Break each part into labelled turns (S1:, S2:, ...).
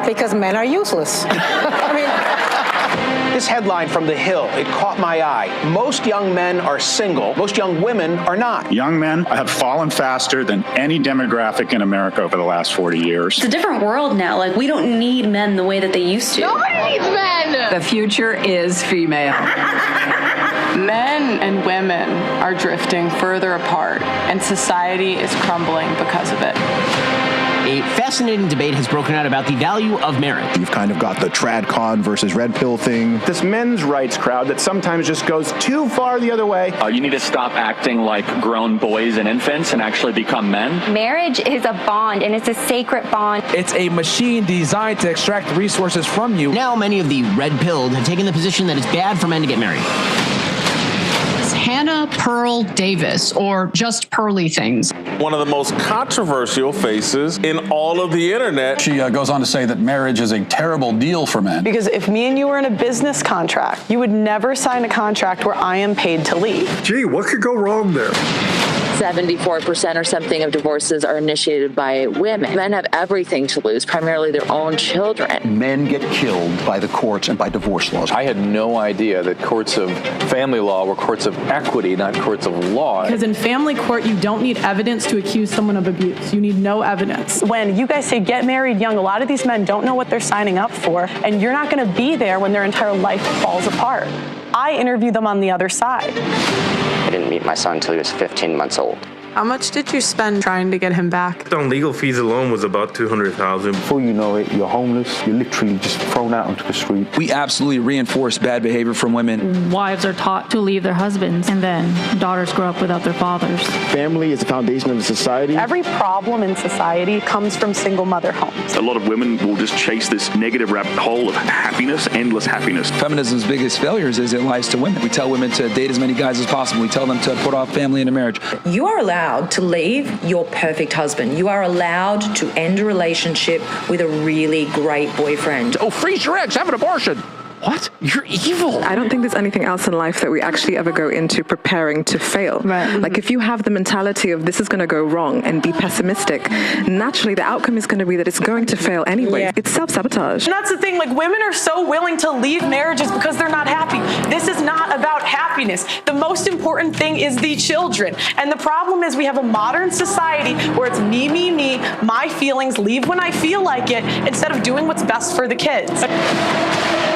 S1: Because men are useless. I mean,
S2: this headline from The Hill, it caught my eye. Most young men are single. Most young women are not.
S3: Young men have fallen faster than any demographic in America over the last 40 years.
S4: It's a different world now. Like, we don't need men the way that they used to.
S5: Nobody needs men!
S6: The future is female.
S7: Men and women are drifting further apart, and society is crumbling because of it.
S8: A fascinating debate has broken out about the value of marriage.
S9: You've kind of got the trad-con versus red pill thing.
S10: This men's rights crowd that sometimes just goes too far the other way.
S11: You need to stop acting like grown boys and infants and actually become men.
S12: Marriage is a bond, and it's a sacred bond.
S13: It's a machine designed to extract resources from you.
S8: Now many of the red-pilled have taken the position that it's bad for men to get married.
S14: Hannah Pearl Davis, or just Pearly things.
S15: One of the most controversial faces in all of the internet.
S16: She goes on to say that marriage is a terrible deal for men.
S7: Because if me and you were in a business contract, you would never sign a contract where I am paid to leave.
S17: Gee, what could go wrong there?
S18: 74% or something of divorces are initiated by women. Men have everything to lose, primarily their own children.
S19: Men get killed by the courts and by divorce laws.
S20: I had no idea that courts of family law were courts of equity, not courts of law.
S7: Because in family court, you don't need evidence to accuse someone of abuse. You need no evidence. When you guys say get married young, a lot of these men don't know what they're signing up for, and you're not going to be there when their entire life falls apart. I interview them on the other side.
S12: I didn't meet my son until he was 15 months old.
S7: How much did you spend trying to get him back?
S17: On legal fees alone was about $200,000.
S16: Before you know it, you're homeless. You're literally just thrown out onto the street.
S13: We absolutely reinforce bad behavior from women.
S4: Wives are taught to leave their husbands, and then daughters grow up without their fathers.
S16: Family is the foundation of the society.
S7: Every problem in society comes from single mother homes.
S3: A lot of women will just chase this negative rabbit hole of happiness, endless happiness.
S13: Feminism's biggest failures is it lies to women. We tell women to date as many guys as possible. We tell them to put off family into marriage.
S3: You are allowed to leave your perfect husband. You are allowed to end a relationship with a really great boyfriend.
S13: Oh, freeze your eggs, have an abortion. What? You're evil.
S7: I don't think there's anything else in life that we actually ever go into preparing to fail. Right. Like if you have the mentality of this is going to go wrong and be pessimistic, naturally the outcome is going to be that it's going to fail anyway. Yeah. It's self-sabotage. And that's the thing, like women are so willing to leave marriages because they're not happy. This is not about happiness. The most important thing is the children. And the problem is we have a modern society where it's me, my feelings, leave when I feel like it, instead of doing what's best for the kids.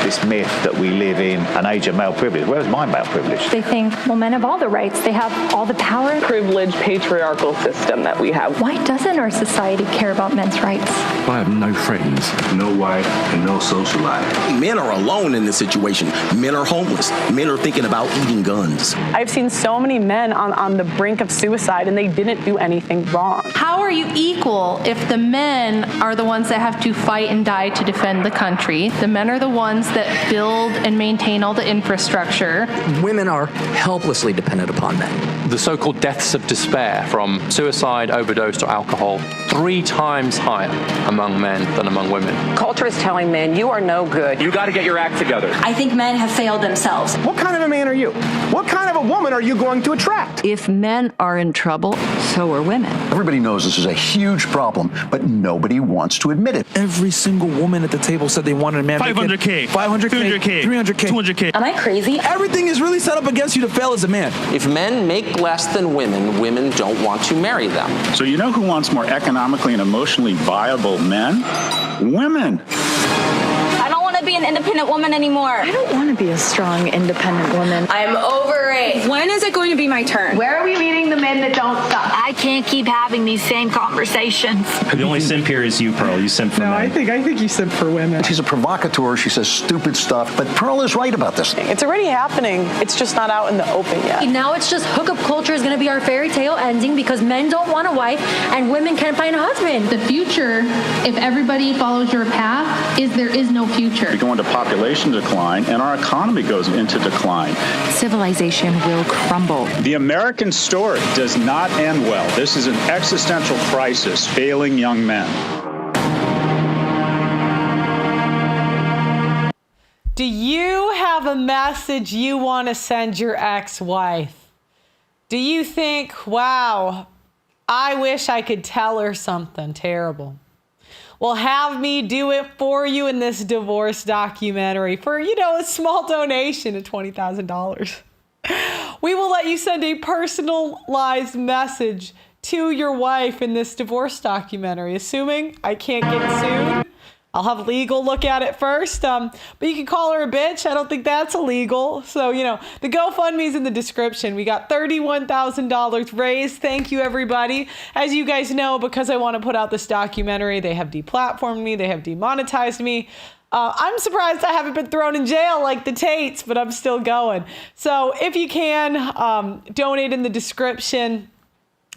S16: This myth that we live in an age of male privilege. Where's my male privilege?
S12: They think, well, men have all the rights. They have all the power.
S7: Privileged patriarchal system that we have.
S12: Why doesn't our society care about men's rights?
S16: I have no friends, no wife, and no social life.
S19: Men are alone in this situation. Men are homeless. Men are thinking about eating guns.
S7: I've seen so many men on the brink of suicide and they didn't do anything wrong.
S4: How are you equal if the men are the ones that have to fight and die to defend the country? The men are the ones that build and maintain all the infrastructure.
S8: Women are helplessly dependent upon men.
S20: The so-called deaths of despair from suicide, overdose, or alcohol, 3 times higher among men than among women.
S1: Culture is telling men you are no good.
S11: You got to get your act together.
S4: I think men have failed themselves.
S2: What kind of a man are you? What kind of a woman are you going to attract?
S6: If men are in trouble, so are women.
S19: Everybody knows this is a huge problem, but nobody wants to admit it.
S13: Every single woman at the table said they wanted a man.
S17: 500K.
S13: 500K. 300K.
S17: 200K.
S4: Am I crazy?
S13: Everything is really set up against you to fail as a man.
S8: If men make less than women, women don't want to marry them.
S3: So you know who wants more economically and emotionally viable men? Women.
S4: I don't want to be an independent woman anymore.
S6: I don't want to be a strong, independent woman.
S4: I'm over it. When is it going to be my turn?
S7: Where are we meeting the men that don't stop?
S4: I can't keep having these same conversations.
S11: The only simp here is you, Pearl. You simp for men.
S7: I think you simp for women.
S19: She's a provocateur. She says stupid stuff, but Pearl is right about this.
S7: It's already happening. It's just not out in the open yet.
S4: Now it's just hookup culture is going to be our fairy tale ending because men don't want a wife and women can't find a husband. The future, if everybody follows your path, is there is no future.
S3: We go into population decline, and our economy goes into decline.
S6: Civilization will crumble.
S3: The American story does not end well. This is an existential crisis, failing young men.
S1: Do you have a message you want to send your ex-wife? Do you think, wow, I wish I could tell her something terrible? will have me do it for you in this divorce documentary for, a small donation of $20,000. We will let you send a personalized message to your wife in this divorce documentary, assuming I can't get sued. I'll have legal look at it first, but you can call her a bitch. I don't think that's illegal. So, the GoFundMe is in the description. We got $31,000 raised. Thank you, everybody. As you guys know, because I want to put out this documentary, they have deplatformed me. They have demonetized me. I'm surprised I haven't been thrown in jail like the Tates, but I'm still going. So if you can, donate in the description.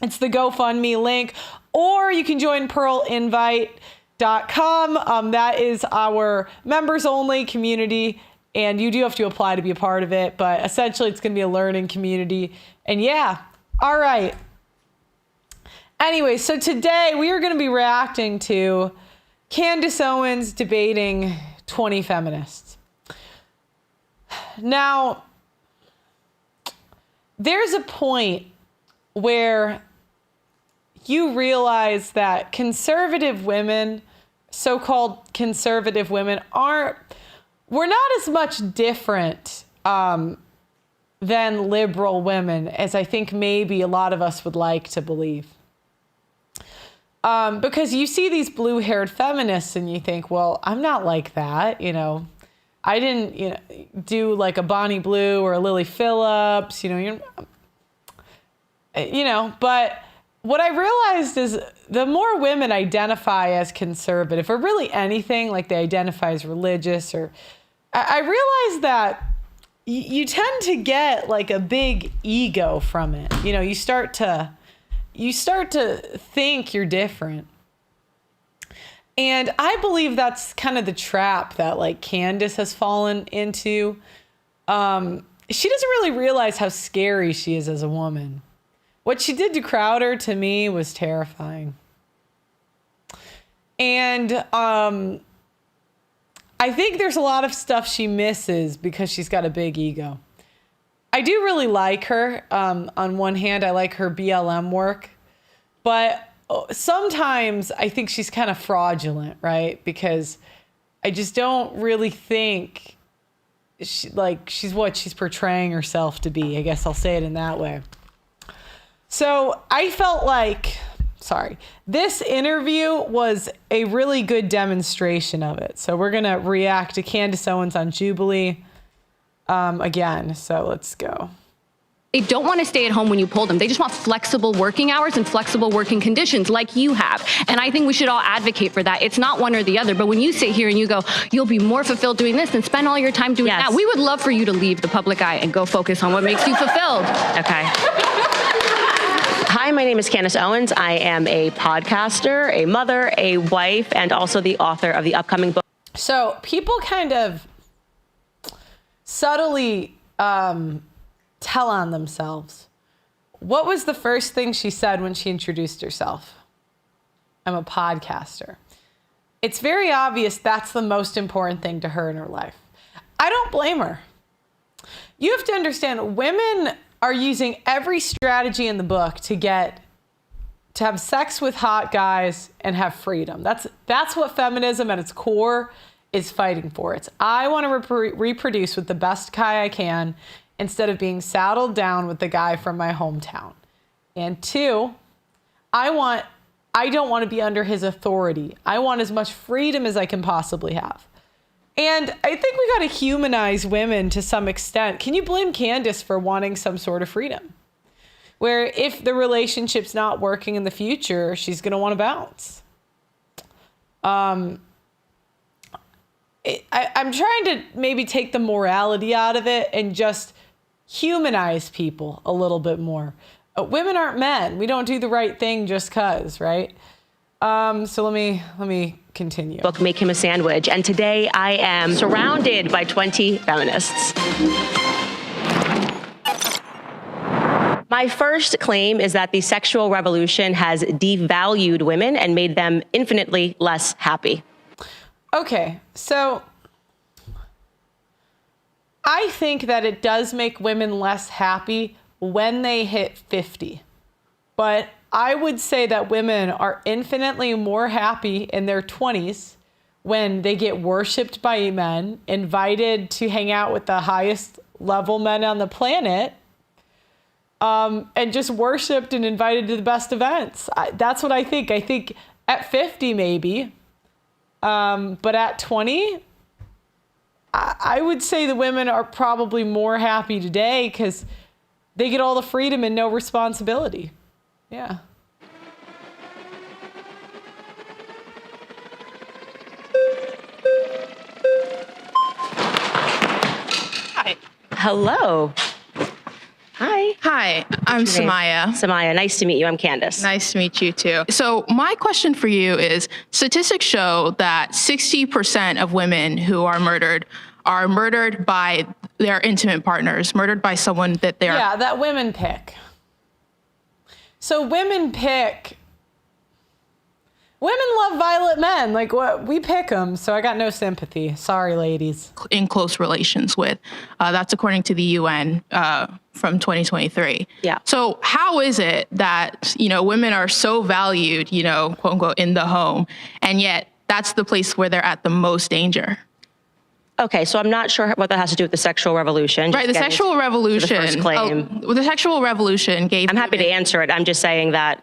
S1: It's the GoFundMe link, or you can join PearlInvite.com. That is our members only community, and you do have to apply to be a part of it, but essentially it's going to be a learning community. And yeah, all right. Anyway, so today we are going to be reacting to Candace Owens debating 20 feminists. Now, there's a point where you realize that conservative women, so-called conservative women, we're not as much different than liberal women as I think maybe a lot of us would like to believe. Because you see these blue-haired feminists and you think, well, I'm not like that, I didn't, do like a Bonnie Blue or a Lily Phillips, but what I realized is the more women identify as conservative, or really anything, like they identify as religious, or I realized that you tend to get like a big ego from it. You start to think you're different. And I believe that's kind of the trap that like Candace has fallen into. She doesn't really realize how scary she is as a woman. What she did to Crowder, to me, was terrifying. And I think there's a lot of stuff she misses because she's got a big ego. I do really like her. On one hand, I like her BLM work. But sometimes I think she's kind of fraudulent, right? Because I just don't really think she's what she's portraying herself to be. I guess I'll say it in that way. So I felt like, this interview was a really good demonstration of it. So we're going to react to Candace Owens on Jubilee again. So let's go.
S5: They don't want to stay at home when you pull them. They just want flexible working hours and flexible working conditions like you have. And I think we should all advocate for that. It's not one or the other. But when you sit here and you go, you'll be more fulfilled doing this and spend all your time doing that, we would love for you to leave the public eye and go focus on what makes you fulfilled.
S21: Okay. Hi, my name is Candace Owens. I am a podcaster, a mother, a wife, and also the author of the upcoming book.
S1: So people kind of subtly tell on themselves. What was the first thing she said when she introduced herself? I'm a podcaster. It's very obvious that's the most important thing to her in her life. I don't blame her. You have to understand, women are using every strategy in the book to have sex with hot guys and have freedom. That's what feminism at its core is fighting for. It's I want to reproduce with the best guy I can instead of being saddled down with the guy from my hometown. And two, I don't want to be under his authority. I want as much freedom as I can possibly have. And I think we got to humanize women to some extent. Can you blame Candace for wanting some sort of freedom? Where if the relationship's not working in the future, she's going to want to bounce. I'm trying to maybe take the morality out of it and just humanize people a little bit more. Women aren't men. We don't do the right thing just 'cause, right? So let me continue.
S21: Book Make Him a Sandwich, and today I am surrounded by 20 feminists. My first claim is that the sexual revolution has devalued women and made them infinitely less happy.
S1: Okay, so I think that it does make women less happy when they hit 50. But I would say that women are infinitely more happy in their 20s when they get worshipped by men, invited to hang out with the highest level men on the planet, and just worshipped and invited to the best events. That's what I think. I think at 50 maybe, but at 20, I would say the women are probably more happy today because they get all the freedom and no responsibility. Yeah.
S21: Hi. Hello. Hi.
S9: Hi, I'm Samaya.
S21: Samaya, nice to meet you. I'm Candace.
S9: Nice to meet you too. So my question for you is, statistics show that 60% of women who are murdered by their intimate partners, murdered by someone that they're...
S1: Yeah, that women pick. So women pick... Women love violent men. Like, what? We pick them, so I got no sympathy. Sorry, ladies.
S9: In close relations with. That's according to the UN from 2023.
S21: Yeah.
S9: So how is it that, women are so valued, quote unquote, in the home, and yet that's the place where they're at the most danger?
S21: Okay, so I'm not sure what that has to do with the sexual revolution.
S9: Right, the sexual revolution.
S21: The first claim.
S9: The sexual revolution gave...
S21: I'm happy to answer it. I'm just saying that,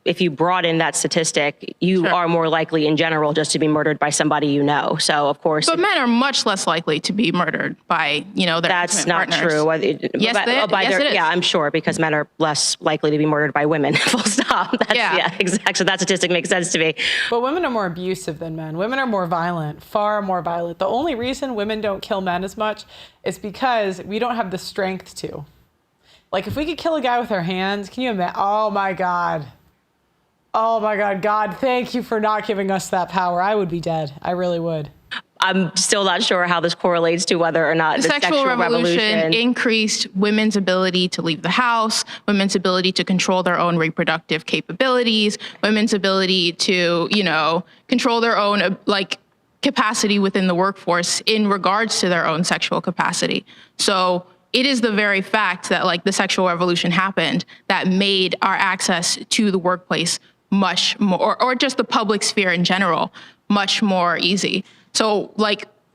S21: if you broaden that statistic, you are more likely in general just to be murdered by somebody you know. So, of course...
S9: But men are much less likely to be murdered by, their
S21: That's not
S9: partners.
S21: true.
S9: Yes, it is.
S21: Yeah, I'm sure, because men are less likely to be murdered by women. Full stop. Yeah, exactly. So that statistic makes sense to me.
S1: But women are more abusive than men. Women are more violent, far more violent. The only reason women don't kill men as much is because we don't have the strength to. Like, if we could kill a guy with our hands, can you imagine? Oh my God. God, thank you for not giving us that power. I would be dead. I really would.
S21: I'm still not sure how this correlates to whether or not
S9: the sexual revolution increased women's ability to leave the house, women's ability to control their own reproductive capabilities, women's ability to, control their own, capacity within the workforce in regards to their own sexual capacity. So it is the very fact that the sexual revolution happened that made our access to the workplace much more, or just the public sphere in general, much more easy. So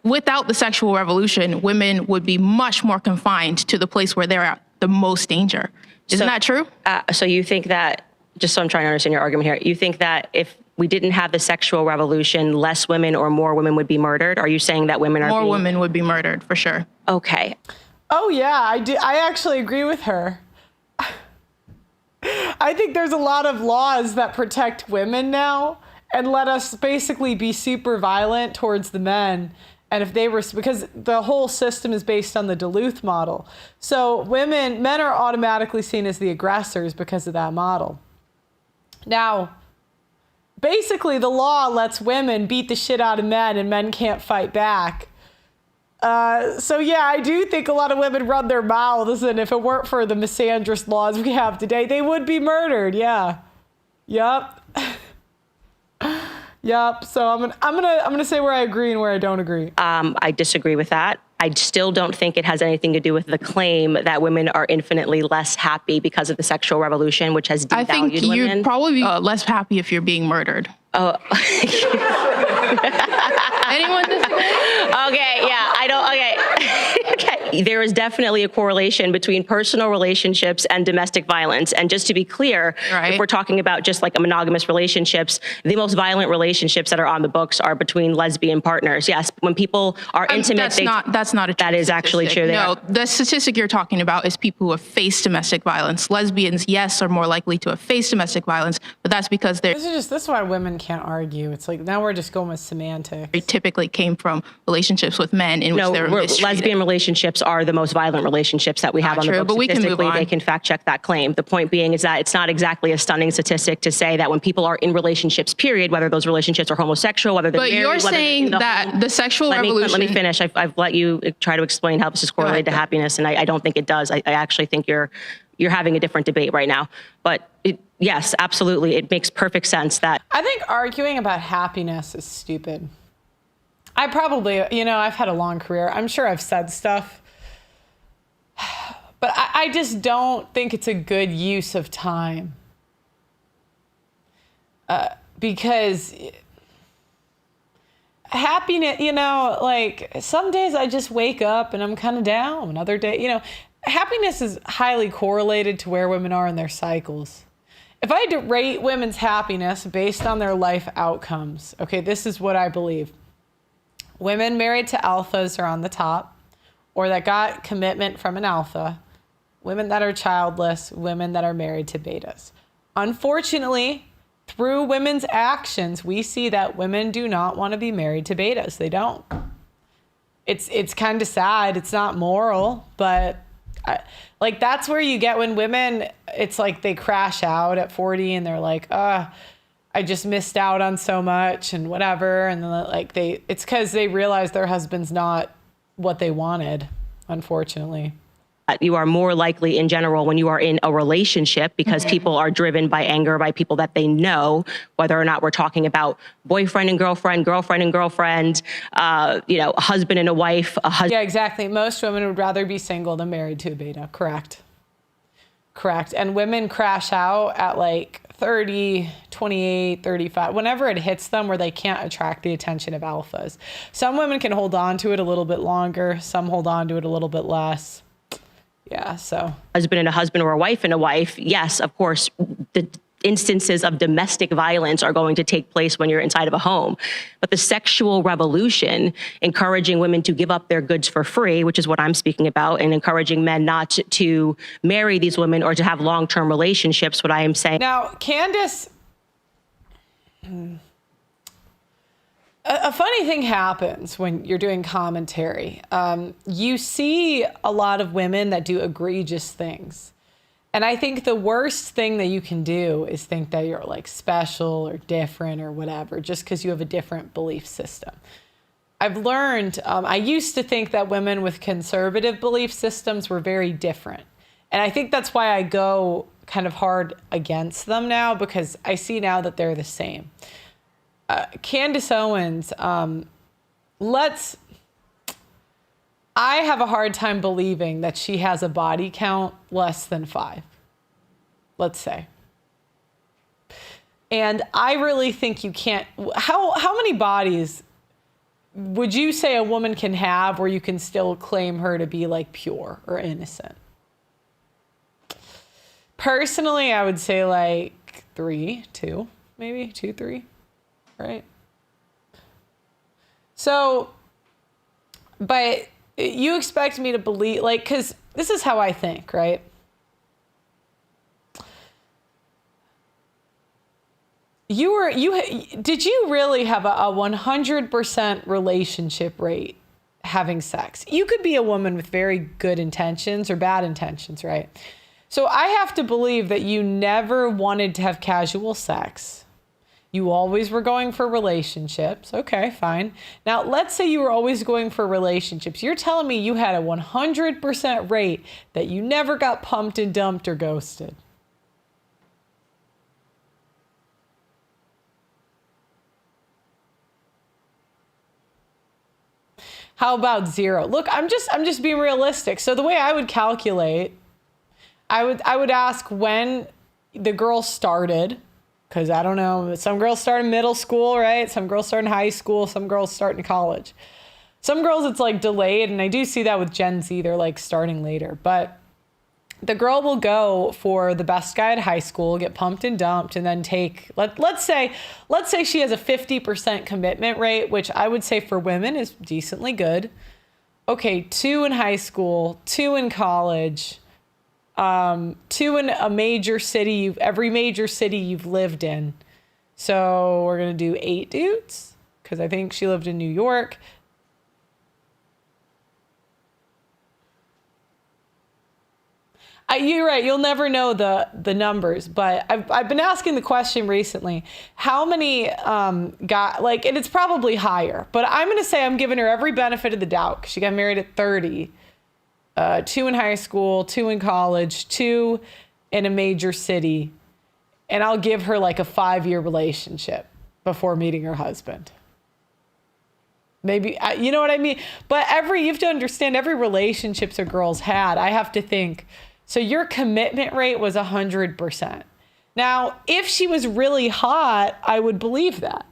S9: without the sexual revolution, women would be much more confined to the place where they're at the most danger. Isn't that true?
S21: So you think that, just so I'm trying to understand your argument here, you think that if we didn't have the sexual revolution, less women or more women would be murdered? Are you saying that women are
S9: more women would be murdered, for sure?
S21: Okay.
S1: Oh, yeah, I do. I actually agree with her. I think there's a lot of laws that protect women now and let us basically be super violent towards the men. And if they were, because the whole system is based on the Duluth model. So men are automatically seen as the aggressors because of that model. Now, basically, the law lets women beat the shit out of men and men can't fight back. So, yeah, I do think a lot of women run their mouths, and if it weren't for the misandrous laws we have today, they would be murdered. Yeah. Yep. Yep. So I'm gonna say where I agree and where I don't agree.
S21: I disagree with that. I still don't think it has anything to do with the claim that women are infinitely less happy because of the sexual revolution, which has devalued women.
S9: I think you'd probably be less happy if you're being murdered.
S21: Oh.
S9: Anyone disagree?
S21: Okay, yeah, I don't, okay. There is definitely a correlation between personal relationships and domestic violence. And just to be clear, if we're talking about just a monogamous relationships, the most violent relationships that are on the books are between lesbian partners. Yes, when people are intimate,
S9: that's not a true
S21: That is actually true.
S9: No, the statistic you're talking about is people who have faced domestic violence. Lesbians, yes, are more likely to have faced domestic violence, but that's because they're...
S1: This is why women can't argue. It's now we're just going with semantics.
S9: They typically came from relationships with men in which they were mistreated.
S21: Lesbian relationships are the most violent relationships that we have on the books.
S9: But we can move on.
S21: They can fact check that claim. The point being is that it's not exactly a stunning statistic to say that when people are in relationships, period, whether those relationships are homosexual, whether they're married,
S9: you're saying that the sexual revolution...
S21: Let me finish. I've let you try to explain how this is correlated to happiness, and I don't think it does. I actually think you're having a different debate right now. But yes, absolutely, it makes perfect sense that...
S1: I think arguing about happiness is stupid. I probably, I've had a long career. I'm sure I've said stuff. But I just don't think it's a good use of time. Because happiness, like some days I just wake up and I'm kind of down. Another day, happiness is highly correlated to where women are in their cycles. If I had to rate women's happiness based on their life outcomes, okay, this is what I believe. Women married to alphas are on the top, or that got commitment from an alpha. Women that are childless, women that are married to betas. Unfortunately, through women's actions, we see that women do not want to be married to betas. They don't. It's kind of sad. It's not moral, but that's where you get when women, it's like they crash out at 40 and they're like, I just missed out on so much and whatever. And then it's because they realize their husband's not what they wanted, unfortunately.
S21: You are more likely in general when you are in a relationship, because people are driven by anger by people that they know, whether or not we're talking about boyfriend and girlfriend, girlfriend and girlfriend, a husband and a wife.
S1: Yeah, exactly. Most women would rather be single than married to a beta. Correct. And women crash out at 30, 28, 35, whenever it hits them where they can't attract the attention of alphas. Some women can hold on to it a little bit longer. Some hold on to it a little bit less. Yeah, so.
S21: Husband and a husband, or a wife and a wife, yes, of course, the instances of domestic violence are going to take place when you're inside of a home. But the sexual revolution, encouraging women to give up their goods for free, which is what I'm speaking about, and encouraging men not to marry these women or to have long-term relationships, what I am saying.
S1: Now, Candace, a funny thing happens when you're doing commentary. You see a lot of women that do egregious things. And I think the worst thing that you can do is think that you're special or different or whatever, just because you have a different belief system. I've learned, I used to think that women with conservative belief systems were very different. And I think that's why I go kind of hard against them now, because I see now that they're the same. Candace Owens, I have a hard time believing that she has a body count less than 5, let's say. And I really think you can't, how many bodies would you say a woman can have where you can still claim her to be pure or innocent? Personally, I would say 2, maybe 2, 3. Right? So, but you expect me to believe, because this is how I think, right? Did you really have a 100% relationship rate having sex? You could be a woman with very good intentions or bad intentions, right? So I have to believe that you never wanted to have casual sex. You always were going for relationships. Okay, fine. Now, let's say you were always going for relationships. You're telling me you had a 100% rate that you never got pumped and dumped or ghosted. How about 0? Look, I'm just being realistic. So the way I would calculate, I would ask when the girl started. Because I don't know, some girls start in middle school, right? Some girls start in high school. Some girls start in college. Some girls, it's delayed. And I do see that with Gen Z. They're starting later. But the girl will go for the best guy at high school, get pumped and dumped, and then take, let's say she has a 50% commitment rate, which I would say for women is decently good. Okay, 2 in high school, 2 in college, 2 in a major city, every major city you've lived in. So we're going to do 8 dudes, because I think she lived in New York. You're right. You'll never know the numbers, but I've been asking the question recently, how many got, and it's probably higher, but I'm going to say I'm giving her every benefit of the doubt, because she got married at 30. 2 in high school, 2 in college, 2 in a major city. And I'll give her a 5-year relationship before meeting her husband. Maybe, you know what I mean? But you have to understand, every relationship a girl's had, I have to think, so your commitment rate was 100%. Now, if she was really hot, I would believe that.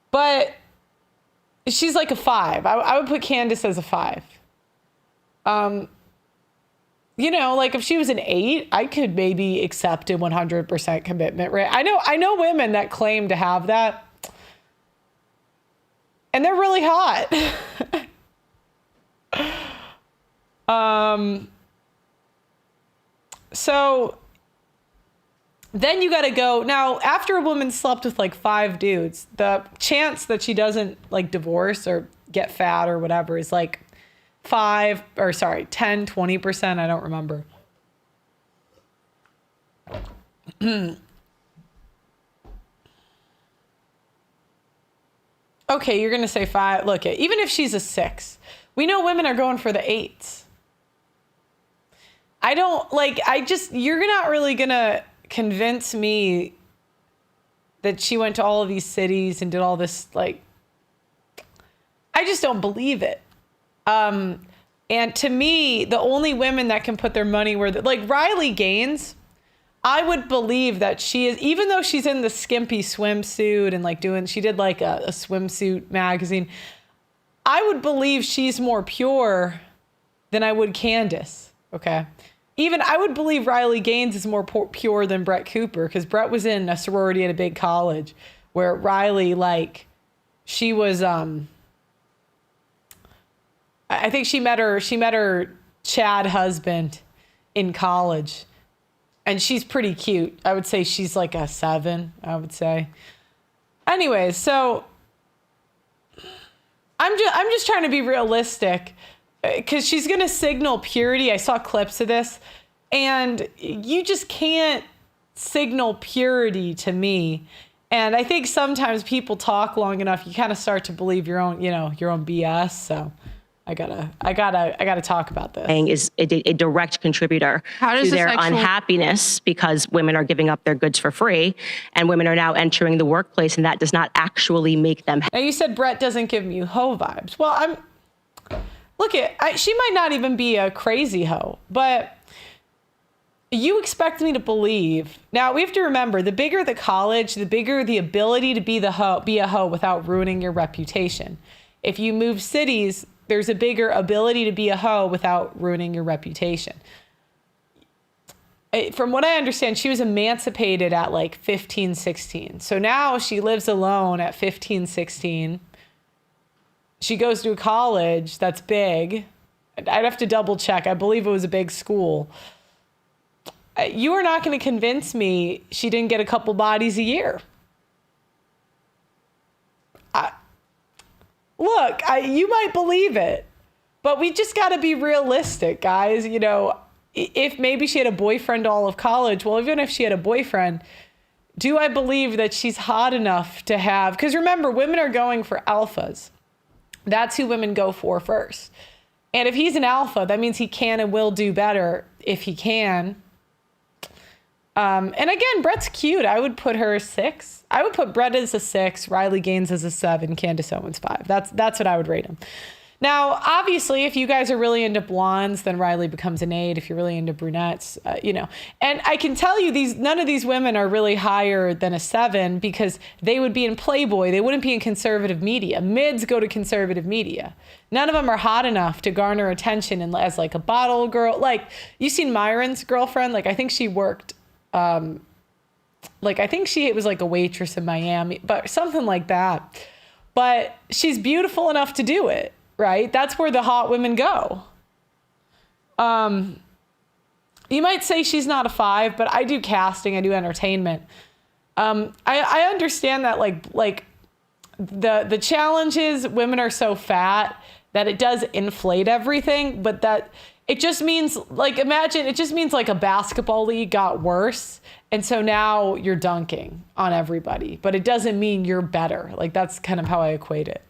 S1: But she's like a 5. I would put Candace as a 5. You know, like if she was an 8, I could maybe accept a 100% commitment rate. I know women that claim to have that, and they're really hot. So then you got to go. Now, after a woman slept with like 5 dudes, the chance that she doesn't like divorce or get fat or whatever is like 10, 20%. I don't remember. Okay, you're going to say 5. Look, even if she's a 6, we know women are going for the 8s. You're not really going to convince me that she went to all of these cities and did all this, like, I just don't believe it. And to me, the only women that can put their money where, like Riley Gaines, I would believe that she is, even though she's in the skimpy swimsuit and like she did like a swimsuit magazine, I would believe she's more pure than I would Candace. Okay. Even I would believe Riley Gaines is more pure than Brett Cooper, because Brett was in a sorority at a big college where Riley, like, she was, I think she met her Chad husband in college, and she's pretty cute. I would say she's like a 7, I would say. Anyways, so I'm just trying to be realistic, because she's going to signal purity. I saw clips of this, and you just can't signal purity to me. And I think sometimes people talk long enough, you kind of start to believe your own BS. So I gotta talk about this.
S21: Is a direct contributor to their unhappiness, because women are giving up their goods for free, and women are now entering the workplace, and that does not actually make them.
S1: Now, you said Brett doesn't give me hoe vibes. Well, she might not even be a crazy hoe, but you expect me to believe. Now, we have to remember, the bigger the college, the bigger the ability to be a hoe without ruining your reputation. If you move cities, there's a bigger ability to be a hoe without ruining your reputation. From what I understand, she was emancipated at like 15, 16. So now she lives alone at 15, 16. She goes to a college that's big. I'd have to double check. I believe it was a big school. You are not going to convince me she didn't get a couple bodies a year. Look, you might believe it, but we just got to be realistic, guys. You know, if maybe she had a boyfriend all of college, well, even if she had a boyfriend, do I believe that she's hot enough to have? Because remember, women are going for alphas. That's who women go for first. And if he's an alpha, that means he can and will do better if he can. And again, Brett's cute. I would put her a 6. I would put Brett as a 6, Riley Gaines as a 7, Candace Owens 5. That's what I would rate him. Now, obviously, if you guys are really into blondes, then Riley becomes an 8. If you're really into brunettes, And I can tell you, none of these women are really higher than a 7, because they would be in Playboy. They wouldn't be in conservative media. Mids go to conservative media. None of them are hot enough to garner attention as like a bottle girl. Like, you seen Myron's girlfriend? Like, I think she worked. I think she was like a waitress in Miami, but something like that. But she's beautiful enough to do it, right? That's where the hot women go. You might say she's not a 5, but I do casting, I do entertainment. I understand that like the challenge is women are so fat that it does inflate everything, but that it just means like a basketball league got worse. And so now you're dunking on everybody, but it doesn't mean you're better. Like, that's kind of how I equate it.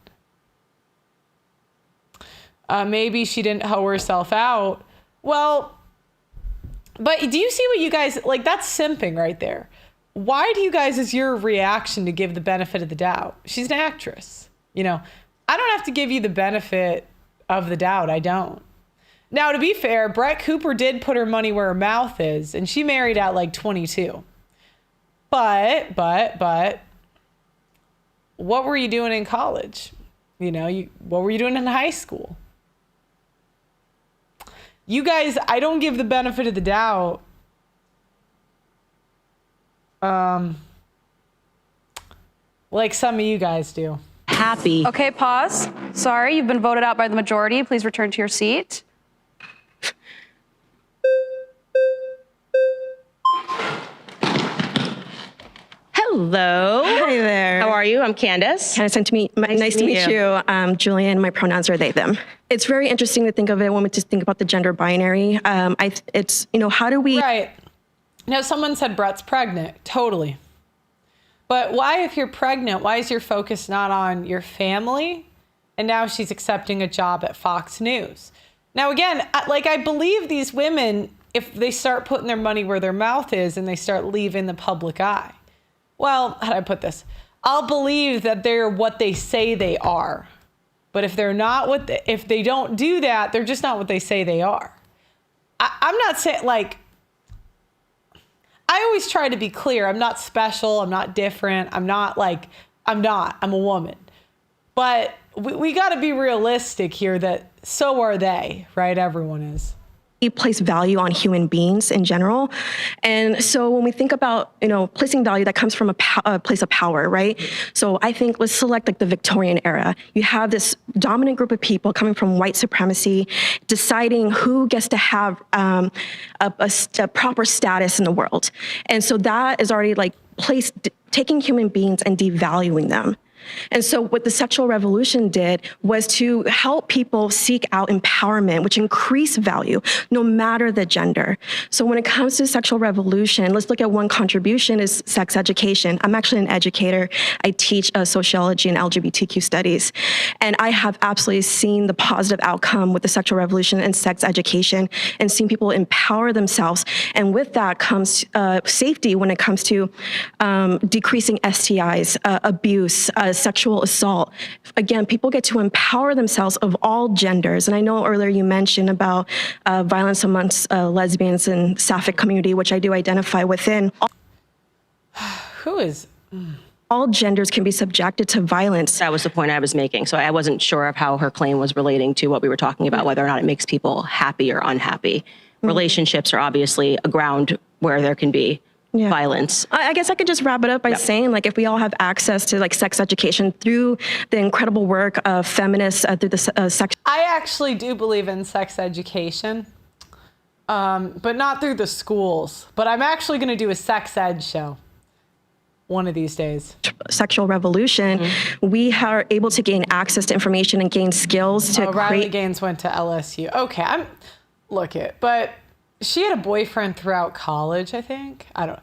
S1: Maybe she didn't hoe herself out. Well, but do you see what you guys, like, that's simping right there. Why do you guys, is your reaction to give the benefit of the doubt? She's an actress. I don't have to give you the benefit of the doubt. I don't. Now, to be fair, Brett Cooper did put her money where her mouth is, and she married at like 22. But, what were you doing in college? You know, what were you doing in high school? You guys, I don't give the benefit of the doubt. Like some of you guys do.
S10: Happy. Okay, pause. Sorry, you've been voted out by the majority. Please return to your seat.
S22: Hello.
S10: Hi there.
S22: How are you? I'm Candace.
S10: Nice to meet you.
S22: Julian, my pronouns are they, them. It's very interesting to think of it when we just think about the gender binary. It's, you know, how do we...
S1: Right. Now, someone said Brett's pregnant. Totally. But why, if you're pregnant, why is your focus not on your family? And now she's accepting a job at Fox News. Now, again, I believe these women, if they start putting their money where their mouth is and they start leaving the public eye. Well, how do I put this? I'll believe that they're what they say they are. But if they're not if they don't do that, they're just not what they say they are. I'm not saying, like, I always try to be clear. I'm not special. I'm not different. I'm a woman. But we got to be realistic here that so are they, right? Everyone is.
S22: Place value on human beings in general. And so when we think about, you know, placing value, that comes from a place of power, right? So I think let's select like the Victorian era. You have this dominant group of people coming from white supremacy, deciding who gets to have a proper status in the world. And so that is already like taking human beings and devaluing them. And so what the sexual revolution did was to help people seek out empowerment, which increased value, no matter the gender. So when it comes to sexual revolution, let's look at one contribution is sex education. I'm actually an educator. I teach sociology and LGBTQ studies. And I have absolutely seen the positive outcome with the sexual revolution and sex education and seen people empower themselves. And with that comes safety when it comes to decreasing STIs, abuse, sexual assault. Again, people get to empower themselves of all genders. And I know earlier you mentioned about violence amongst lesbians and sapphic community, which I do identify within.
S1: Who is...
S22: All genders can be subjected to violence.
S21: That was the point I was making. So I wasn't sure of how her claim was relating to what we were talking about, whether or not it makes people happy or unhappy. Relationships are obviously a ground where there can be violence.
S22: I guess I could just wrap it up by saying, like, if we all have access to like sex education through the incredible work of feminists through the sex.
S1: I actually do believe in sex education, but not through the schools. But I'm actually going to do a sex ed show one of these days.
S22: Sexual revolution, we are able to gain access to information and gain skills to
S1: Riley Gaines went to LSU. Okay, but she had a boyfriend throughout college, I think. I don't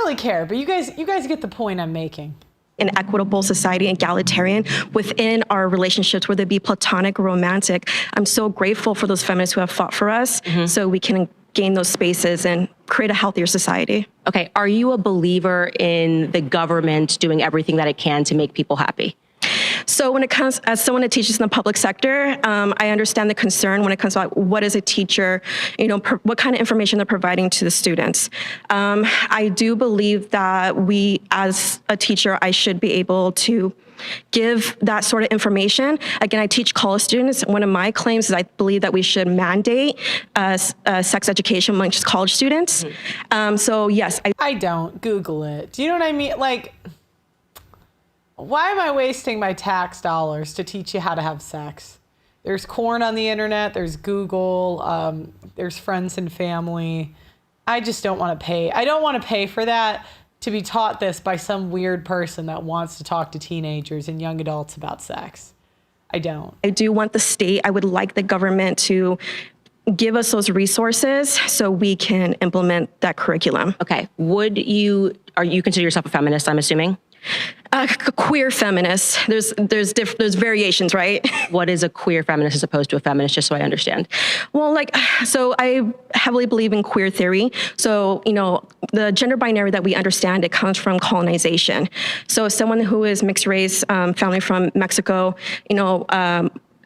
S1: really care, but you guys get the point I'm making.
S22: An equitable society, egalitarian within our relationships, whether it be platonic or romantic. I'm so grateful for those feminists who have fought for us so we can gain those spaces and create a healthier society.
S21: Okay, are you a believer in the government doing everything that it can to make people happy?
S22: So when it comes, as someone that teaches in the public sector, I understand the concern when it comes to what is a teacher, what kind of information they're providing to the students. I do believe that as a teacher, I should be able to give that sort of information. Again, I teach college students. One of my claims is I believe that we should mandate sex education amongst college students. So yes.
S1: I don't. Google it. Do you know what I mean? Like, why am I wasting my tax dollars to teach you how to have sex? There's porn on the internet. There's Google. There's friends and family. I just don't want to pay. I don't want to pay for that to be taught this by some weird person that wants to talk to teenagers and young adults about sex. I don't.
S22: I do want the state. I would like the government to give us those resources so we can implement that curriculum.
S21: Okay. Are you consider yourself a feminist, I'm assuming?
S22: Queer feminist. There's variations, right?
S21: What is a queer feminist as opposed to a feminist, just so I understand?
S22: Well, so I heavily believe in queer theory. So, the gender binary that we understand, it comes from colonization. So someone who is mixed race, family from Mexico,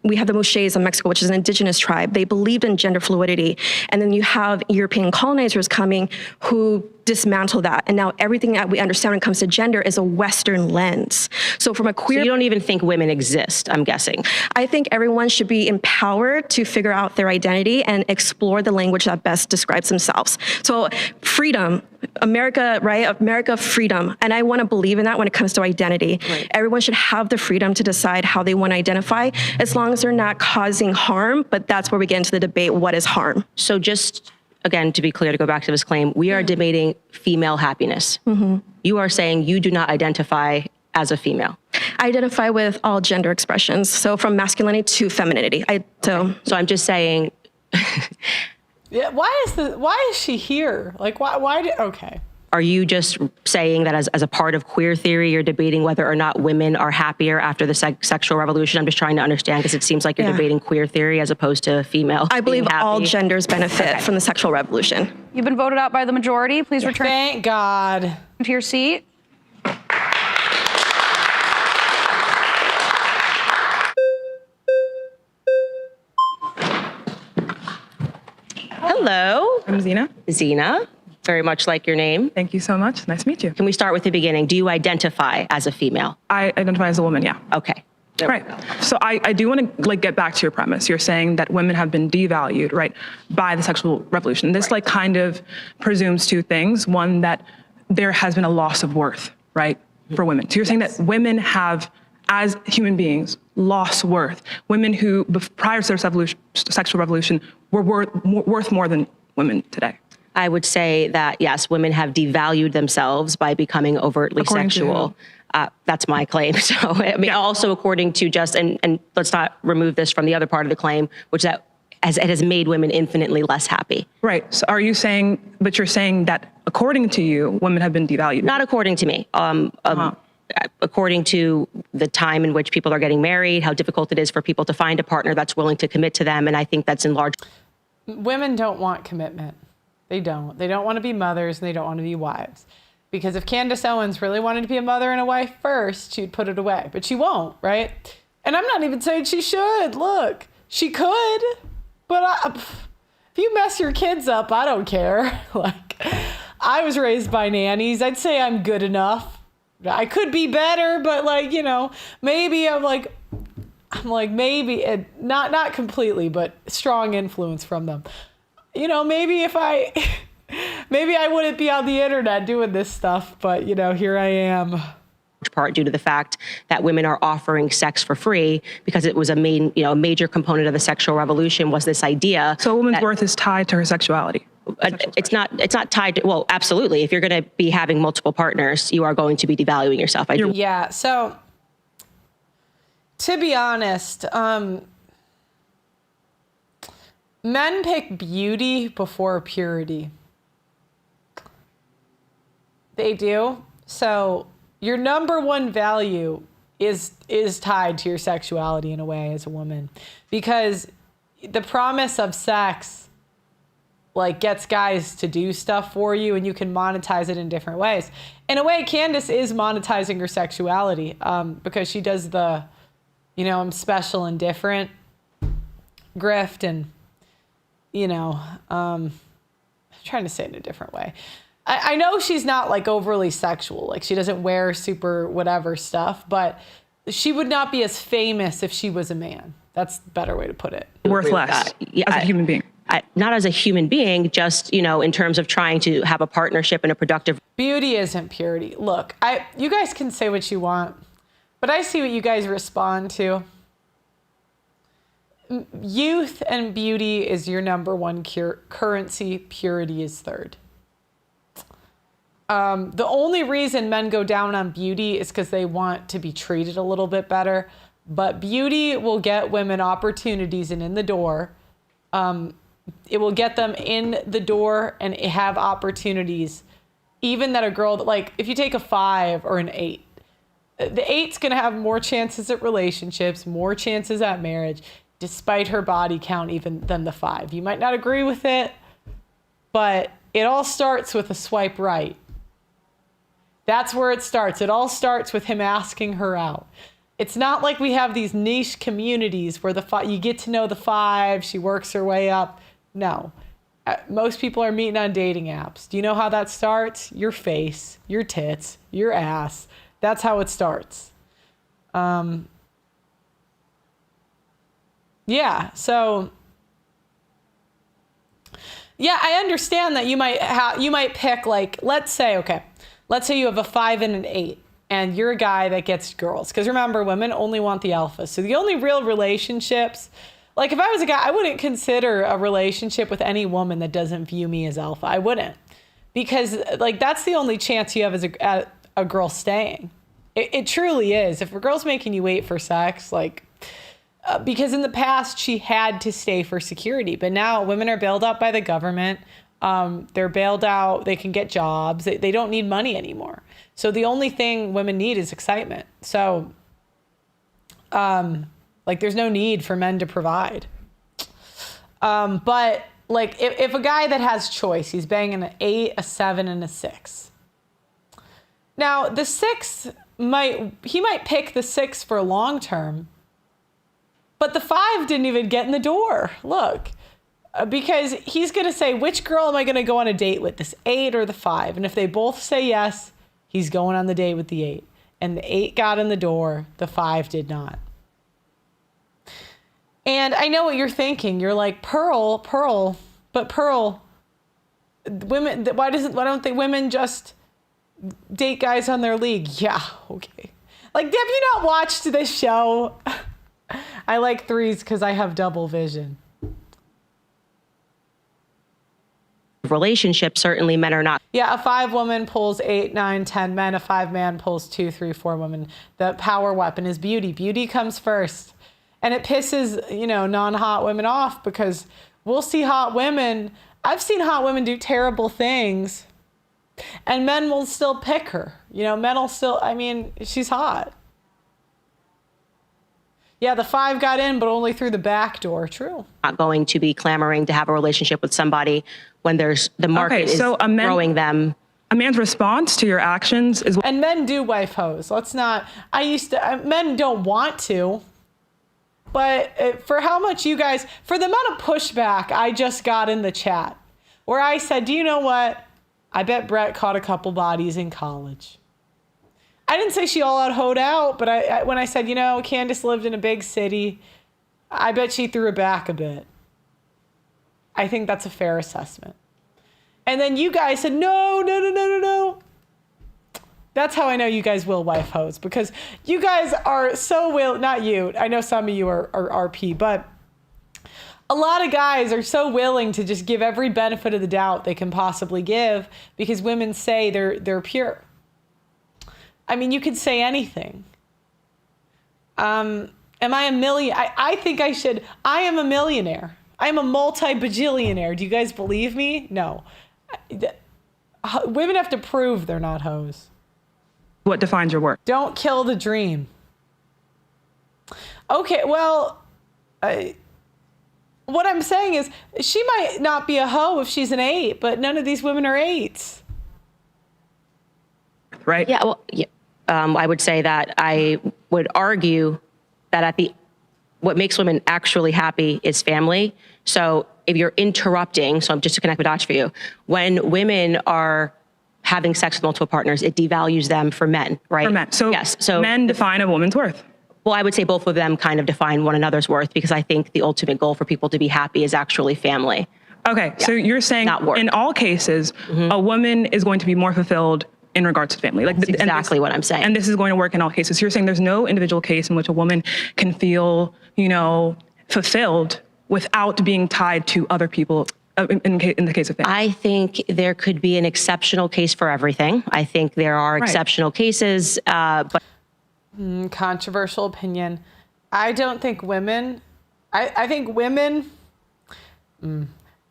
S22: we have the Moches in Mexico, which is an indigenous tribe. They believed in gender fluidity. And then you have European colonizers coming who dismantle that. And now everything that we understand when it comes to gender is a Western lens. So from a queer...
S21: So you don't even think women exist, I'm guessing.
S22: I think everyone should be empowered to figure out their identity and explore the language that best describes themselves. So freedom, America, right? America, freedom. And I want to believe in that when it comes to identity. Right. Everyone should have the freedom to decide how they want to identify, as long as they're not causing harm. But that's where we get into the debate, what is harm?
S21: So just, again, to be clear, to go back to this claim, we are debating female happiness. Mm-hmm. You are saying you do not identify as a female.
S22: I identify with all gender expressions. So from masculinity to femininity. So
S21: I'm just saying...
S1: Yeah, why is she here? Like, okay.
S21: Are you just saying that as a part of queer theory, you're debating whether or not women are happier after the sexual revolution? I'm just trying to understand, because it seems like you're debating queer theory as opposed to female.
S22: I believe all genders benefit from the sexual revolution.
S10: You've been voted out by the majority. Please return.
S1: Thank God.
S10: To your seat.
S21: Hello.
S14: I'm Zena.
S21: Zena. Very much like your name.
S14: Thank you so much. Nice to meet you.
S21: Can we start with the beginning? Do you identify as a female?
S14: I identify as a woman, yeah.
S21: Okay.
S14: Right. So I do want to get back to your premise. You're saying that women have been devalued, right, by the sexual revolution. This kind of presumes two things. One, that there has been a loss of worth, right, for women. So you're saying that women have, as human beings, lost worth. Women who, prior to their sexual revolution, were worth more than women today.
S21: I would say that, yes, women have devalued themselves by becoming overtly sexual. That's my claim. So, I mean, also according to and let's not remove this from the other part of the claim, which it has made women infinitely less happy.
S14: Right. So are you saying, but you're saying that according to you, women have been devalued?
S21: Not according to me. According to the time in which people are getting married, how difficult it is for people to find a partner that's willing to commit to them. And I think that's in large.
S1: Women don't want commitment. They don't. They don't want to be mothers, and they don't want to be wives. Because if Candace Owens really wanted to be a mother and a wife first, she'd put it away. But she won't, right? And I'm not even saying she should. Look, she could. But if you mess your kids up, I don't care. Like, I was raised by nannies. I'd say I'm good enough. I could be better, but maybe maybe not completely, but strong influence from them. Maybe maybe I wouldn't be on the internet doing this stuff, but here I am.
S21: Part due to the fact that women are offering sex for free, because it was a major component of the sexual revolution was this idea.
S14: So a woman's worth is tied to her sexuality.
S21: It's not tied to, well, absolutely. If you're going to be having multiple partners, you are going to be devaluing yourself.
S1: Yeah. So to be honest, men pick beauty before purity. They do. So your number one value is tied to your sexuality in a way as a woman, because the promise of sex gets guys to do stuff for you, and you can monetize it in different ways. In a way, Candace is monetizing her sexuality because she does the, I'm special and different grift, and I'm trying to say it in a different way. I know she's not overly sexual, she doesn't wear super whatever stuff, but she would not be as famous if she was a man. That's a better way to put it.
S14: Worth less as a human being.
S21: Not as a human being, just, in terms of trying to have a partnership and a productive.
S1: Beauty isn't purity. Look, you guys can say what you want, but I see what you guys respond to. Youth and beauty is your number one currency. Purity is third. The only reason men go down on beauty is because they want to be treated a little bit better. But beauty will get women opportunities and in the door. It will get them in the door and have opportunities. Even that a girl that if you take a 5 or an 8, the 8's going to have more chances at relationships, more chances at marriage, despite her body count even than the 5. You might not agree with it, but it all starts with a swipe right. That's where it starts. It all starts with him asking her out. It's not like we have these niche communities where you get to know the 5, she works her way up. No. Most people are meeting on dating apps. Do you know how that starts? Your face, your tits, your ass. That's how it starts. Yeah, so yeah, I understand that you might pick, like, let's say you have a 5 and an 8 and you're a guy that gets girls. Because remember, women only want the alpha. So the only real relationships, like if I was a guy, I wouldn't consider a relationship with any woman that doesn't view me as alpha. I wouldn't. Because like that's the only chance you have as a girl staying. It truly is. If a girl's making you wait for sex, like, because in the past she had to stay for security, but now women are bailed out by the government. They're bailed out. They can get jobs. They don't need money anymore. So the only thing women need is excitement. So, like, there's no need for men to provide. But like, if a guy that has choice, he's banging an 8, a 7, and a 6. Now the 6 might pick the 6 for long term. But the 5 didn't even get in the door. Look, because he's going to say, which girl am I going to go on a date with, this 8 or the 5? And if they both say yes, he's going on the date with the 8. And the 8 got in the door, the 5 did not. And I know what you're thinking. You're like, Pearl, women, why don't they women just date guys on their league? Yeah, okay. Like, have you not watched this show? I like 3s because I have double vision.
S21: Relationships, certainly men are not.
S1: Yeah, a 5 woman pulls 8, 9, 10 men. A 5 man pulls 2, 3, 4 women. The power weapon is beauty. Beauty comes first. And it pisses, non-hot women off because we'll see hot women. I've seen hot women do terrible things and men will still pick her. Men will still, she's hot. Yeah, the 5 got in, but only through the back door. True.
S21: Not going to be clamoring to have a relationship with somebody when there's the market is growing them.
S14: A man's response to your actions is...
S1: And men do wife hoes. Let's not... men don't want to. But for how much you guys... For the amount of pushback I just got in the chat, where I said, do you know what? I bet Brett caught a couple bodies in college. I didn't say she all out hoed out, but when I said, Candace lived in a big city, I bet she threw it back a bit. I think that's a fair assessment. And then you guys said, no. That's how I know you guys will wife hoes, because you guys are so not you. I know some of you are RP, but a lot of guys are so willing to just give every benefit of the doubt they can possibly give because women say they're pure. You could say anything. Am I a million? I think I should. I am a millionaire. I am a multi-bajillionaire. Do you guys believe me? No. Women have to prove they're not hoes.
S14: What defines your work?
S1: Don't kill the dream. Okay, well, what I'm saying is she might not be a hoe if she's an 8, but none of these women are 8s.
S14: Right?
S21: Yeah, well, yeah. I would say that I would argue that what makes women actually happy is family. So if you're interrupting, so just to connect the dots for you, when women are having sex with multiple partners, it devalues them for men, right?
S14: For men. So,
S21: yes. So
S14: men define a woman's worth.
S21: Well, I would say both of them kind of define one another's worth because I think the ultimate goal for people to be happy is actually family.
S14: Okay, yeah. So you're saying in all cases, a woman is going to be more fulfilled in regards to family.
S21: That's exactly what I'm saying.
S14: And this is going to work in all cases. So you're saying there's no individual case in which a woman can feel, fulfilled without being tied to other people in the case of family.
S21: I think there could be an exceptional case for everything. I think there are exceptional cases, but...
S1: Controversial opinion. I don't think women... I think women...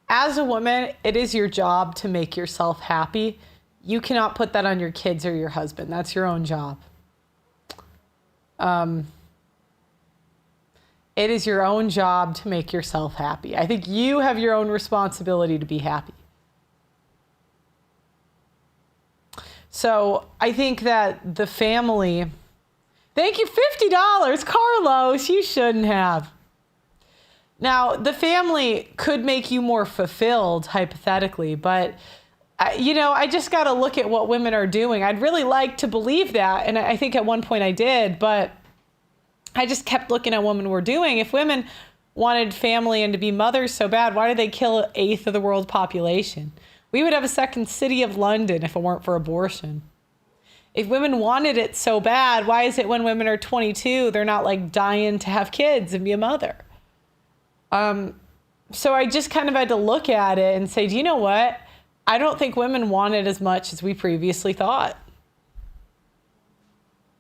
S1: As a woman, it is your job to make yourself happy. You cannot put that on your kids or your husband. That's your own job. It is your own job to make yourself happy. I think you have your own responsibility to be happy. So I think that the family, Thank you, $50. Carlos, you shouldn't have. Now, the family could make you more fulfilled, hypothetically, but, I just got to look at what women are doing. I'd really like to believe that, and I think at one point I did, but I just kept looking at what women were doing. If women wanted family and to be mothers so bad, why did they kill an eighth of the world's population? We would have a second city of London if it weren't for abortion. If women wanted it so bad, why is it when women are 22, they're not like dying to have kids and be a mother? So I just kind of had to look at it and say, do you know what? I don't think women want it as much as we previously thought.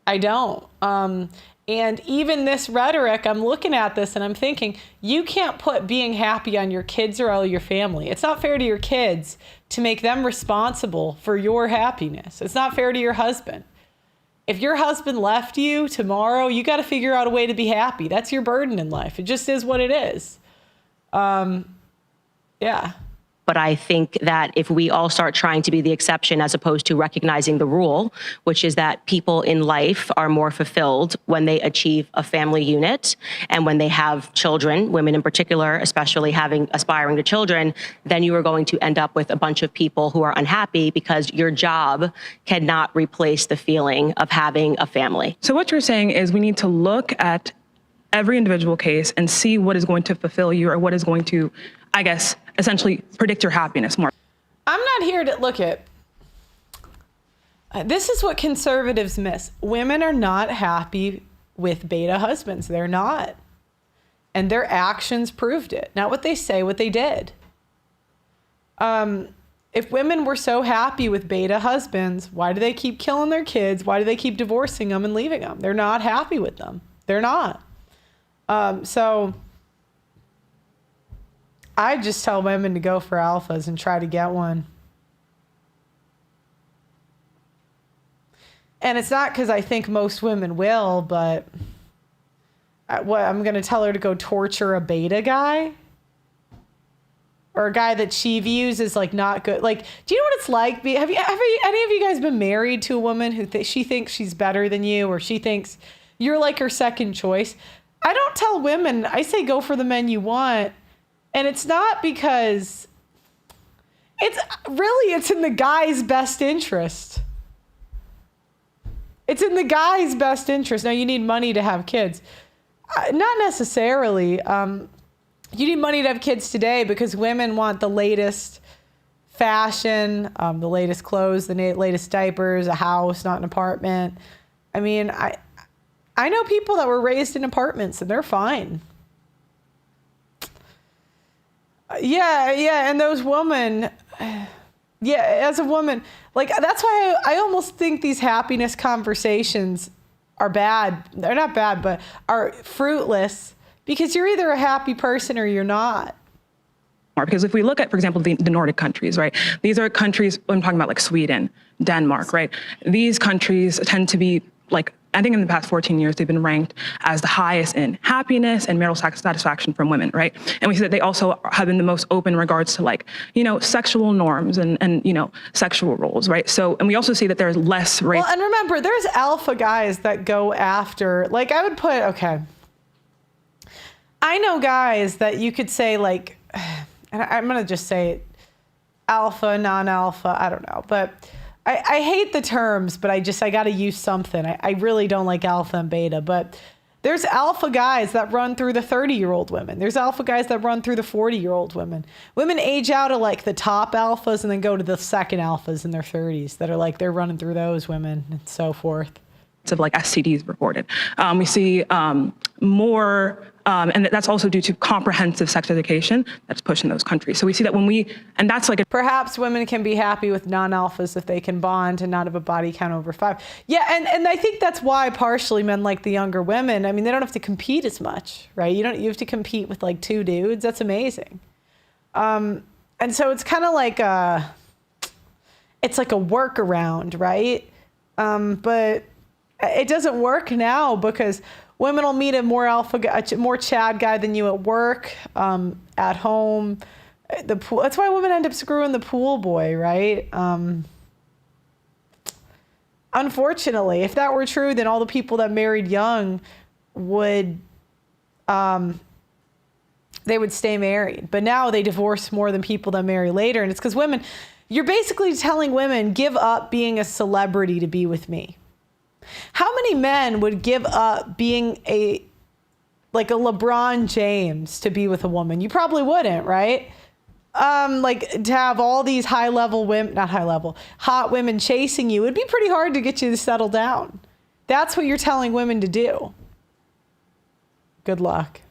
S1: I don't. And even this rhetoric, I'm looking at this and I'm thinking, you can't put being happy on your kids or all your family. It's not fair to your kids to make them responsible for your happiness. It's not fair to your husband. If your husband left you tomorrow, you got to figure out a way to be happy. That's your burden in life. It just is what it is. Yeah.
S21: But I think that if we all start trying to be the exception as opposed to recognizing the rule, which is that people in life are more fulfilled when they achieve a family unit and when they have children, women in particular, especially aspiring to children, then you are going to end up with a bunch of people who are unhappy because your job cannot replace the feeling of having a family.
S14: So what you're saying is we need to look at every individual case and see what is going to fulfill you or what is going to, I guess, essentially predict your happiness more.
S1: I'm not here to look at. This is what conservatives miss. Women are not happy with beta husbands. They're not. And their actions proved it. Not what they say, what they did. If women were so happy with beta husbands, why do they keep killing their kids? Why do they keep divorcing them and leaving them? They're not happy with them. They're not. So I just tell women to go for alphas and try to get one. And it's not because I think most women will, but I'm going to tell her to go torture a beta guy? Or a guy that she views as like not good. Like, do you know what it's like? Have any of you guys been married to a woman who she thinks she's better than you, or she thinks you're like her second choice? I don't tell women, I say go for the men you want. And it's not because it's in the guy's best interest. It's in the guy's best interest. Now, you need money to have kids. Not necessarily. You need money to have kids today because women want the latest fashion, the latest clothes, the latest diapers, a house, not an apartment. I mean, I know people that were raised in apartments and they're fine. Yeah, and those women, as a woman, like, that's why I almost think these happiness conversations are bad. They're not bad, but are fruitless because you're either a happy person or you're not.
S14: Because if we look at, for example, the Nordic countries, right? These are countries, I'm talking about like Sweden, Denmark, right? These countries tend to be like, I think in the past 14 years, they've been ranked as the highest in happiness and marital satisfaction from women, right? And we see that they also have been the most open in regards to like, sexual norms and sexual roles, right? So, and we also see that there's less rape.
S1: Well, and remember, there's alpha guys that go after, like I would put, okay. I know guys that you could say like, and I'm going to just say alpha, non-alpha, I don't know, but I hate the terms, but I got to use something. I really don't like alpha and beta, but there's alpha guys that run through the 30-year-old women. There's alpha guys that run through the 40-year-old women. Women age out of like the top alphas and then go to the second alphas in their 30s that are like, they're running through those women and so forth.
S14: Of like STDs reported. We see more, and that's also due to comprehensive sex education that's pushed in those countries. So we see that and that's like
S1: perhaps women can be happy with non-alphas if they can bond and not have a body count over 5. Yeah, and I think that's why partially men like the younger women. I mean, they don't have to compete as much, right? You have to compete with like 2 dudes. That's amazing. And so it's kind of like it's like a workaround, right? But it doesn't work now because women will meet a more Chad guy than you at work, at home, the pool. That's why women end up screwing the pool boy, right? unfortunately, if that were true, then all the people that married young would, they would stay married. But now they divorce more than people that marry later. And it's because women, you're basically telling women, give up being a celebrity to be with me. How many men would give up being like a LeBron James to be with a woman? You probably wouldn't, right? Like to have all these high-level women, not high-level, hot women chasing you, it'd be pretty hard to get you to settle down. That's what you're telling women to do. Good luck.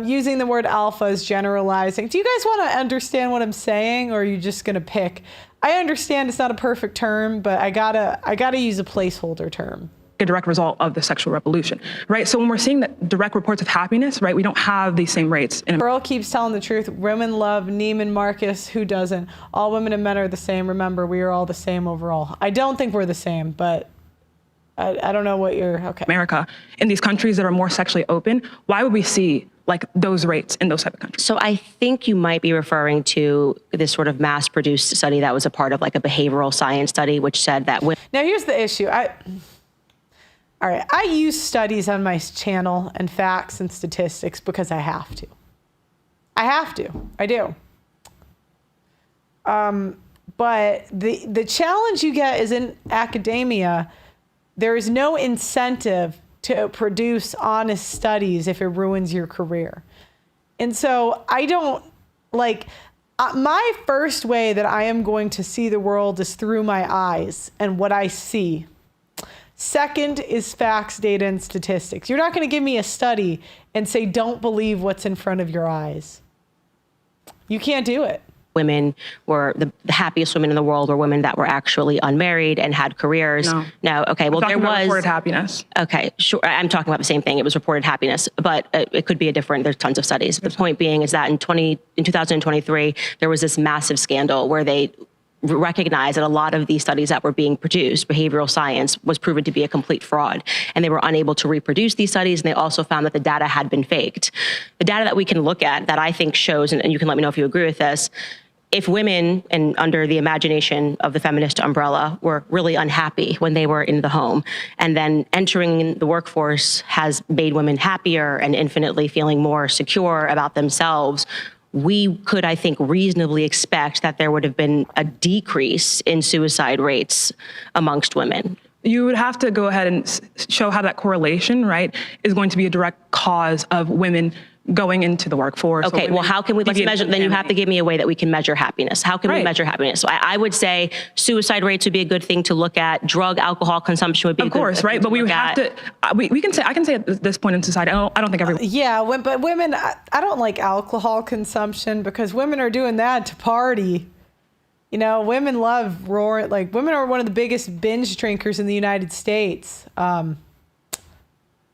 S1: Using the word alpha is generalizing. Do you guys want to understand what I'm saying, or are you just going to pick? I understand it's not a perfect term, but I gotta use a placeholder term.
S14: A direct result of the sexual revolution, right? So when we're seeing that direct reports of happiness, right, we don't have these same rates.
S1: Pearl keeps telling the truth. Women love Neiman Marcus. Who doesn't? All women and men are the same. Remember, we are all the same overall. I don't think we're the same, but I don't know what you're, okay.
S14: America, in these countries that are more sexually open, why would we see like those rates in those type of countries?
S21: So I think you might be referring to this sort of mass-produced study that was a part of like a behavioral science study, which said that
S1: Now here's the issue. All right, I use studies on my channel and facts and statistics because I have to. I do. But the challenge you get is in academia, there is no incentive to produce honest studies if it ruins your career. And so I don't, like, my first way that I am going to see the world is through my eyes and what I see. Second is facts, data, and statistics. You're not going to give me a study and say, don't believe what's in front of your eyes. You can't do it.
S21: Women were the happiest women in the world were women that were actually unmarried and had careers. No. Okay. Well, there was
S14: reported happiness.
S21: Okay. Sure. I'm talking about the same thing. It was reported happiness, but it could be there's tons of studies. The point being is that in 2023, there was this massive scandal where they recognized that a lot of these studies that were being produced, behavioral science, was proven to be a complete fraud. And they were unable to reproduce these studies. And they also found that the data had been faked. The data that we can look at that I think shows, and you can let me know if you agree with this, if women, and under the imagination of the feminist umbrella, were really unhappy when they were in the home, and then entering the workforce has made women happier and infinitely feeling more secure about themselves, we could, I think, reasonably expect that there would have been a decrease in suicide rates amongst women.
S14: You would have to go ahead and show how that correlation, right, is going to be a direct cause of women going into the workforce.
S21: Okay, well, how can we, let's measure, then you have to give me a way that we can measure happiness. How can we measure happiness? So I would say suicide rates would be a good thing to look at. Drug, alcohol consumption would be a good thing to look at. Of course, right?
S14: But we would have to, we can say, I can say at this point in society, I don't think everyone.
S1: Yeah, but women, I don't like alcohol consumption because women are doing that to party. You know, women love roaring, like women are one of the biggest binge drinkers in the United States.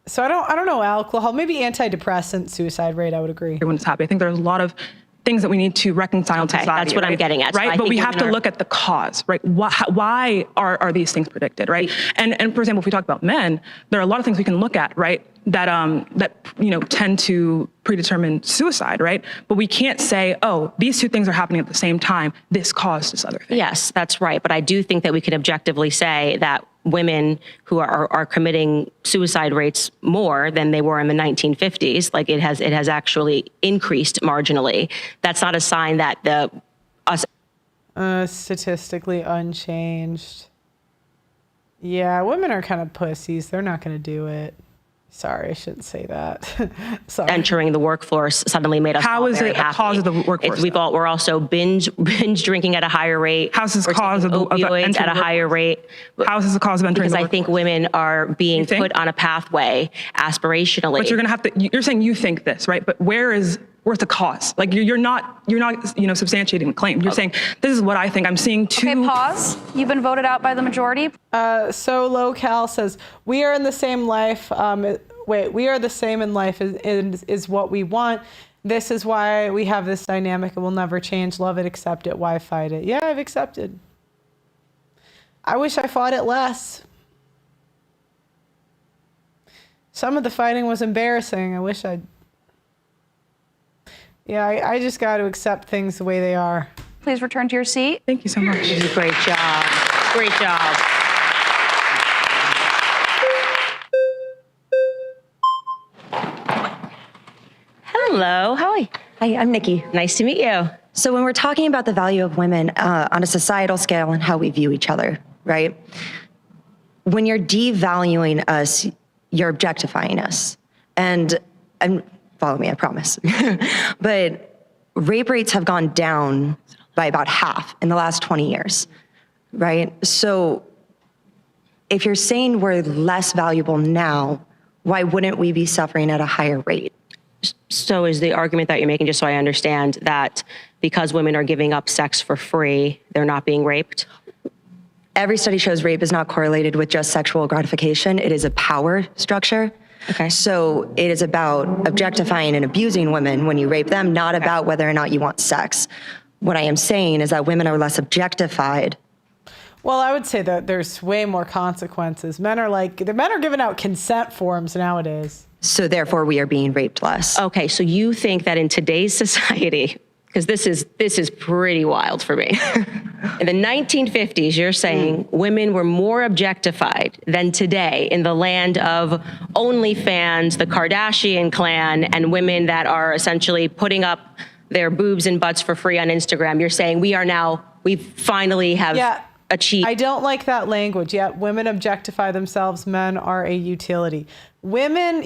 S1: So I don't know alcohol, maybe antidepressant suicide rate, I would agree.
S14: Everyone's happy. I think there's a lot of things that we need to reconcile in society.
S21: That's what I'm getting at.
S14: Right,
S21: so
S14: but we have to look at the cause, right? Why are these things predicted, right? And for example, if we talk about men, there are a lot of things we can look at, right? That tend to predetermine suicide, right? But we can't say, oh, these two things are happening at the same time. This caused this other thing.
S21: Yes, that's right. But I do think that we can objectively say that women who are committing suicide rates more than they were in the 1950s, like it has actually increased marginally. That's not a sign that
S1: statistically unchanged. Yeah, women are kind of pussies. They're not going to do it. Sorry, I shouldn't say that. Sorry.
S21: Entering the workforce suddenly made us
S14: How
S21: all
S14: is
S21: very
S14: it
S21: happy.
S14: a cause of the workforce?
S21: We're also binge drinking at a higher rate.
S14: How is this a cause of
S21: opioids at a higher rate?
S14: How is this a cause of entering
S21: Because
S14: the
S21: I
S14: workforce?
S21: think women are being put on a pathway aspirationally.
S14: But you're going to have to. You're saying you think this, right? But where's the cause? Like you're not substantiating the claim. You're saying this is what I think. I'm seeing two.
S10: Okay, pause. You've been voted out by the majority.
S1: So Local says we are in the same life. We are the same in life is what we want. This is why we have this dynamic. It will never change. Love it, accept it. Why fight it? Yeah, I've accepted. I wish I fought it less. Some of the fighting was embarrassing. I wish I'd. Yeah, I just got to accept things the way they are.
S10: Please return to your seat.
S14: Thank you so much.
S21: Great job. Great job. Hello. Hi.
S15: Hi, I'm Nikki.
S21: Nice to meet you.
S15: So when we're talking about the value of women on a societal scale and how we view each other, right? When you're devaluing us, you're objectifying us. And follow me, I promise. But rape rates have gone down by about half in the last 20 years, right? So if you're saying we're less valuable now, why wouldn't we be suffering at a higher rate?
S21: So is the argument that you're making, just so I understand, that because women are giving up sex for free, they're not being raped?
S15: Every study shows rape is not correlated with just sexual gratification. It is a power structure.
S21: Okay.
S15: So it is about objectifying and abusing women when you rape them, not about whether or not you want sex. What I am saying is that women are less objectified.
S1: Well, I would say that there's way more consequences. Men are giving out consent forms nowadays.
S15: So therefore we are being raped less.
S21: Okay, so you think that in today's society, because this is pretty wild for me. In the 1950s, you're saying women were more objectified than today in the land of OnlyFans, the Kardashian clan, and women that are essentially putting up their boobs and butts for free on Instagram. You're saying we finally have achieved.
S1: I don't like that language. Yeah, women objectify themselves. Men are a utility. Women,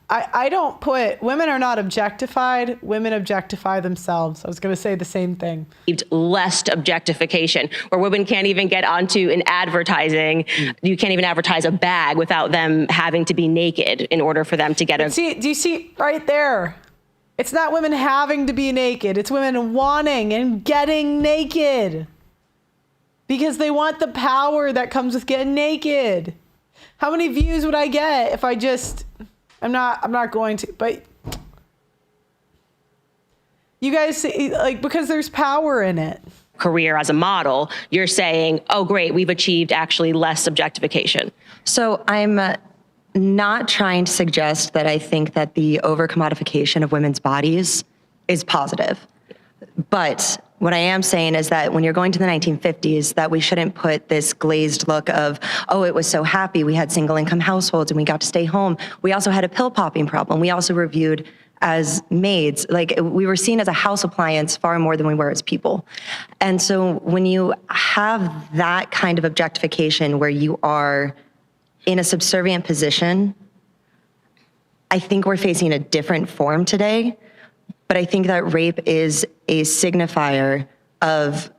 S1: I don't put, women are not objectified. Women objectify themselves. I was going to say the same thing.
S21: Less objectification, where women can't even get onto an advertising. You can't even advertise a bag without them having to be naked in order for them to get a...
S1: Do you see right there? It's not women having to be naked. It's women wanting and getting naked. Because they want the power that comes with getting naked. How many views would I get if I'm not going to, but you guys see, because there's power in it.
S21: Career as a model, you're saying, oh great, we've achieved actually less objectification.
S15: So I'm not trying to suggest that I think that the over-commodification of women's bodies is positive. But what I am saying is that when you're going to the 1950s, that we shouldn't put this glazed look of, oh, it was so happy. We had single income households and we got to stay home. We also had a pill popping problem. We also were viewed as maids. We were seen as a house appliance far more than we were as people. And so when you have that kind of objectification where you are in a subservient position, I think we're facing a different form today. But I think that rape is a signifier of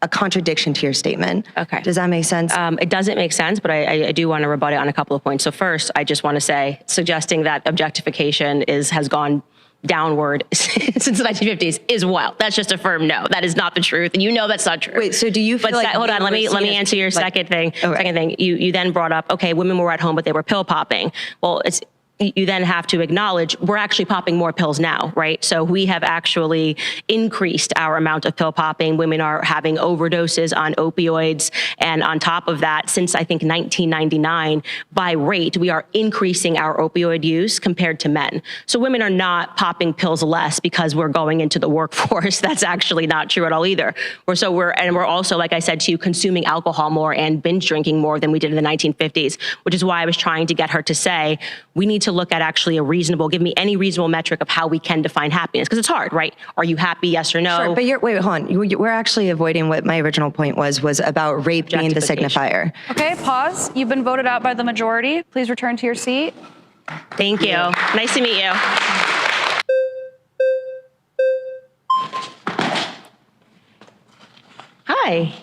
S15: a contradiction to your statement.
S21: Okay.
S15: Does that make sense?
S21: It doesn't make sense, but I do want to rebut it on a couple of points. So first, I just want to say, suggesting that objectification has gone downward since the 1950s is wild. That's just a firm no. That is not the truth. And you know that's not true.
S15: Wait, so do you feel like...
S21: Hold on, let me answer your second thing. Okay. Second thing, you then brought up, okay, women were at home, but they were pill popping. Well, you then have to acknowledge we're actually popping more pills now, right? So we have actually increased our amount of pill popping. Women are having overdoses on opioids. And on top of that, since I think 1999, by rate, we are increasing our opioid use compared to men. So women are not popping pills less because we're going into the workforce. That's actually not true at all either. We're also, like I said to you, consuming alcohol more and binge drinking more than we did in the 1950s, which is why I was trying to get her to say, we need to look at actually give me any reasonable metric of how we can define happiness, because it's hard, right? Are you happy, yes or no?
S15: Sure, but wait, hold on. We're actually avoiding what my original point was about rape being the signifier.
S10: Okay, pause. You've been voted out by the majority. Please return to your seat.
S21: Thank you. Nice to meet you. Hi.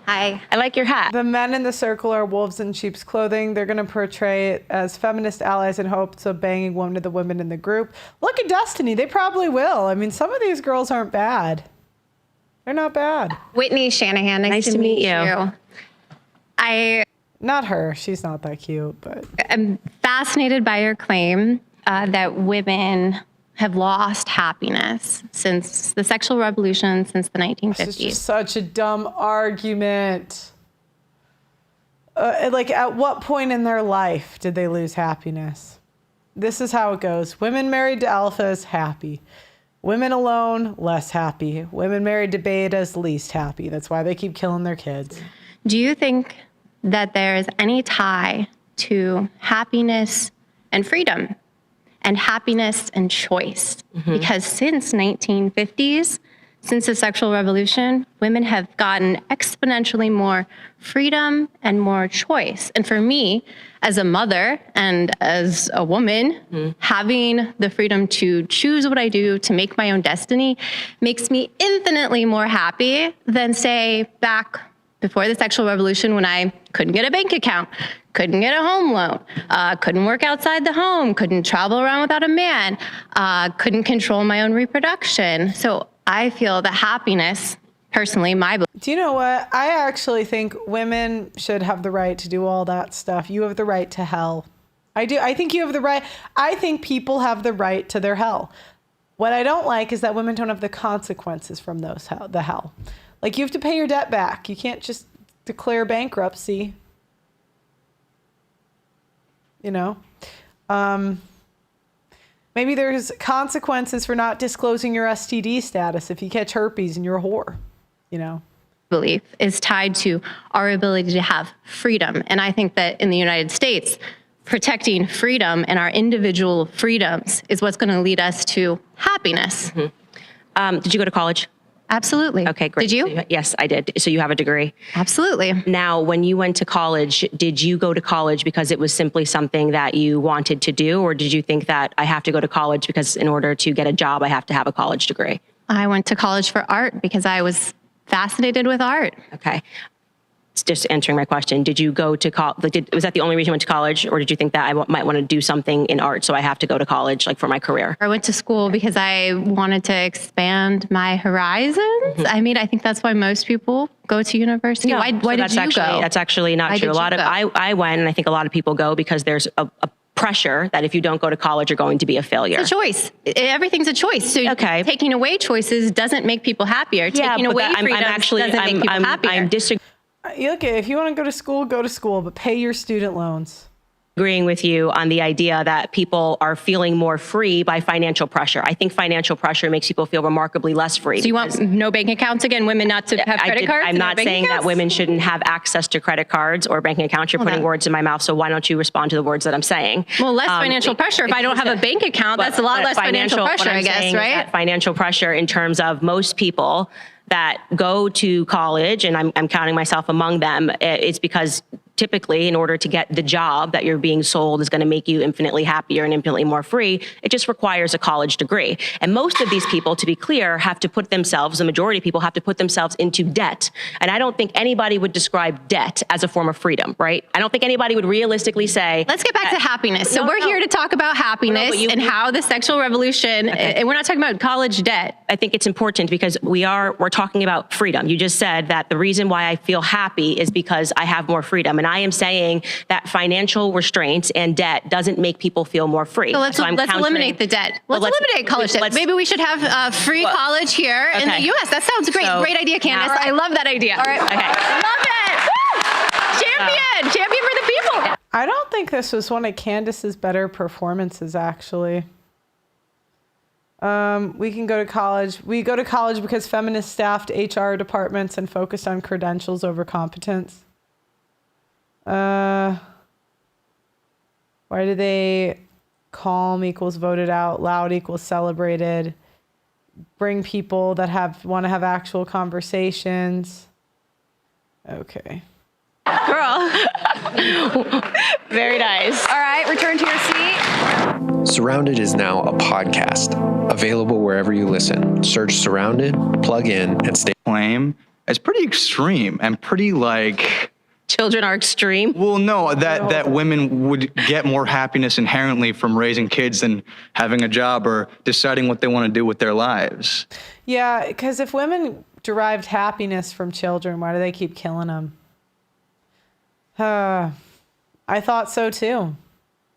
S18: Hi.
S21: I like your hat.
S1: The men in the circle are wolves in sheep's clothing. They're going to portray it as feminist allies in hopes of banging one of the women in the group. Look at Destiny. They probably will. I mean, some of these girls aren't bad. They're not bad.
S18: Whitney Shanahan. Nice to meet you.
S1: Not her. She's not that cute, but
S18: I'm fascinated by your claim that women have lost happiness since the sexual revolution, since the 1950s.
S1: This is just such a dumb argument. At what point in their life did they lose happiness? This is how it goes. Women married to alphas, happy. Women alone, less happy. Women married to betas, least happy. That's why they keep killing their kids.
S18: Do you think that there is any tie to happiness and freedom? and happiness and choice. Because since 1950s, since the sexual revolution, women have gotten exponentially more freedom and more choice. And for me, as a mother and as a woman, having the freedom to choose what I do, to make my own destiny, makes me infinitely more happy than, say, back before the sexual revolution when I couldn't get a bank account, couldn't get a home loan, couldn't work outside the home, couldn't travel around without a man, couldn't control my own reproduction. So I feel that happiness, personally,
S1: Do you know what? I actually think women should have the right to do all that stuff. You have the right to hell. I do. I think you have the right. I think people have the right to their hell. What I don't like is that women don't have the consequences from the hell. Like, you have to pay your debt back. You can't just declare bankruptcy. You know? Maybe there's consequences for not disclosing your STD status if you catch herpes and you're a whore, you know?
S18: belief is tied to our ability to have freedom. And I think that in the United States, protecting freedom and our individual freedoms is what's going to lead us to happiness.
S21: Did you go to college?
S18: Absolutely.
S21: Okay, great.
S18: Did you?
S21: Yes, I did. So you have a degree?
S18: Absolutely.
S21: Now, when you went to college, did you go to college because it was simply something that you wanted to do? Or did you think that I have to go to college because in order to get a job, I have to have a college degree?
S18: I went to college for art because I was fascinated with art.
S21: Okay. Just answering my question, did you go to college? Was that the only reason you went to college? Or did you think that I might want to do something in art, so I have to go to college, like for my career?
S18: I went to school because I wanted to expand my horizons. I mean, I think that's why most people go to university.
S21: No,
S18: Why did you go?
S21: That's actually not true. I went, and I think a lot of people go because there's a pressure that if you don't go to college, you're going to be a failure.
S18: It's a choice. Everything's a choice. So taking away choices doesn't make people happier. Taking away freedom doesn't make people happier.
S21: I'm disagreeing.
S1: Look, if you want to go to school, but pay your student loans.
S21: Agreeing with you on the idea that people are feeling more free by financial pressure. I think financial pressure makes people feel remarkably less free.
S18: So you want no bank accounts again, women not to have credit cards?
S21: I'm not saying that women shouldn't have access to credit cards or banking accounts. You're putting words in my mouth, so why don't you respond to the words that I'm saying?
S18: Well, less financial pressure. If I don't have a bank account, that's a lot less financial pressure, I guess, right?
S21: Financial pressure in terms of most people that go to college, and I'm counting myself among them, it's because typically, in order to get the job that you're being sold is going to make you infinitely happier and infinitely more free, it just requires a college degree. And most of these people, to be clear, have to put themselves, the majority of people have to put themselves into debt. And I don't think anybody would describe debt as a form of freedom, right? I don't think anybody would realistically say...
S18: Let's get back to happiness. So we're here to talk about happiness and how the sexual revolution, and we're not talking about college debt.
S21: I think it's important because we're talking about freedom. You just said that the reason why I feel happy is because I have more freedom. And I am saying that financial restraints and debt doesn't make people feel more free.
S18: So let's eliminate the debt. Let's eliminate college debt. Maybe we should have free college here in the U.S. That sounds great. Great idea, Candace. I love that idea. All right.
S21: Okay.
S18: Love it. Woo! Champion for the people.
S1: I don't think this was one of Candace's better performances, actually. We can go to college. We go to college because feminists staffed HR departments and focused on credentials over competence. Why do they calm equals voted out, loud equals celebrated, bring people that want to have actual conversations? Okay.
S21: Girl. Very nice.
S10: All right, return to your seat.
S12: Surrounded is now a podcast, available wherever you listen. Search Surrounded, plug in, and stay.
S16: Claim is pretty extreme and pretty like...
S21: Children are extreme?
S16: Well, no, that women would get more happiness inherently from raising kids than having a job or deciding what they want to do with their lives.
S1: Yeah, because if women derived happiness from children, why do they keep killing them? I thought so too.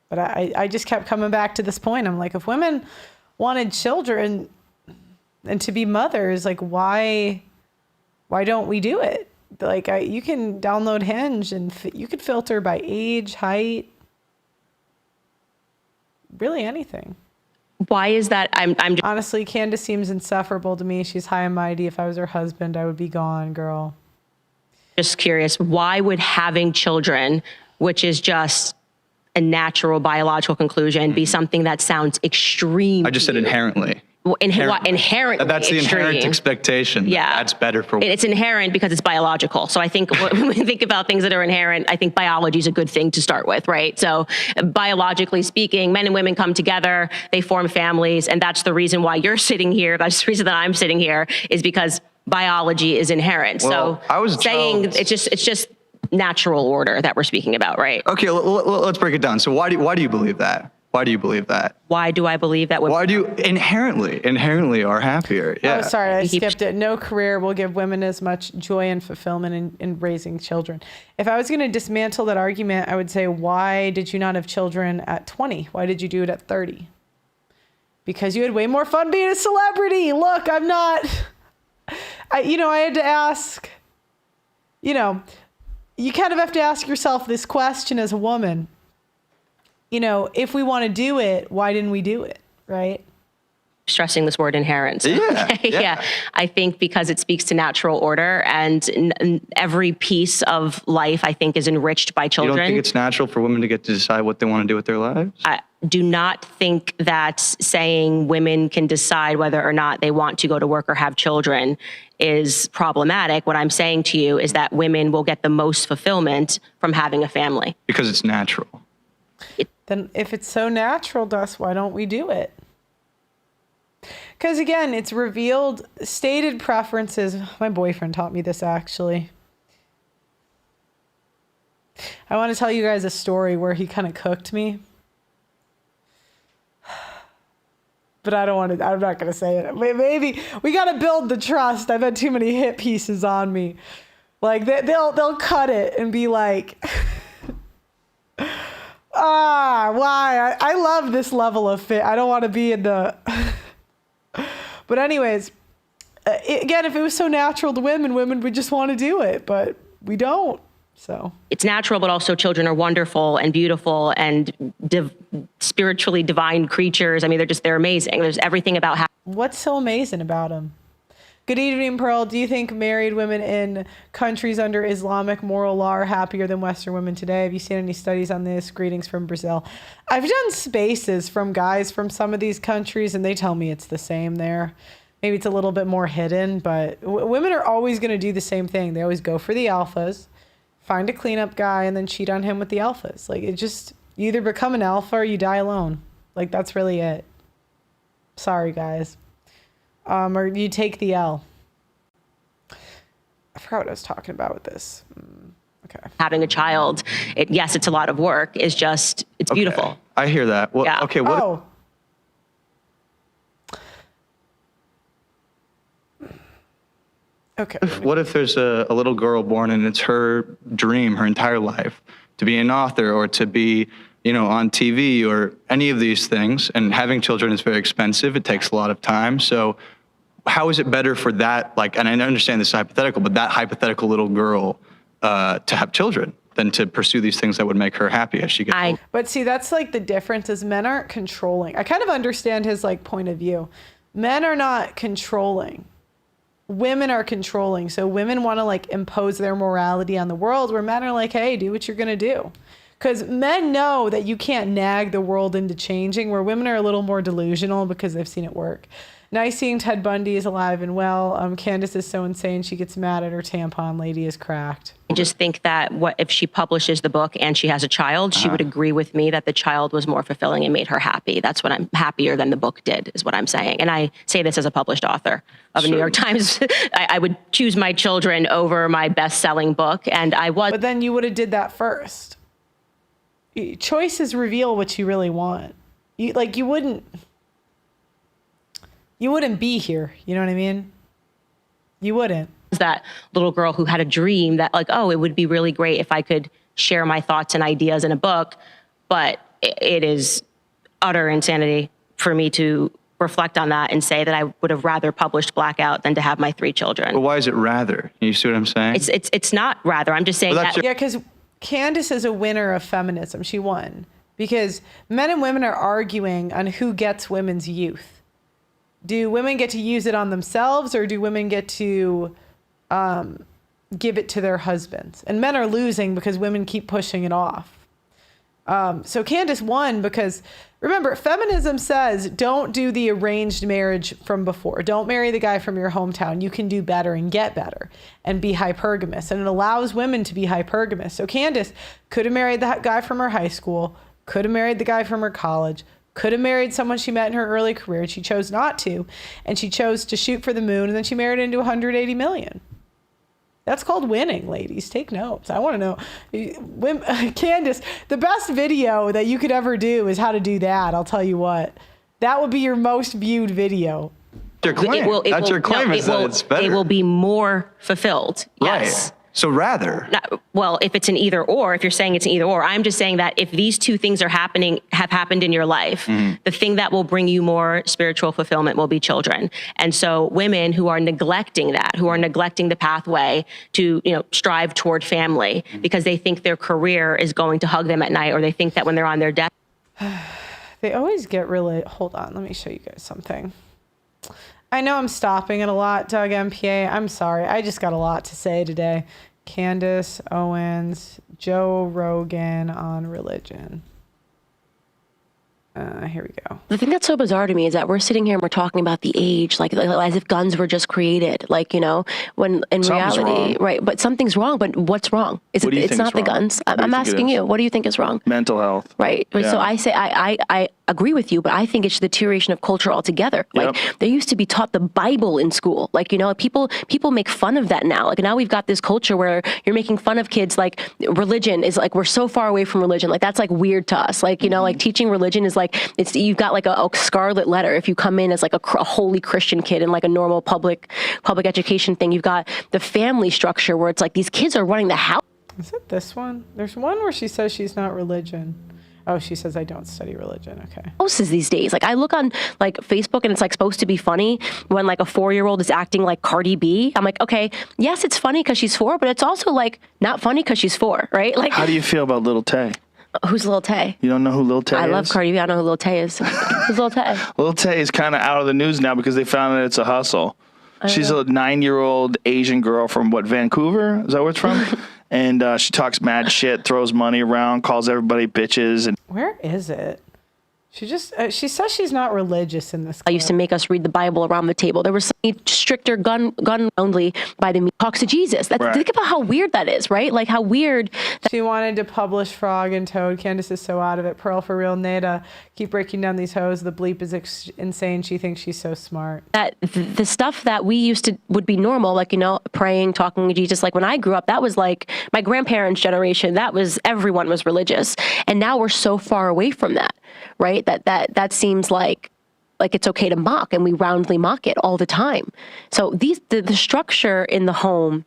S1: But I just kept coming back to this point. I'm like, if women wanted children and to be mothers, like why don't we do it? Like you can download Hinge and you could filter by age, height, really anything.
S21: Why is that? I'm
S1: honestly, Candace seems insufferable to me. She's high and mighty. If I was her husband, I would be gone, girl.
S21: Just curious, why would having children, which is just a natural biological conclusion be something that sounds extreme.
S16: I just said inherently.
S21: Inherently.
S16: That's the inherent
S21: extreme.
S16: expectation.
S21: Yeah.
S16: That's better for
S21: It's inherent because it's biological. So I think when we think about things that are inherent, I think biology is a good thing to start with, right? So biologically speaking, men and women come together, they form families, and that's the reason why you're sitting here. That's the reason that I'm sitting here, is because biology is inherent.
S16: Well,
S21: so
S16: I was
S21: saying it's just natural order that we're speaking about, right?
S16: Okay, let's break it down. So why do you believe that? Why do you believe that?
S21: Why do I believe that women?
S16: Why do you inherently are happier? Yeah.
S1: Oh, sorry, I skipped it. No career will give women as much joy and fulfillment in raising children. If I was going to dismantle that argument, I would say, why did you not have children at 20? Why did you do it at 30? Because you had way more fun being a celebrity. Look, I'm not. I had to ask. You kind of have to ask yourself this question as a woman. If we want to do it, why didn't we do it, right?
S21: Stressing this word inherent. Yeah. I think because it speaks to natural order, and every piece of life, I think, is enriched by children.
S16: You don't think it's natural for women to get to decide what they want to do with their lives?
S21: I do not think that saying women can decide whether or not they want to go to work or have children is problematic. What I'm saying to you is that women will get the most fulfillment from having a family.
S16: Because it's natural.
S1: Then if it's so natural to us, why don't we do it? Because again, it's revealed stated preferences. My boyfriend taught me this, actually. I want to tell you guys a story where he kind of cooked me. But I'm not going to say it. Maybe we got to build the trust. I've had too many hit pieces on me. Like they'll cut it and be like, why? I love this level of fit. I don't want to be in the... But anyways, again, if it was so natural to women would just want to do it, but we don't. So
S21: it's natural, but also children are wonderful and beautiful and spiritually divine creatures. I mean, they're amazing. There's everything about
S1: what's so amazing about them. Good evening, Pearl. Do you think married women in countries under Islamic moral law are happier than Western women today? Have you seen any studies on this? Greetings from Brazil. I've done spaces from guys from some of these countries, and they tell me it's the same there. Maybe it's a little bit more hidden, but women are always going to do the same thing. They always go for the alphas, find a cleanup guy, and then cheat on him with the alphas. Like, you either become an alpha or you die alone. Like, that's really it. Sorry, guys. Or you take the L. I forgot what I was talking about with this. Okay.
S21: Having a child, it's a lot of work. It's beautiful.
S16: I hear that. Well,
S21: yeah.
S16: Okay.
S1: Okay.
S16: What if there's a little girl born and it's her dream her entire life to be an author or to be, on TV or any of these things, and having children is very expensive. It takes a lot of time. So how is it better for that, and I understand this is hypothetical, but that hypothetical little girl to have children than to pursue these things that would make her happy as she gets older?
S1: But see, that's the difference is men aren't controlling. I kind of understand his point of view. Men are not controlling. Women are controlling. So women want to impose their morality on the world, where men are like, hey, do what you're going to do. Because men know that you can't nag the world into changing, where women are a little more delusional because they've seen it work. Nice seeing Ted Bundy is alive and well. Candace is so insane she gets mad at her tampon lady is cracked.
S21: I just think that if she publishes the book and she has a child, she would agree with me that the child was more fulfilling and made her happy. That's what I'm happier than the book did, is what I'm saying. And I say this as a published author of a New York Times. I would choose my children over my best-selling book, and I was.
S1: But then you would have did that first. Choices reveal what you really want. You wouldn't be here. You know what I mean? You wouldn't.
S21: That little girl who had a dream that it would be really great if I could share my thoughts and ideas in a book, but it is utter insanity for me to reflect on that and say that I would have rather published Blackout than to have my 3 children.
S16: Well, why is it rather? You see what I'm saying?
S21: It's not rather. I'm just saying that.
S1: Yeah, because Candace is a winner of feminism. She won because men and women are arguing on who gets women's youth. Do women get to use it on themselves, or do women get to give it to their husbands? And men are losing because women keep pushing it off. So Candace won because, remember, feminism says don't do the arranged marriage from before. Don't marry the guy from your hometown. You can do better and get better and be hypergamous. And it allows women to be hypergamous. So Candace could have married that guy from her high school, could have married the guy from her college, could have married someone she met in her early career. She chose not to. And she chose to shoot for the moon. And then she married into 180 million. That's called winning, ladies. Take notes. I want to know. Candace, the best video that you could ever do is how to do that. I'll tell you what. That would be your most viewed video.
S16: Your claim. That's your claim is that it's better.
S21: It will be more fulfilled. Yes.
S16: Right. So rather.
S21: Well, if it's an either or, if you're saying it's an either or, I'm just saying that if these two things have happened in your life, the thing that will bring you more spiritual fulfillment will be children. And so women who are neglecting that, who are neglecting the pathway to, strive toward family because they think their career is going to hug them at night, or they think that when they're on their death.
S1: They always get really, hold on, let me show you guys something. I know I'm stopping it a lot, Doug MPA. I'm sorry. I just got a lot to say today. Candace Owens, Joe Rogan on religion. Here we go.
S2: The thing that's so bizarre to me is that we're sitting here and we're talking about the age, like as if guns were just created, when in reality, right? But something's wrong. But what's wrong? It's not the guns. I'm asking you. What do you think is wrong?
S20: Mental health.
S2: Right. Yeah. So I say I agree with you, but I think it's the deterioration of culture altogether. Like they used to be taught the Bible in school. People make fun of that now. Like now we've got this culture where you're making fun of kids. Like religion is like we're so far away from religion. Like that's like weird to us. Like like teaching religion is like you've got like a scarlet letter if you come in as like a holy Christian kid in like a normal public education thing. You've got the family structure where it's like these kids are running the house.
S1: Is it this one? There's one where she says she's not religion. Oh, she says I don't study religion. Okay.
S2: Houses these days. Like I look on like Facebook and it's like supposed to be funny when like a 4-year-old is acting like Cardi B. I'm like, okay, yes, it's funny because she's 4, but it's also like not funny because she's 4, right? Like,
S20: how do you feel about Lil Tay?
S2: Who's Lil Tay?
S20: You don't know who Lil Tay is?
S2: I love Cardi B. I don't know who Lil Tay is. Who's Lil Tay?
S20: Lil Tay is kind of out of the news now because they found that it's a hustle. She's a 9-year-old Asian girl from Vancouver? Is that where it's from? And she talks mad shit, throws money around, calls everybody bitches. And
S1: where is it? She just she says she's not religious in this clip.
S2: I used to make us read the Bible around the table. There was some stricter gun only by the talks to Jesus. Right. Think about how weird that is, right? Like how weird.
S1: She wanted to publish Frog and Toad. Candace is so out of it. Pearl for real. Nada, keep breaking down these hoes. The bleep is insane. She thinks she's so smart.
S2: That the stuff that we used to would be normal, like praying, talking to Jesus. Like when I grew up, that was like my grandparents' generation. That was everyone was religious, and now we're so far away from that. Right? That seems like it's okay to mock, and we roundly mock it all the time. So the structure in the home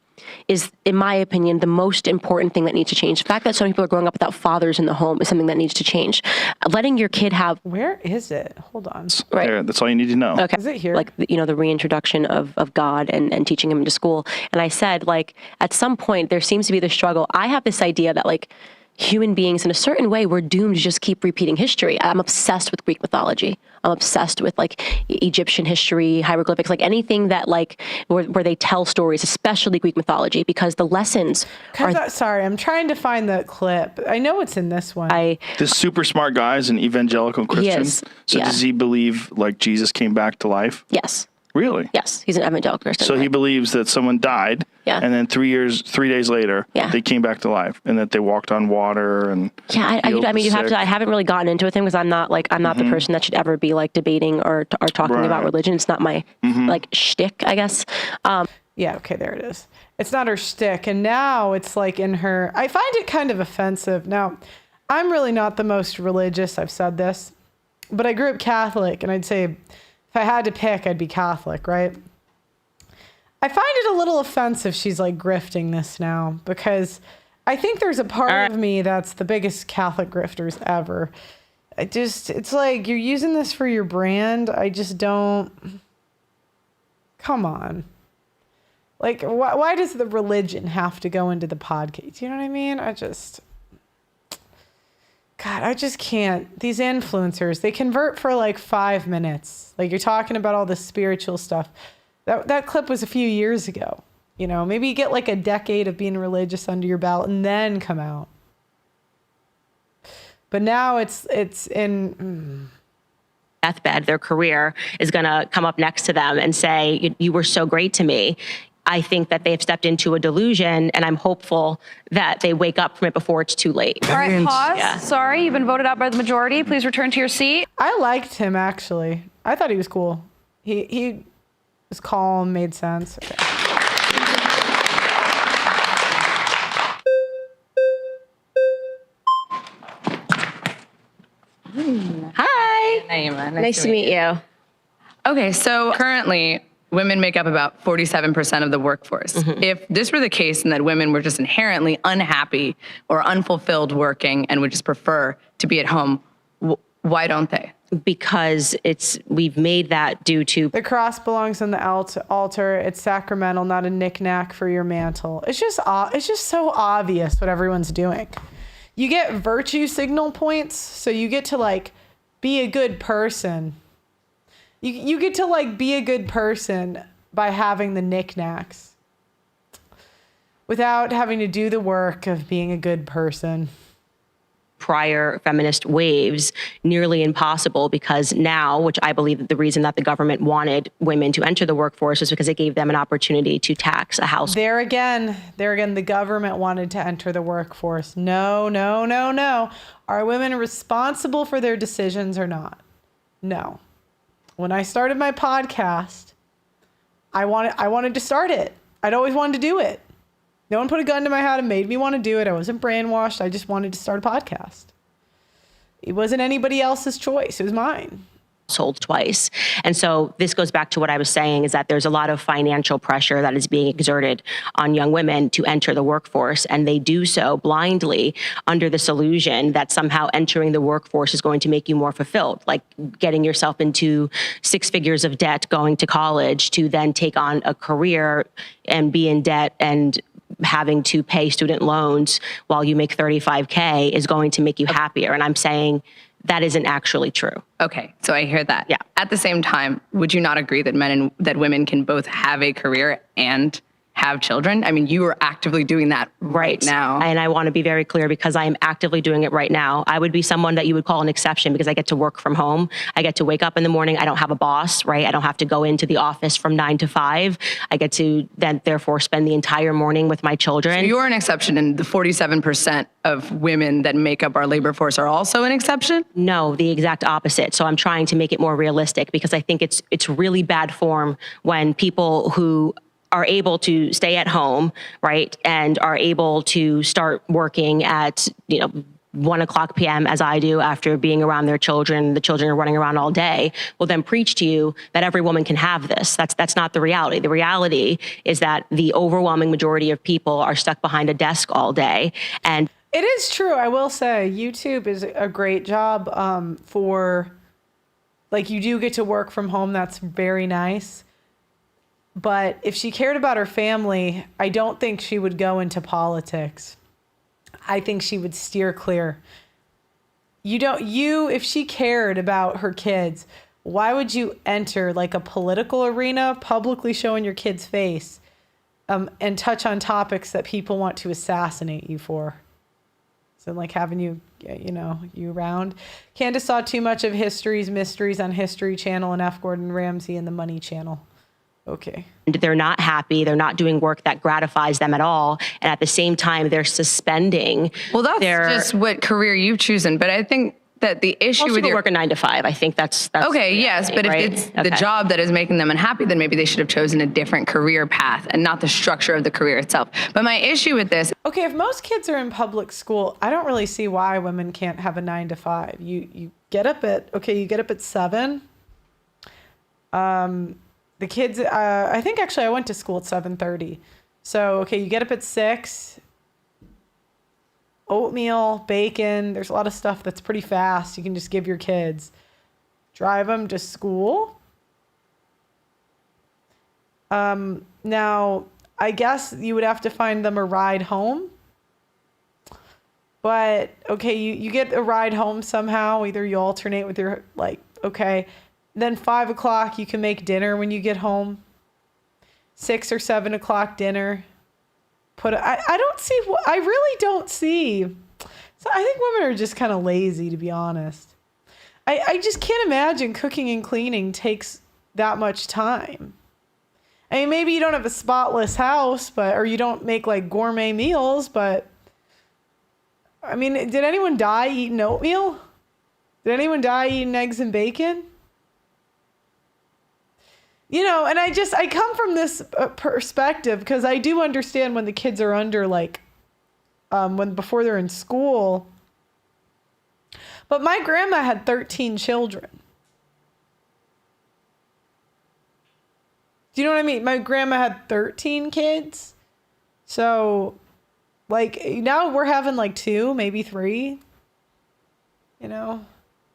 S2: is, in my opinion, the most important thing that needs to change. The fact that so many people are growing up without fathers in the home is something that needs to change. Letting your kid have...
S1: Where is it? Hold on.
S2: Right.
S20: There, that's all you need to know.
S2: Okay.
S1: Is it here?
S2: Like, the reintroduction of God and teaching him into school. And I said, like, at some point, there seems to be the struggle. I have this idea that, like, human beings in a certain way, we're doomed to just keep repeating history. I'm obsessed with Greek mythology. I'm obsessed with like Egyptian history, hieroglyphics, like anything that like where they tell stories, especially Greek mythology, because the lessons are...
S1: Sorry, I'm trying to find the clip. I know it's in this one.
S20: This super smart guy is an evangelical Christian.
S2: Yes.
S20: So does he believe like Jesus came back to life?
S2: Yes.
S20: Really?
S2: Yes, he's an evangelical Christian.
S20: So he believes that someone died, and then 3 days later, they came back to life, and that they walked on water and.
S2: Yeah, I mean, you have to. I haven't really gotten into it with him because I'm not the person that should ever be like debating or talking about religion. It's not my like shtick, I guess.
S1: Yeah. Okay. There it is. It's not her shtick, and now it's like in her. I find it kind of offensive. Now, I'm really not the most religious. I've said this, but I grew up Catholic, and I'd say, if I had to pick, I'd be Catholic, right? I find it a little offensive she's like grifting this now, because I think there's a part of me that's the biggest Catholic grifters ever. It's like you're using this for your brand. I just don't. Come on. Like, why does the religion have to go into the podcast? You know what I mean? God, I just can't. These influencers, they convert for like 5 minutes. Like you're talking about all this spiritual stuff. That clip was a few years ago. Maybe you get like a decade of being religious under your belt and then come out. But now it's in
S21: deathbed, their career is going to come up next to them and say, you were so great to me. I think that they've stepped into a delusion, and I'm hopeful that they wake up from it before it's too late.
S10: All right, pause. Sorry, you've been voted out by the majority. Please return to your seat.
S1: I liked him, actually. I thought he was cool. He was calm, made sense. Okay.
S21: Hi.
S13: Naima,
S21: Nice to meet you.
S13: Okay, so currently, women make up about 47% of the workforce. If this were the case and that women were just inherently unhappy or unfulfilled working and would just prefer to be at home, why don't they?
S21: Because we've made that due to
S1: the cross belongs on the altar. It's sacramental, not a knick-knack for your mantle. It's just so obvious what everyone's doing. You get virtue signal points, so you get to like be a good person. You get to like be a good person by having the knickknacks without having to do the work of being a good person.
S21: Prior feminist waves, nearly impossible, because now, which I believe that the reason that the government wanted women to enter the workforce is because it gave them an opportunity to tax a house.
S1: There again, the government wanted to enter the workforce. No. Are women responsible for their decisions or not? No. When I started my podcast, I wanted to start it. I'd always wanted to do it. No one put a gun to my head and made me want to do it. I wasn't brainwashed. I just wanted to start a podcast. It wasn't anybody else's choice. It was mine.
S21: Sold twice. And so this goes back to what I was saying, is that there's a lot of financial pressure that is being exerted on young women to enter the workforce. And they do so blindly under this illusion that somehow entering the workforce is going to make you more fulfilled, like getting yourself into 6 figures of debt, going to college to then take on a career and be in debt and having to pay student loans while you make $35K is going to make you happier. And I'm saying that isn't actually true.
S13: Okay, so I hear that.
S21: Yeah.
S13: At the same time, would you not agree that that women can both have a career and have children? I mean, you are actively doing that right now.
S21: And I want to be very clear, because I am actively doing it right now. I would be someone that you would call an exception because I get to work from home. I get to wake up in the morning. I don't have a boss, right? I don't have to go into the office from 9 to 5. I get to then therefore spend the entire morning with my children.
S13: So you're an exception, and the 47% of women that make up our labor force are also an exception?
S21: No, the exact opposite. So I'm trying to make it more realistic, because I think it's really bad form when people who are able to stay at home, right, and are able to start working at, 1:00 p.m. as I do after being around their children, the children are running around all day, will then preach to you that every woman can have this. That's not the reality. The reality is that the overwhelming majority of people are stuck behind a desk all day. And
S1: it is true. I will say YouTube is a great job for, like, you do get to work from home. That's very nice. But if she cared about her family, I don't think she would go into politics. I think she would steer clear. If she cared about her kids, why would you enter like a political arena, publicly showing your kid's face, and touch on topics that people want to assassinate you for? So like having you around. Candace saw too much of History's Mysteries on History Channel and F. Gordon Ramsay and the Money Channel. Okay.
S21: They're not happy. They're not doing work that gratifies them at all. And at the same time, they're suspending.
S13: Well, that's just what career you've chosen. But I think that the issue with your
S21: work a 9 to 5. I think that's
S13: okay. Yes, but
S21: right?
S13: if it's the job that is making them unhappy, then maybe they should have chosen a different career path and not the structure of the career itself. But my issue with this.
S1: Okay, if most kids are in public school, I don't really see why women can't have a 9 to 5. You get up at 7. The kids, I think actually I went to school at 7:30. So, okay, you get up at 6, oatmeal, bacon. There's a lot of stuff that's pretty fast. You can just give your kids. Drive them to school. Now, I guess you would have to find them a ride home. But, okay, you get a ride home somehow. Either you alternate with your, okay. Then 5 o'clock, you can make dinner when you get home. 6 or 7 o'clock dinner. I really don't see. So I think women are just kind of lazy, to be honest. I just can't imagine cooking and cleaning takes that much time. I mean, maybe you don't have a spotless house, or you don't make like gourmet meals, but I mean, did anyone die eating oatmeal? Did anyone die eating eggs and bacon? You know, and I come from this perspective because I do understand when the kids are under before they're in school. But my grandma had 13 children. Do you know what I mean? My grandma had 13 kids. So, now we're having 2, maybe 3. You know?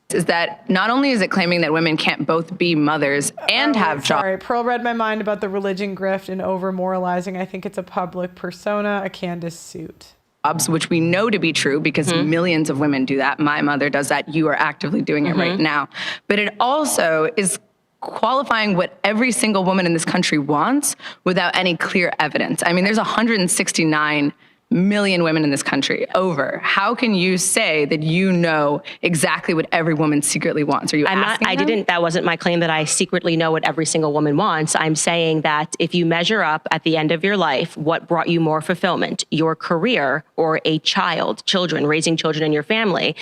S13: Is that not only is it claiming that women can't both be mothers and have jobs.
S1: Sorry, Pearl read my mind about the religion grift and over-moralizing. I think it's a public persona, a Candace suit.
S13: Which we know to be true because millions of women do that. My mother does that. You are actively doing it right now. But it also is qualifying what every single woman in this country wants without any clear evidence. I mean, there's 169 million women in this country. How can you say that you know exactly what every woman secretly wants? Are you asking them?
S21: That wasn't my claim that I secretly know what every single woman wants. I'm saying that if you measure up at the end of your life, what brought you more fulfillment, your career or children, raising children in your family,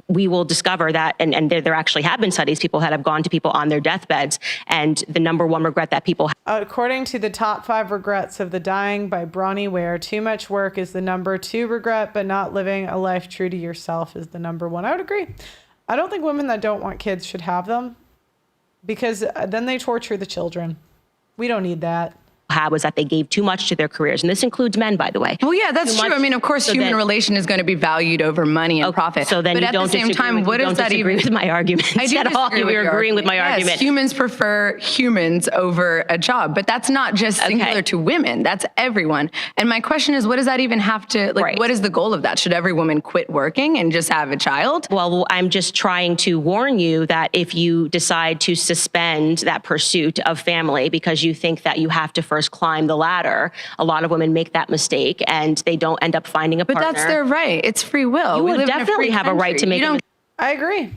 S21: we will discover that, and there actually have been studies, people that have gone to people on their deathbeds, and the number one regret that people have.
S1: According to the top 5 regrets of the dying by Bronnie Ware, too much work is the number 2 regret, but not living a life true to yourself is the number 1. I would agree. I don't think women that don't want kids should have them because then they torture the children. We don't need that.
S21: Was that they gave too much to their careers. And this includes men, by the way.
S13: Well, yeah, that's true. I mean, of course, human relation is going to be valued over money and profit.
S21: So then
S13: but
S21: you
S13: at
S21: don't
S13: the same time, what does that even...
S21: with my argument.
S13: I do disagree with
S21: You're agreeing with my
S13: yes,
S21: argument.
S13: Humans prefer humans over a job, but that's not just singular to women. That's everyone. And my question is, what does that even have to, what is the goal of that? Should every woman quit working and just have a child?
S21: Well, I'm just trying to warn you that if you decide to suspend that pursuit of family because you think that you have to first climb the ladder, a lot of women make that mistake and they don't end up finding a partner.
S13: But that's their right. It's free will.
S21: You would definitely have a right to make a mistake.
S1: I agree.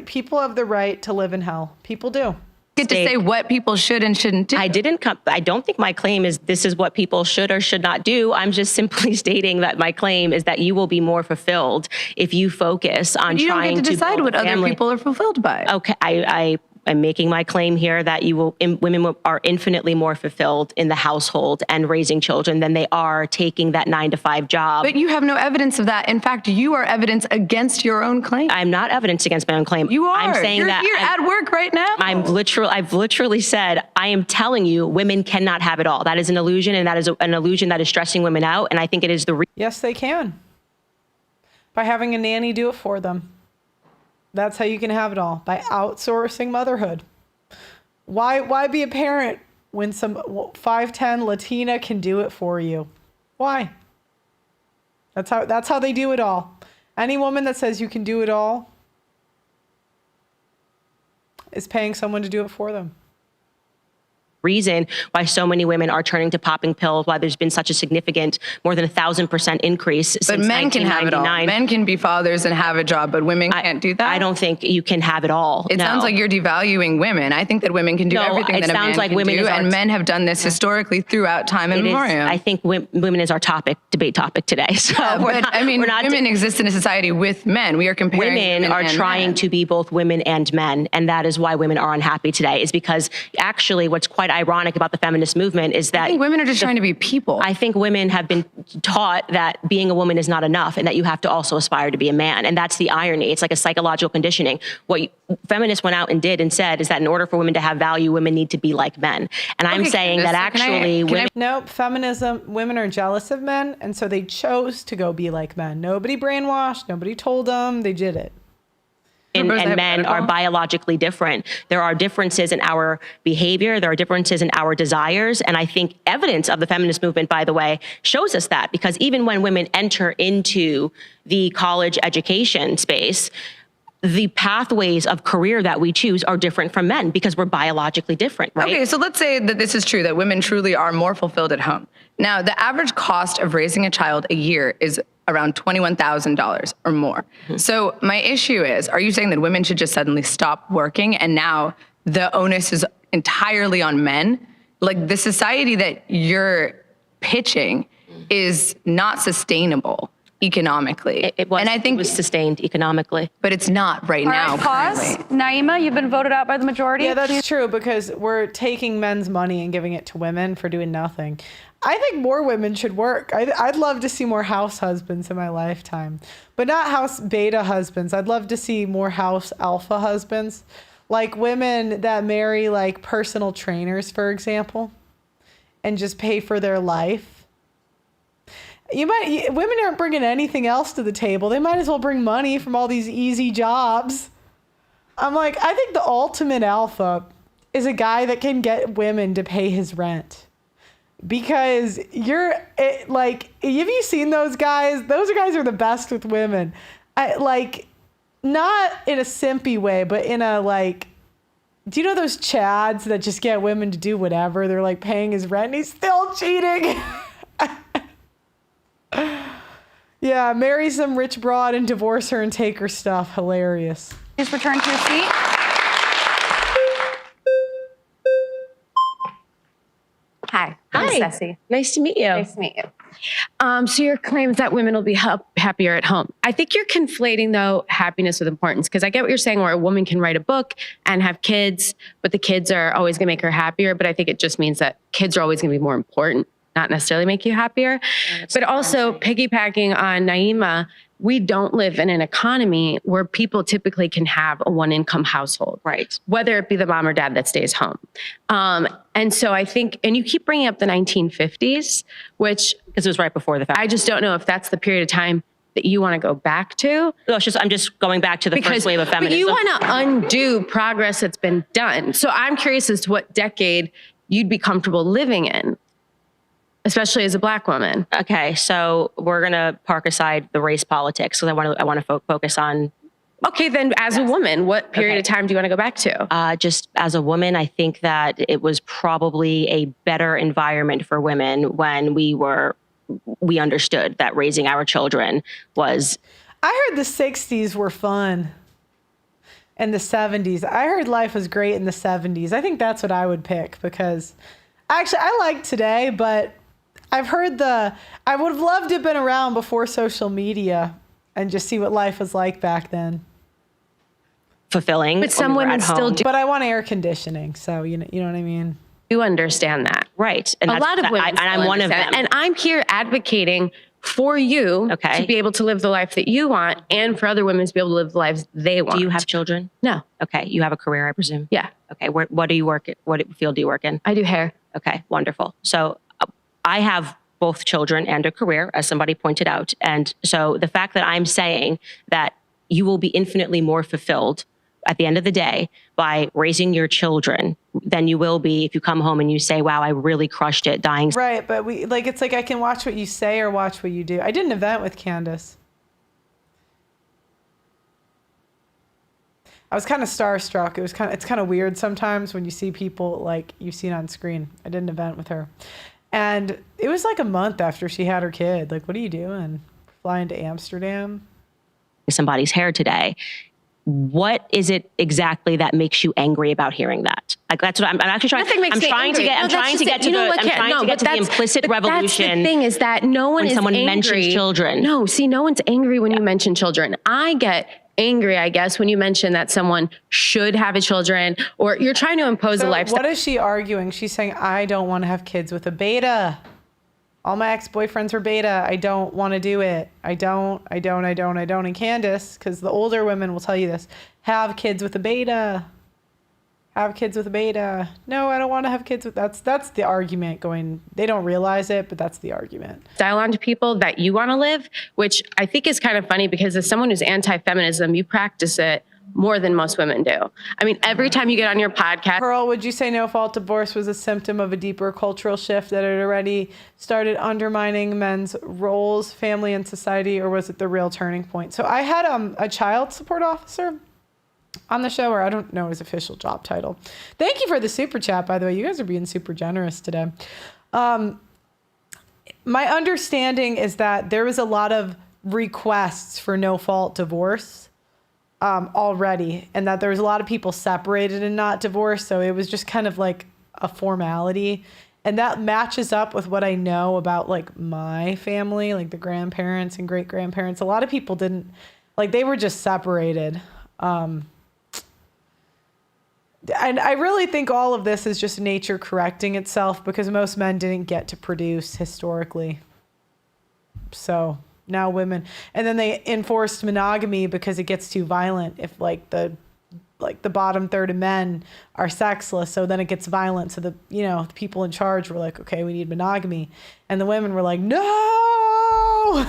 S1: People have the right to live in hell. People do.
S13: Get to say what people should and shouldn't do.
S21: I don't think my claim is this is what people should or should not do. I'm just simply stating that my claim is that you will be more fulfilled if you focus on trying to build a family.
S13: You don't get to decide what other people are fulfilled by.
S21: Okay, I'm making my claim here that women are infinitely more fulfilled in the household and raising children than they are taking that 9-to-5 job.
S13: But you have no evidence of that. In fact, you are evidence against your own claim.
S21: I'm not evidence against my own claim.
S13: You are.
S21: I'm saying
S13: You're at work right now.
S21: I've literally said, I am telling you, women cannot have it all. That is an illusion, and that is an illusion that is stressing women out. And I think it is
S1: Yes, they can. By having a nanny do it for them. That's how you can have it all, by outsourcing motherhood. Why be a parent when some 5'10" Latina can do it for you? Why? That's how they do it all. Any woman that says you can do it all is paying someone to do it for them.
S21: Reason why so many women are turning to popping pills, why there's been such a significant, more than 1,000% increase since 1999.
S13: But men can have it all. Men can be fathers and have a job, but women can't do that?
S21: I don't think you can have it all.
S13: It sounds like you're devaluing women. I think that women can do everything that a man can do, and men have done this historically throughout time and memoriam.
S21: I think women is our debate topic today. So
S13: women exist in a society with men. We are comparing
S21: women are trying to be both women and men, and that is why women are unhappy today, is because actually what's quite ironic about the feminist movement is that I
S13: think women are just trying to be people.
S21: I think women have been taught that being a woman is not enough and that you have to also aspire to be a man. And that's the irony. It's like a psychological conditioning. What feminists went out and did and said is that in order for women to have value, women need to be like men. And I'm saying that actually
S1: Nope, women are jealous of men, and so they chose to go be like men. Nobody brainwashed, nobody told them, they did it.
S21: And men are biologically different. There are differences in our behavior. There are differences in our desires. And I think evidence of the feminist movement, by the way, shows us that, because even when women enter into the college education space, the pathways of career that we choose are different from men because we're biologically different, right?
S13: Okay, so let's say that this is true, that women truly are more fulfilled at home. Now, the average cost of raising a child a year is around $21,000 or more. So my issue is, are you saying that women should just suddenly stop working and now the onus is entirely on men? Like, the society that you're pitching is not sustainable economically.
S21: It was sustained economically.
S13: But it's not right now.
S10: All right, pause. Naima, you've been voted out by the majority.
S1: Yeah, that's true, because we're taking men's money and giving it to women for doing nothing. I think more women should work. I'd love to see more house husbands in my lifetime, but not house beta husbands. I'd love to see more house alpha husbands, like women that marry like personal trainers, for example, and just pay for their life. Women aren't bringing anything else to the table. They might as well bring money from all these easy jobs. I think the ultimate alpha is a guy that can get women to pay his rent. Because have you seen those guys? Those guys are the best with women. Not in a simpy way, but in a do you know those chads that just get women to do whatever? They're like paying his rent and he's still cheating. Yeah, marry some rich broad and divorce her and take her stuff. Hilarious.
S10: Please return to your seat.
S8: Hi, I'm Ceci.
S21: Nice to meet you.
S8: Nice to meet you. So your claim is that women will be happier at home. I think you're conflating, though, happiness with importance, because I get what you're saying, where a woman can write a book and have kids, but the kids are always going to make her happier. But I think it just means that kids are always going to be more important, not necessarily make you happier. But also piggybacking on Naima, we don't live in an economy where people typically can have a one-income household,
S21: right?
S8: Whether it be the mom or dad that stays home. And so I think, and you keep bringing up the 1950s, which
S21: because it was right before the fact.
S8: I just don't know if that's the period of time that you want to go back to.
S21: No, I'm just going back to the first wave of feminism.
S8: But you want to undo progress that's been done. So I'm curious as to what decade you'd be comfortable living in, especially as a Black woman.
S21: Okay, so we're gonna park aside the race politics because I want to focus on.
S8: Okay, then as a woman, what period of time do you want to go back to?
S21: Just as a woman, I think that it was probably a better environment for women when we understood that raising our children was.
S1: I heard the 60s were fun. And the 70s. I heard life was great in the 70s. I think that's what I would pick because actually I like today, but I've heard I would have loved to have been around before social media and just see what life was like back then.
S21: Fulfilling.
S8: But some women still do.
S1: But I want air conditioning, so you know what I mean?
S8: You understand that.
S21: Right.
S8: And a lot of women
S21: and I'm one of them.
S8: And I'm here advocating for you to be able to live the life that you want and for other women to be able to live the lives they want.
S21: Do you have children?
S8: No.
S21: Okay. You have a career, I presume?
S8: Yeah.
S21: Okay. What do you work at? What field do you work in?
S8: I do hair.
S21: Okay. Wonderful. So I have both children and a career, as somebody pointed out. And so the fact that I'm saying that you will be infinitely more fulfilled at the end of the day by raising your children than you will be if you come home and you say, wow, I really crushed it dying.
S1: Right. But it's like I can watch what you say or watch what you do. I did an event with Candace. I was kind of starstruck. It's kind of weird sometimes when you see people like you've seen on screen. I did an event with her. And it was like a month after she had her kid. Like, what are you doing? Flying to Amsterdam?
S21: Somebody's hair today. What is it exactly that makes you angry about hearing that? Like that's what I'm actually trying. I'm trying to get to the implicit revolution.
S8: That's the thing is that no one
S21: when
S8: is
S21: someone
S8: angry.
S21: mentions children.
S8: No, see, no one's angry when you mention children. I get angry, I guess, when you mention that someone should have a children or you're trying to impose a lifestyle.
S1: What is she arguing? She's saying, I don't want to have kids with a beta. All my ex-boyfriends were beta. I don't want to do it. I don't. And Candace, because the older women will tell you this, have kids with a beta. Have kids with a beta. No, I don't want to have kids with, that's the argument going, they don't realize it, but that's the argument.
S8: Style onto people that you want to live, which I think is kind of funny because as someone who's anti-feminism, you practice it more than most women do. I mean, every time you get on your podcast.
S1: Pearl, would you say no-fault divorce was a symptom of a deeper cultural shift that had already started undermining men's roles, family, and society, or was it the real turning point? So I had a child support officer on the show, or I don't know his official job title. Thank you for the super chat, by the way. You guys are being super generous today. My understanding is that there was a lot of requests for no-fault divorce already, and that there was a lot of people separated and not divorced, so it was just kind of like a formality. And that matches up with what I know about like my family, like the grandparents and great-grandparents. A lot of people didn't, like, they were just separated. And I really think all of this is just nature correcting itself, because most men didn't get to produce historically. So now women, and then they enforced monogamy because it gets too violent if the bottom third of men are sexless, so then it gets violent. So the people in charge were like, okay, we need monogamy. And the women were like, no.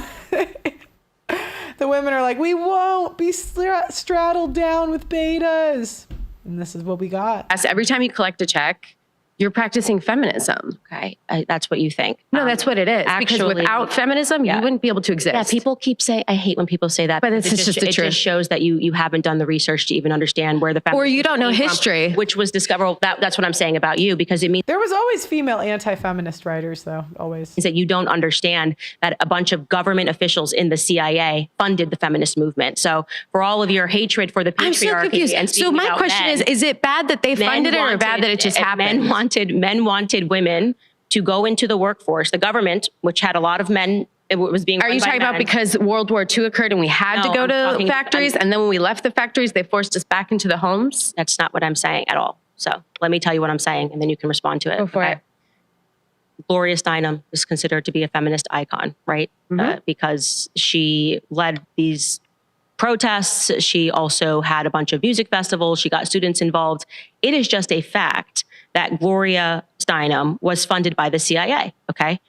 S1: The women are like, we won't be straddled down with betas. And this is what we got.
S8: Every time you collect a check, you're practicing feminism.
S21: Okay, that's what you think.
S8: No, that's what it is. Because without feminism, you wouldn't be able to exist.
S21: Yeah, people keep saying, I hate when people say that.
S8: But it's just the
S21: it
S8: truth.
S21: just shows that you haven't done the research to even understand where the feminism
S8: or you don't know history,
S21: which was discovered. That's what I'm saying about you, because it means
S1: there was always female anti-feminist writers, though. Always.
S21: Is that you don't understand that a bunch of government officials in the CIA funded the feminist movement. So for all of your hatred for the patriarchy,
S8: I'm so confused.
S21: And
S8: so my question is it bad that they funded it, or bad that it just happened?
S21: Men wanted women to go into the workforce. The government, which had a lot of men, it was being.
S8: Are you talking about because World War II occurred and we had to go to factories, and then when we left the factories, they forced us back into the homes?
S21: That's not what I'm saying at all. So let me tell you what I'm saying, and then you can respond to it.
S8: Go for it.
S21: Gloria Steinem is considered to be a feminist icon, right? Because she led these protests. She also had a bunch of music festivals. She got students involved. It is just a fact that Gloria Steinem was funded by the CIA, okay?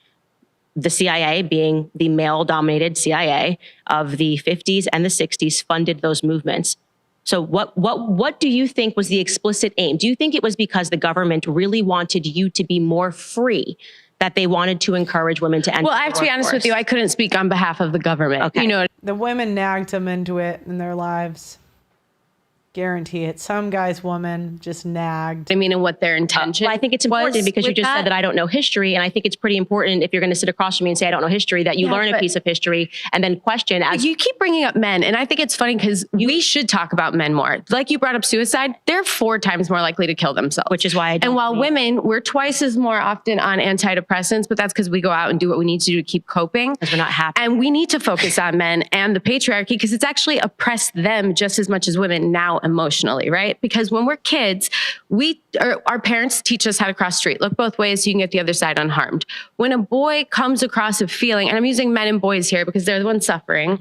S21: The CIA, being the male-dominated CIA of the 50s and the 60s, funded those movements. So what do you think was the explicit aim? Do you think it was because the government really wanted you to be more free, that they wanted to encourage women to enter?
S8: Well, I have to be honest with you, I couldn't speak on behalf of the government.
S21: Okay.
S1: The women nagged them into it in their lives. Guarantee it. Some guy's woman just nagged.
S8: I mean, and what their intention
S21: I think it's important because you just said that I don't know history. And I think it's pretty important if you're going to sit across from me and say, I don't know history, that you learn a piece of history and then question. As
S8: you keep bringing up men. And I think it's funny because we should talk about men more. Like you brought up suicide. They're 4 times more likely to kill themselves.
S21: Which is why I don't.
S8: And while women, we're twice as more often on antidepressants, but that's because we go out and do what we need to do to keep coping.
S21: Because we're not happy.
S8: And we need to focus on men and the patriarchy because it's actually oppressed them just as much as women now emotionally, right? Because when we're kids, our parents teach us how to cross the street. Look both ways so you can get the other side unharmed. When a boy comes across a feeling, and I'm using men and boys here because they're the ones suffering,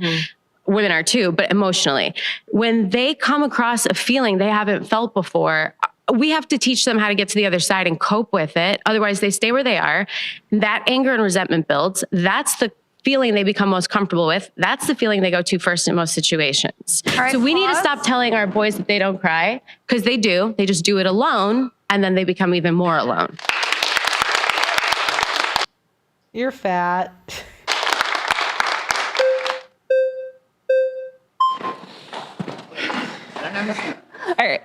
S8: women are too, but emotionally. When they come across a feeling they haven't felt before, we have to teach them how to get to the other side and cope with it. Otherwise, they stay where they are. That anger and resentment builds. That's the feeling they become most comfortable with. That's the feeling they go to first in most situations.
S10: Right,
S8: so we need to stop telling our boys that they don't cry, because they do. They just do it alone, and then they become even more alone.
S1: You're fat.
S5: All right.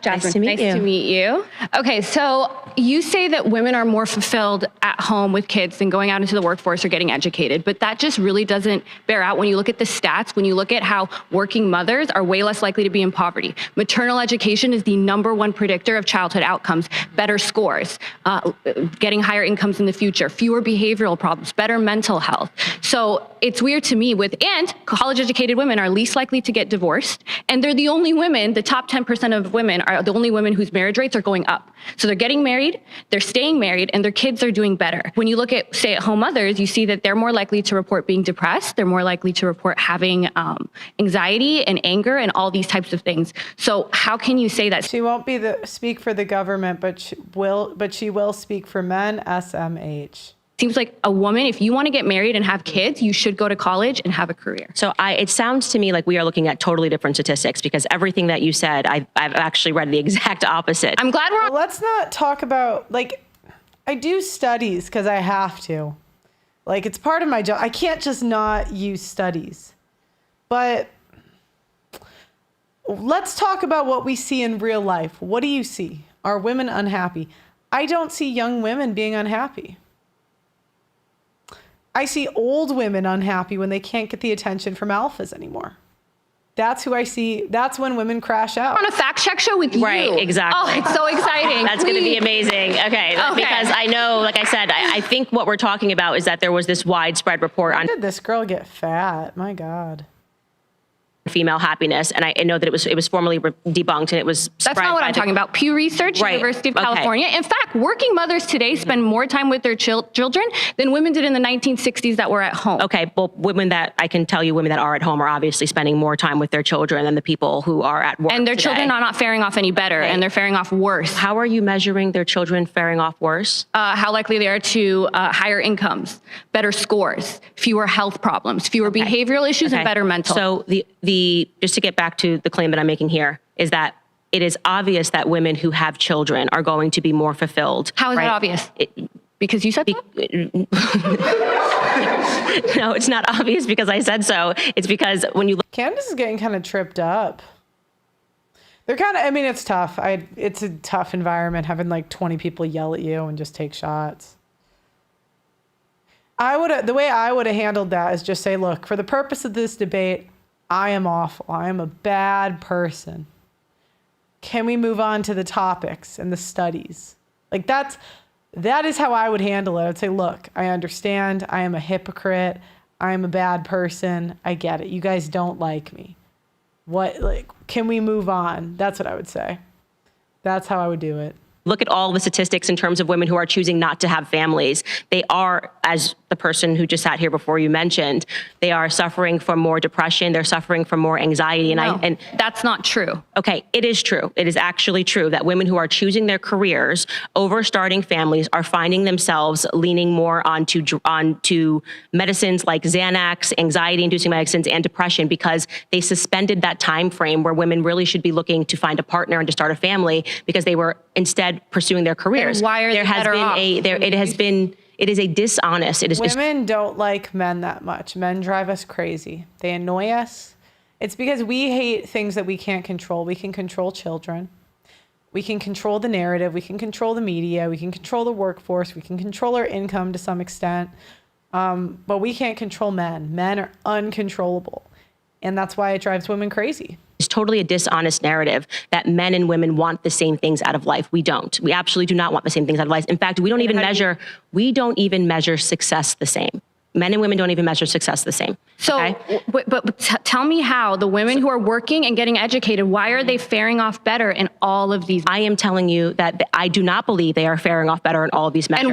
S5: Jasmine, nice to meet you. Okay, so you say that women are more fulfilled at home with kids than going out into the workforce or getting educated, but that just really doesn't bear out when you look at the stats, when you look at how working mothers are way less likely to be in poverty. Maternal education is the #1 predictor of childhood outcomes, better scores, getting higher incomes in the future, fewer behavioral problems, better mental health. So it's weird to me and college-educated women are least likely to get divorced, and they're the only women, the top 10% of women are the only women whose marriage rates are going up. So they're getting married, they're staying married, and their kids are doing better. When you look at stay-at-home mothers, you see that they're more likely to report being depressed, they're more likely to report having anxiety and anger and all these types of things. So how can you say that?
S1: She won't speak for the government, but she will speak for men, SMH.
S5: Seems like a woman, if you want to get married and have kids, you should go to college and have a career.
S21: So it sounds to me like we are looking at totally different statistics, because everything that you said, I've actually read the exact opposite.
S5: I'm glad
S1: Well, let's not talk about, I do studies because I have to. It's part of my job. I can't just not use studies. But let's talk about what we see in real life. What do you see? Are women unhappy? I don't see young women being unhappy. I see old women unhappy when they can't get the attention from alphas anymore. That's who I see. That's when women crash out.
S5: On a fact check show with you.
S21: Right, exactly.
S5: Oh, it's so exciting.
S21: That's going to be amazing. Okay, because I know, like I said, I think what we're talking about is that there was this widespread report on.
S1: When did this girl get fat? My God.
S21: Female happiness, and I know that it was formally debunked, and it was.
S5: That's not what I'm talking about. Pew Research,
S21: Right.
S5: University of California. In fact, working mothers today spend more time with their children than women did in the 1960s that were at home.
S21: Okay, well, women that are at home are obviously spending more time with their children than the people who are at work.
S5: And their
S21: today.
S5: children are not faring off any better, and they're faring off worse.
S21: How are you measuring their children faring off worse?
S5: How likely they are to higher incomes, better scores, fewer health problems, fewer behavioral issues, and better mental.
S21: So the just to get back to the claim that I'm making here is that it is obvious that women who have children are going to be more fulfilled.
S5: How is that obvious? Because you said so?
S21: No, it's not obvious because I said so. It's because when you look.
S1: Candace is getting kind of tripped up. They're kind of, I mean, it's tough. It's a tough environment having like 20 people yell at you and just take shots. The way I would have handled that is just say, look, for the purpose of this debate, I am awful. I am a bad person. Can we move on to the topics and the studies? Like that is how I would handle it. I'd say, look, I understand. I am a hypocrite. I am a bad person. I get it. You guys don't like me. Can we move on? That's what I would say. That's how I would do it.
S21: Look at all the statistics in terms of women who are choosing not to have families. They are, as the person who just sat here before you mentioned, they are suffering from more depression. They're suffering from more anxiety. And
S5: that's not true.
S21: Okay, it is true. It is actually true that women who are choosing their careers over starting families are finding themselves leaning more onto medicines like Xanax, anxiety-inducing medicines, and depression because they suspended that time frame where women really should be looking to find a partner and to start a family because they were instead pursuing their careers.
S5: And why are they better off?
S21: It is a dishonest.
S1: Women don't like men that much. Men drive us crazy. They annoy us. It's because we hate things that we can't control. We can control children. We can control the narrative. We can control the media. We can control the workforce. We can control our income to some extent. But we can't control men. Men are uncontrollable. And that's why it drives women crazy.
S21: It's totally a dishonest narrative that men and women want the same things out of life. We don't. We absolutely do not want the same things out of life. In fact, we don't even measure success the same. Men and women don't even measure success the same.
S5: So,
S21: okay?
S5: but tell me how the women who are working and getting educated, why are they faring off better in all of these?
S21: I am telling you that I do not believe they are faring off better in all of these measures.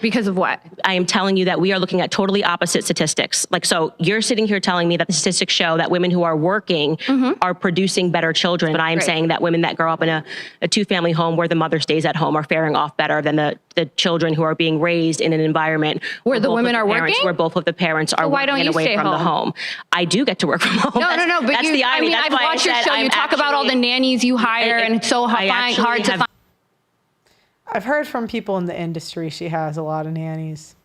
S5: Because of what?
S21: I am telling you that we are looking at totally opposite statistics. So you're sitting here telling me that the statistics show that women who are working are producing better children. But I am saying that women that grow up in a two-family home where the mother stays at home are faring off better than the children who are being raised in an environment
S5: where the women are working,
S21: where both of the parents are working away from the home. I do get to work from home.
S5: No. But
S21: that's the irony.
S5: I've watched your show. You talk about all the nannies you hire, and it's so hard to find.
S1: I've heard from people in the industry she has a lot of nannies.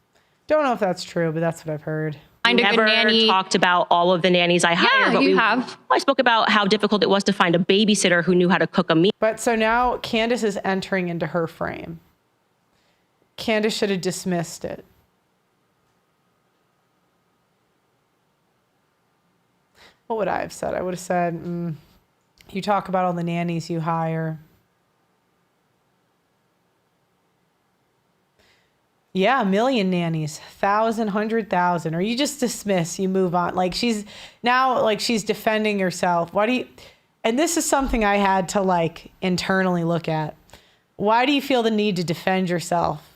S1: Don't know if that's true, but that's what I've heard.
S21: I never talked about all of the nannies I hired, but I spoke about how difficult it was to find a babysitter who knew how to cook a meal.
S1: But so now Candace is entering into her frame. Candace should have dismissed it. What would I have said? I would have said, you talk about all the nannies you hire. Yeah, 1 million nannies, 1,000, 100,000, or you just dismiss, you move on. She's defending herself. And this is something I had to internally look at. Why do you feel the need to defend yourself?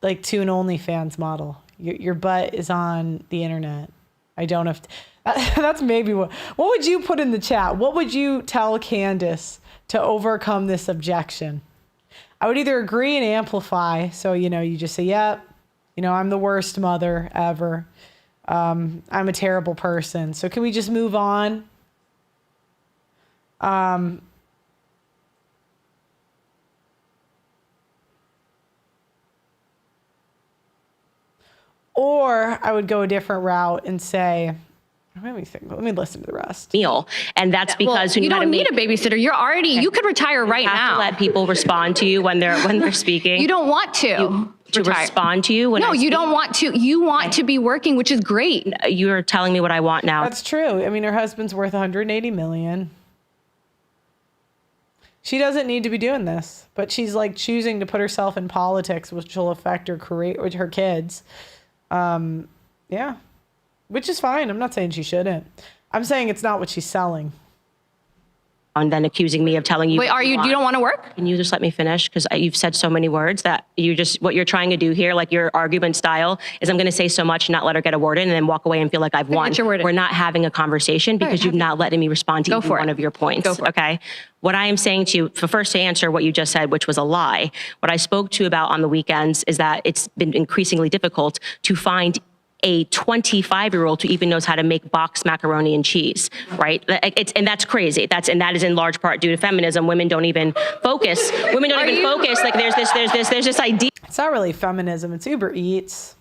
S1: To an OnlyFans model. Your butt is on the internet. I don't have to. That's maybe what would you put in the chat? What would you tell Candace to overcome this objection? I would either agree and amplify. So, you just say, yep, I'm the worst mother ever. I'm a terrible person. So can we just move on? Or I would go a different route and say, let me listen to the rest.
S21: And that's because
S5: you don't need a babysitter. You're already, you could retire right now.
S21: To let people respond to you when they're speaking.
S5: You don't want to.
S21: to respond to you.
S5: No, you don't want to. You want to be working, which is great.
S21: You're telling me what I want now.
S1: That's true. I mean, her husband's worth $180 million. She doesn't need to be doing this, but she's like choosing to put herself in politics, which will affect her career with her kids. Yeah, which is fine. I'm not saying she shouldn't. I'm saying it's not what she's selling.
S21: And then accusing me of telling you.
S5: Wait, you don't want to work?
S21: Can you just let me finish? Because you've said so many words that what you're trying to do here, like your argument style, is I'm going to say so much and not let her get a word in and then walk away and feel like I've won. We're not having a conversation because you've not letting me respond to even one of your points. Okay. What I am saying to you, first to answer what you just said, which was a lie, what I spoke to you about on the weekends is that it's been increasingly difficult to find a 25-year-old who even knows how to make boxed macaroni and cheese, right? And that's crazy. That is in large part due to feminism. Women don't even focus. Women don't even focus. Like there's this idea.
S1: It's not really feminism. It's Uber Eats.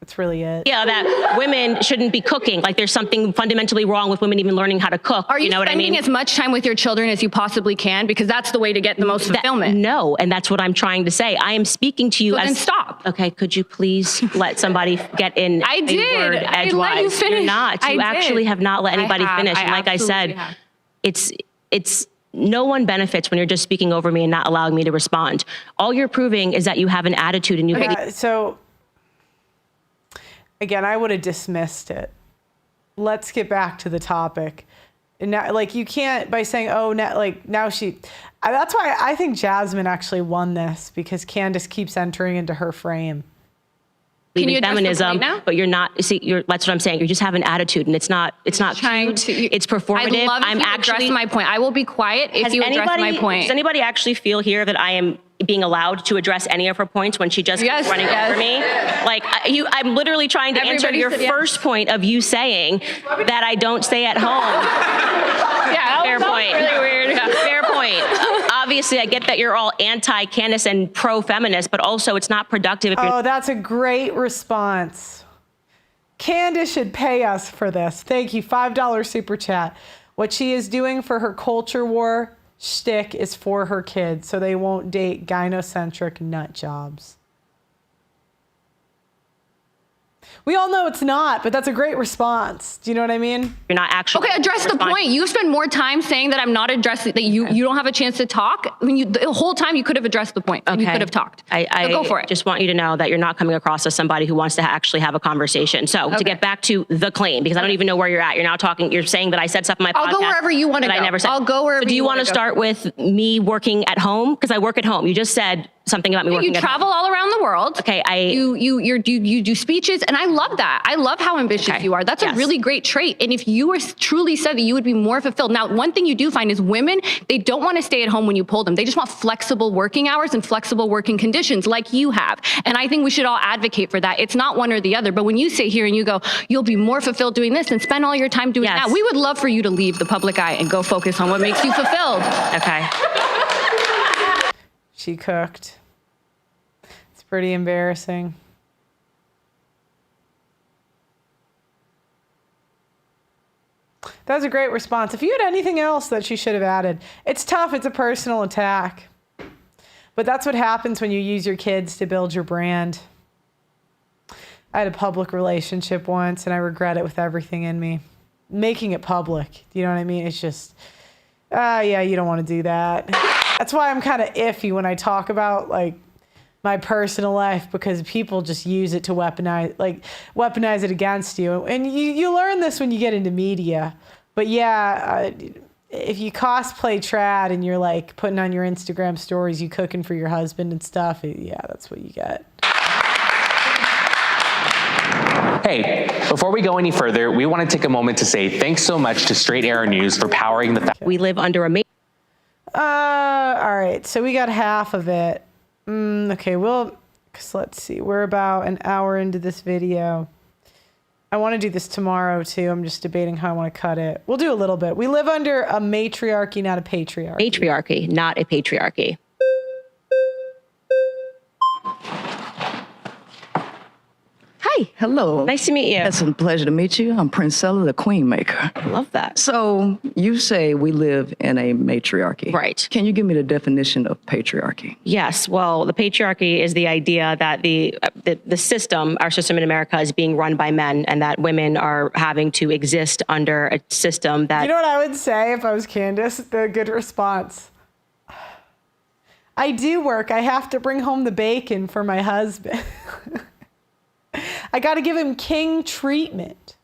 S1: That's really it.
S21: Yeah, that women shouldn't be cooking. Like there's something fundamentally wrong with women even learning how to cook.
S5: Are you
S21: know what I mean?
S5: spending as much time with your children as you possibly can? Because that's the way to get the most fulfillment.
S21: No, and that's what I'm trying to say. I am speaking to you as...
S5: Then stop.
S21: Okay, could you please let somebody get in
S5: I did.
S21: a word edgewise?
S5: I let you finish.
S21: You're not. You actually have not let anybody finish. And like I said, it's no one benefits when you're just speaking over me and not allowing me to respond. All you're proving is that you have an attitude and you...
S1: So... Again, I would have dismissed it. Let's get back to the topic. And now, like, you can't by saying, oh, now she... That's why I think Jasmine actually won this, because Candace keeps entering into her frame.
S5: Can you address
S21: feminism,
S5: the point now?
S21: But you're not. See, that's what I'm saying. You just have an attitude, and it's not cute. It's performative.
S5: I'd love if you address my point. I will be quiet if you address my point.
S21: Does anybody actually feel here that I am being allowed to address any of her points when she just keeps running over me? Like I'm literally trying to answer your first point of you saying that I don't stay at home.
S5: Yeah,
S21: fair point.
S5: Really weird.
S21: Yeah. Fair point. Obviously, I get that you're all anti-Candace and pro-feminist, but also it's not productive if you're...
S1: Oh, that's a great response. Candace should pay us for this. Thank you. $5 super chat. What she is doing for her culture war shtick is for her kids, so they won't date gynocentric nut jobs. We all know it's not, but that's a great response. Do you know what I mean?
S21: You're not actually...
S5: Okay, address the point. You spend more time saying that I'm not addressing, that you don't have a chance to talk. I mean, the whole time you could have addressed the point. Okay. You could have talked.
S21: I
S5: go for it.
S21: Just want you to know that you're not coming across as somebody who wants to actually have a conversation. So to get back to the claim, because I don't even know where you're at. You're now talking, you're saying that I said stuff in my podcast.
S5: I'll go wherever you want to go.
S21: I never said.
S5: I'll go wherever
S21: so do you want to start with me working at home? Because I work at home. You just said something about me working at home.
S5: You travel all around the world.
S21: Okay,
S5: you do speeches, and I love that. I love how ambitious you are. That's a really great trait. And if you were truly said that you would be more fulfilled. Now, one thing you do find is women, they don't want to stay at home when you pull them. They just want flexible working hours and flexible working conditions like you have. And I think we should all advocate for that. It's not one or the other. But when you sit here and you go, you'll be more fulfilled doing this and spend all your time doing that, we would love for you to leave the public eye and go focus on what makes you fulfilled.
S21: Okay.
S1: She cooked. It's pretty embarrassing. That was a great response. If you had anything else that she should have added, it's tough. It's a personal attack. But that's what happens when you use your kids to build your brand. I had a public relationship once, and I regret it with everything in me. Making it public, you know what I mean? It's just, yeah, you don't want to do that. That's why I'm kind of iffy when I talk about, like, my personal life, because people just use it to weaponize it against you. And you learn this when you get into media. But yeah, if you cosplay trad and you're like putting on your Instagram stories, you cooking for your husband and stuff, yeah, that's what you get.
S11: Hey, before we go any further, we want to take a moment to say thanks so much to Straight Arrow News for powering the...
S21: We live under a...
S1: All right, so we got half of it. Okay, well, let's see. We're about an hour into this video. I want to do this tomorrow, too. I'm just debating how I want to cut it. We'll do a little bit. We live under a matriarchy, not a patriarchy.
S21: Matriarchy, not a patriarchy.
S17: Hi.
S21: Hi.
S17: Hello.
S21: Nice to meet you.
S17: It's a pleasure to meet you. I'm Princella, the Queen Maker.
S21: I love that.
S17: So you say we live in a matriarchy.
S21: Right.
S17: Can you give me the definition of patriarchy?
S21: Yes. Well, the patriarchy is the idea that the system, our system in America, is being run by men, and that women are having to exist under a system that...
S1: You know what I would say if I was Candace? The good response. I do work. I have to bring home the bacon for my husband. I got to give him king treatment.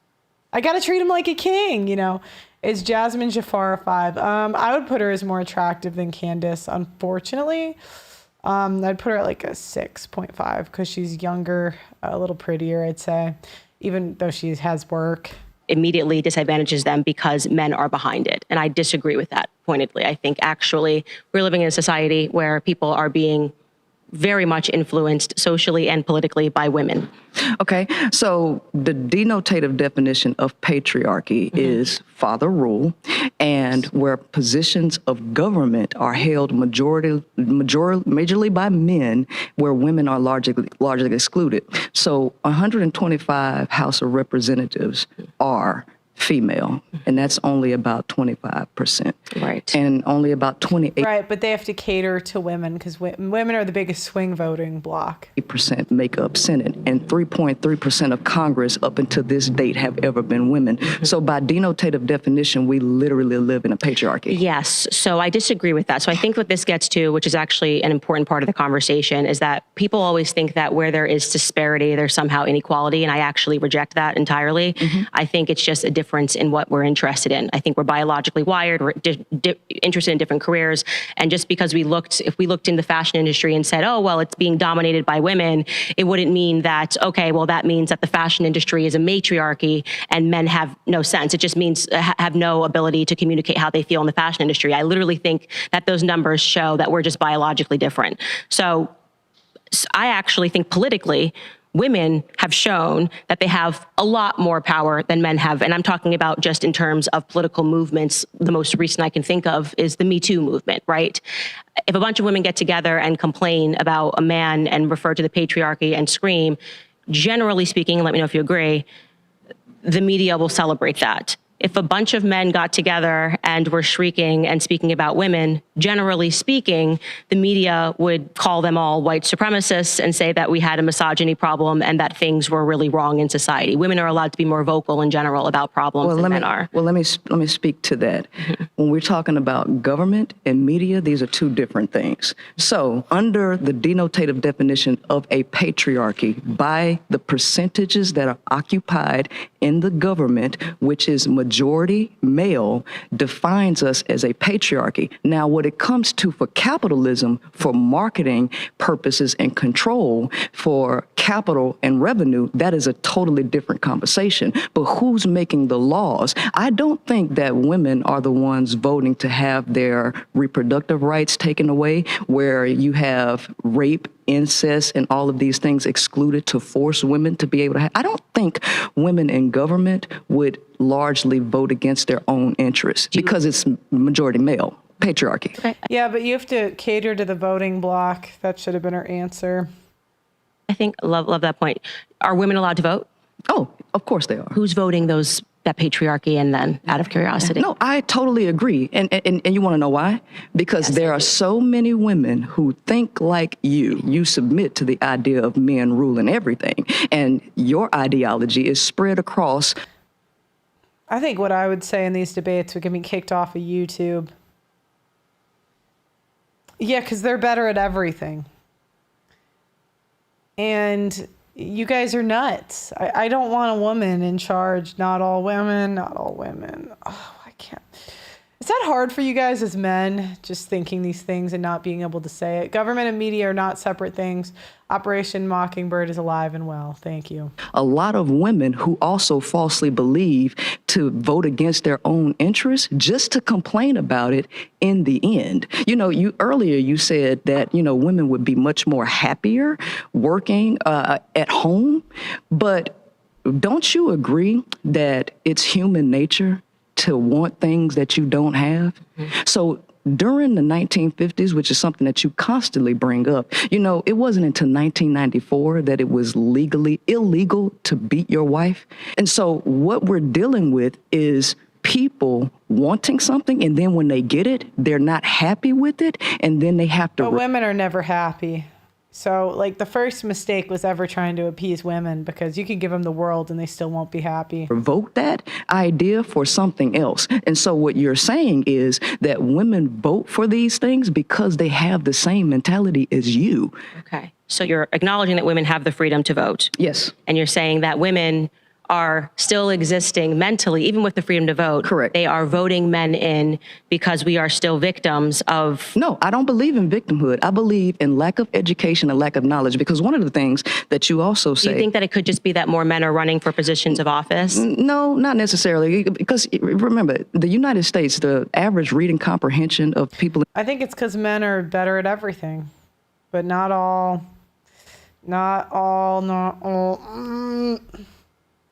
S1: I got to treat him like a king, you know. Is Jasmine Jafar a 5? I would put her as more attractive than Candace, unfortunately. I'd put her at like a 6.5 because she's younger, a little prettier, I'd say, even though she has work.
S21: Immediately disadvantages them because men are behind it. And I disagree with that pointedly. I think actually we're living in a society where people are being very much influenced socially and politically by women.
S17: Okay, so the denotative definition of patriarchy is father rule, and where positions of government are held majorly by men, where women are largely excluded. So 125 House of Representatives are female, and that's only about 25%.
S21: Right.
S17: And only about 28%.
S1: Right, but they have to cater to women because women are the biggest swing voting bloc.
S17: 8% make up Senate, and 3.3% of Congress up until this date have ever been women. So by denotative definition, we literally live in a patriarchy.
S21: Yes, so I disagree with that. So I think what this gets to, which is actually an important part of the conversation, is that people always think that where there is disparity, there's somehow inequality, and I actually reject that entirely. I think it's just a difference in what we're interested in. I think we're biologically wired, we're interested in different careers, and just because if we looked in the fashion industry and said, oh, well, it's being dominated by women, it wouldn't mean that, okay, well, that means that the fashion industry is a matriarchy and men have no sense. It just means have no ability to communicate how they feel in the fashion industry. I literally think that those numbers show that we're just biologically different. So I actually think politically, women have shown that they have a lot more power than men have. And I'm talking about just in terms of political movements. The most recent I can think of is the Me Too movement, right? If a bunch of women get together and complain about a man and refer to the patriarchy and scream, generally speaking, let me know if you agree, the media will celebrate that. If a bunch of men got together and were shrieking and speaking about women, generally speaking, the media would call them all white supremacists and say that we had a misogyny problem and that things were really wrong in society. Women are allowed to be more vocal in general about problems than men are.
S17: Well, let me speak to that. When we're talking about government and media, these are two different things. So under the denotative definition of a patriarchy, by the percentages that are occupied in the government, which is majority male, defines us as a patriarchy. Now, what it comes to for capitalism, for marketing purposes and control, for capital and revenue, that is a totally different conversation. But who's making the laws? I don't think that women are the ones voting to have their reproductive rights taken away, where you have rape, incest, and all of these things excluded to force women to be able to have. I don't think women in government would largely vote against their own interests because it's majority male, patriarchy.
S1: Okay. Yeah, but you have to cater to the voting bloc. That should have been her answer.
S21: I think, love that point. Are women allowed to vote?
S17: Oh, of course they are.
S21: Who's voting that patriarchy, and then out of curiosity?
S17: No, I totally agree. And you want to know why? Because there are so many women who think like you. You submit to the idea of men ruling everything. And your ideology is spread across.
S1: I think what I would say in these debates would get me kicked off of YouTube. Yeah, because they're better at everything. And you guys are nuts. I don't want a woman in charge. Not all women, not all women. Oh, I can't. Is that hard for you guys as men, just thinking these things and not being able to say it? Government and media are not separate things. Operation Mockingbird is alive and well. Thank you.
S17: A lot of women who also falsely believe to vote against their own interests just to complain about it in the end. You know, earlier you said that, women would be much more happier working at home. But don't you agree that it's human nature to want things that you don't have? So during the 1950s, which is something that you constantly bring up, it wasn't until 1994 that it was legally illegal to beat your wife. And so what we're dealing with is people wanting something, and then when they get it, they're not happy with it, and then they have to...
S1: But women are never happy. So, like, the first mistake was ever trying to appease women, because you can give them the world and they still won't be happy.
S17: Vote that idea for something else. And so what you're saying is that women vote for these things because they have the same mentality as you.
S21: Okay. So you're acknowledging that women have the freedom to vote.
S17: Yes.
S21: And you're saying that women are still existing mentally, even with the freedom to vote.
S17: Correct.
S21: They are voting men in because we are still victims of...
S17: No, I don't believe in victimhood. I believe in lack of education and lack of knowledge, because one of the things that you also say...
S21: Do you think that it could just be that more men are running for positions of office?
S17: No, not necessarily. Because remember, the United States, the average reading comprehension of people...
S1: I think it's because men are better at everything, but not all.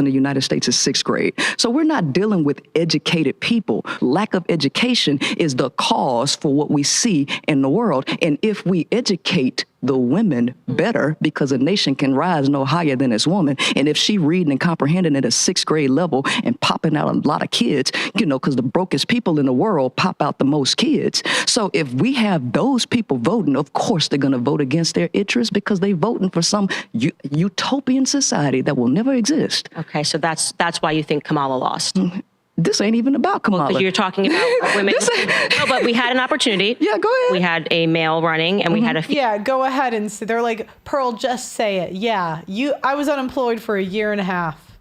S17: In the United States is 6th grade. So we're not dealing with educated people. Lack of education is the cause for what we see in the world. And if we educate the women better, because a nation can rise no higher than its woman. And if she reading and comprehending at a 6th grade level and popping out a lot of kids, because the brokest people in the world pop out the most kids. So if we have those people voting, of course they're going to vote against their interests, because they're voting for some utopian society that will never exist.
S21: Okay, so that's why you think Kamala lost.
S17: Mm-hmm. This ain't even about Kamala.
S21: Because you're talking about women. No, but we had an opportunity.
S17: Yeah, go ahead.
S21: We had a male running, and we had a...
S1: Yeah, go ahead and say. They're like, Pearl, just say it. Yeah, I was unemployed for a year and a half.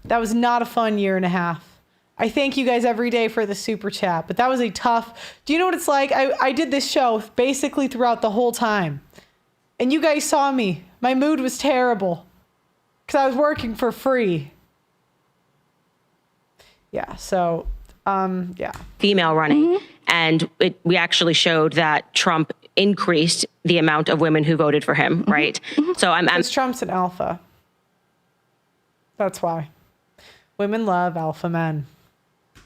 S1: That was not a fun year and a half. I thank you guys every day for the super chat, but that was a tough... Do you know what it's like? I did this show basically throughout the whole time. And you guys saw me. My mood was terrible. Because I was working for free. Yeah, so, yeah.
S21: Female running. And we actually showed that Trump increased the amount of women who voted for him, right? So
S1: Because Trump's an alpha. That's why. Women love alpha men.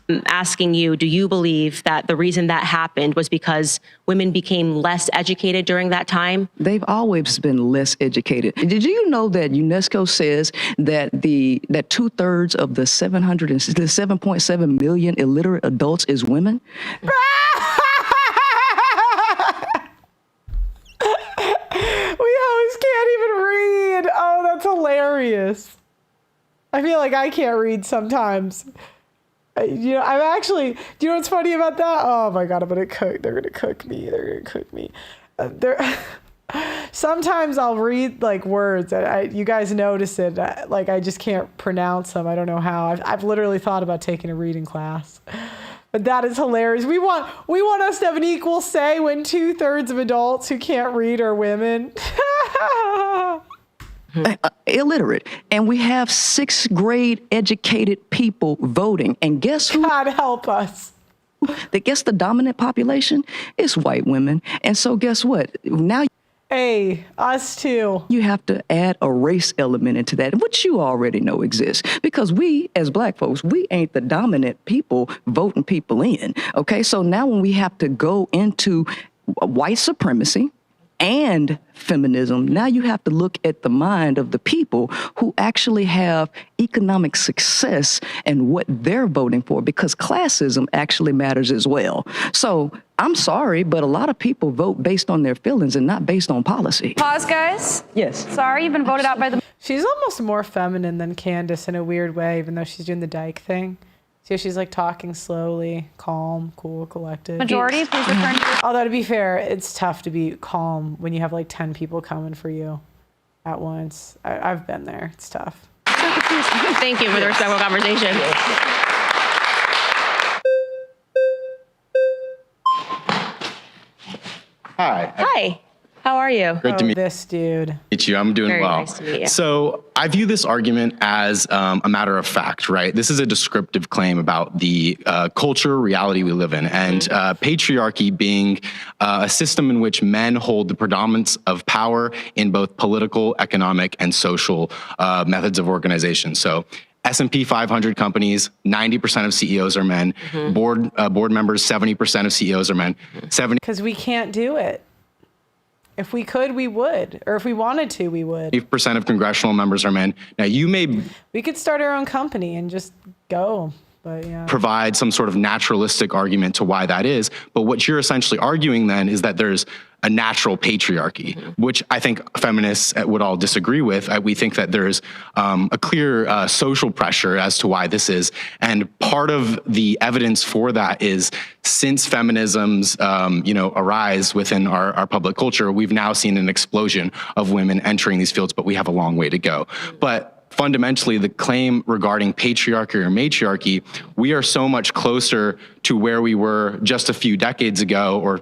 S21: I'm asking you, do you believe that the reason that happened was because women became less educated during that time?
S17: They've always been less educated. Did you know that UNESCO says that that 2/3 of the 7.7 million illiterate adults is women?
S1: We always can't even read. Oh, that's hilarious. I feel like I can't read sometimes. I'm actually, do you know what's funny about that? Oh my God, they're going to cook me. Sometimes I'll read like words and you guys notice it. Like I just can't pronounce them. I don't know how. I've literally thought about taking a reading class, but that is hilarious. We want us to have an equal say when 2/3 of adults who can't read are women.
S17: Illiterate, and we have 6th grade educated people voting, and guess who?
S1: God help us.
S17: Guess the dominant population is white women, and so guess what? Now,
S1: hey, us too.
S17: You have to add a race element into that, which you already know exists, because we, as Black folks, we ain't the dominant people voting people in. Okay, so now when we have to go into white supremacy and feminism, now you have to look at the mind of the people who actually have economic success and what they're voting for, because classism actually matters as well. So I'm sorry, but a lot of people vote based on their feelings and not based on policy.
S10: Pause, guys.
S17: Yes.
S10: Sorry, you've been voted out by the...
S1: She's almost more feminine than Candace in a weird way, even though she's doing the dyke thing. So she's like talking slowly, calm, cool, collected.
S10: Majority, please return to...
S1: Although to be fair, it's tough to be calm when you have like 10 people coming for you at once. I've been there. It's tough.
S21: Thank you for the respectful conversation.
S7: Hi.
S21: Hi. How are you?
S7: Great to meet
S1: this dude.
S7: Meet you. I'm doing
S21: Very
S7: well.
S21: nice to meet you.
S7: So I view this argument as a matter of fact, right? This is a descriptive claim about the culture, reality we live in, and patriarchy being a system in which men hold the predominance of power in both political, economic, and social methods of organization. So S&P 500 companies, 90% of CEOs are men. Board members, 70% of CEOs are men.
S1: Because we can't do it. If we could, we would. Or if we wanted to, we would.
S7: 80% of congressional members are men. Now,
S1: We could start our own company and just go. But yeah.
S7: Provide some sort of naturalistic argument to why that is. But what you're essentially arguing then is that there's a natural patriarchy, which I think feminists would all disagree with. We think that there's a clear social pressure as to why this is. And part of the evidence for that is since feminism's arise within our public culture, we've now seen an explosion of women entering these fields, but we have a long way to go. But fundamentally, the claim regarding patriarchy or matriarchy, we are so much closer to where we were just a few decades ago or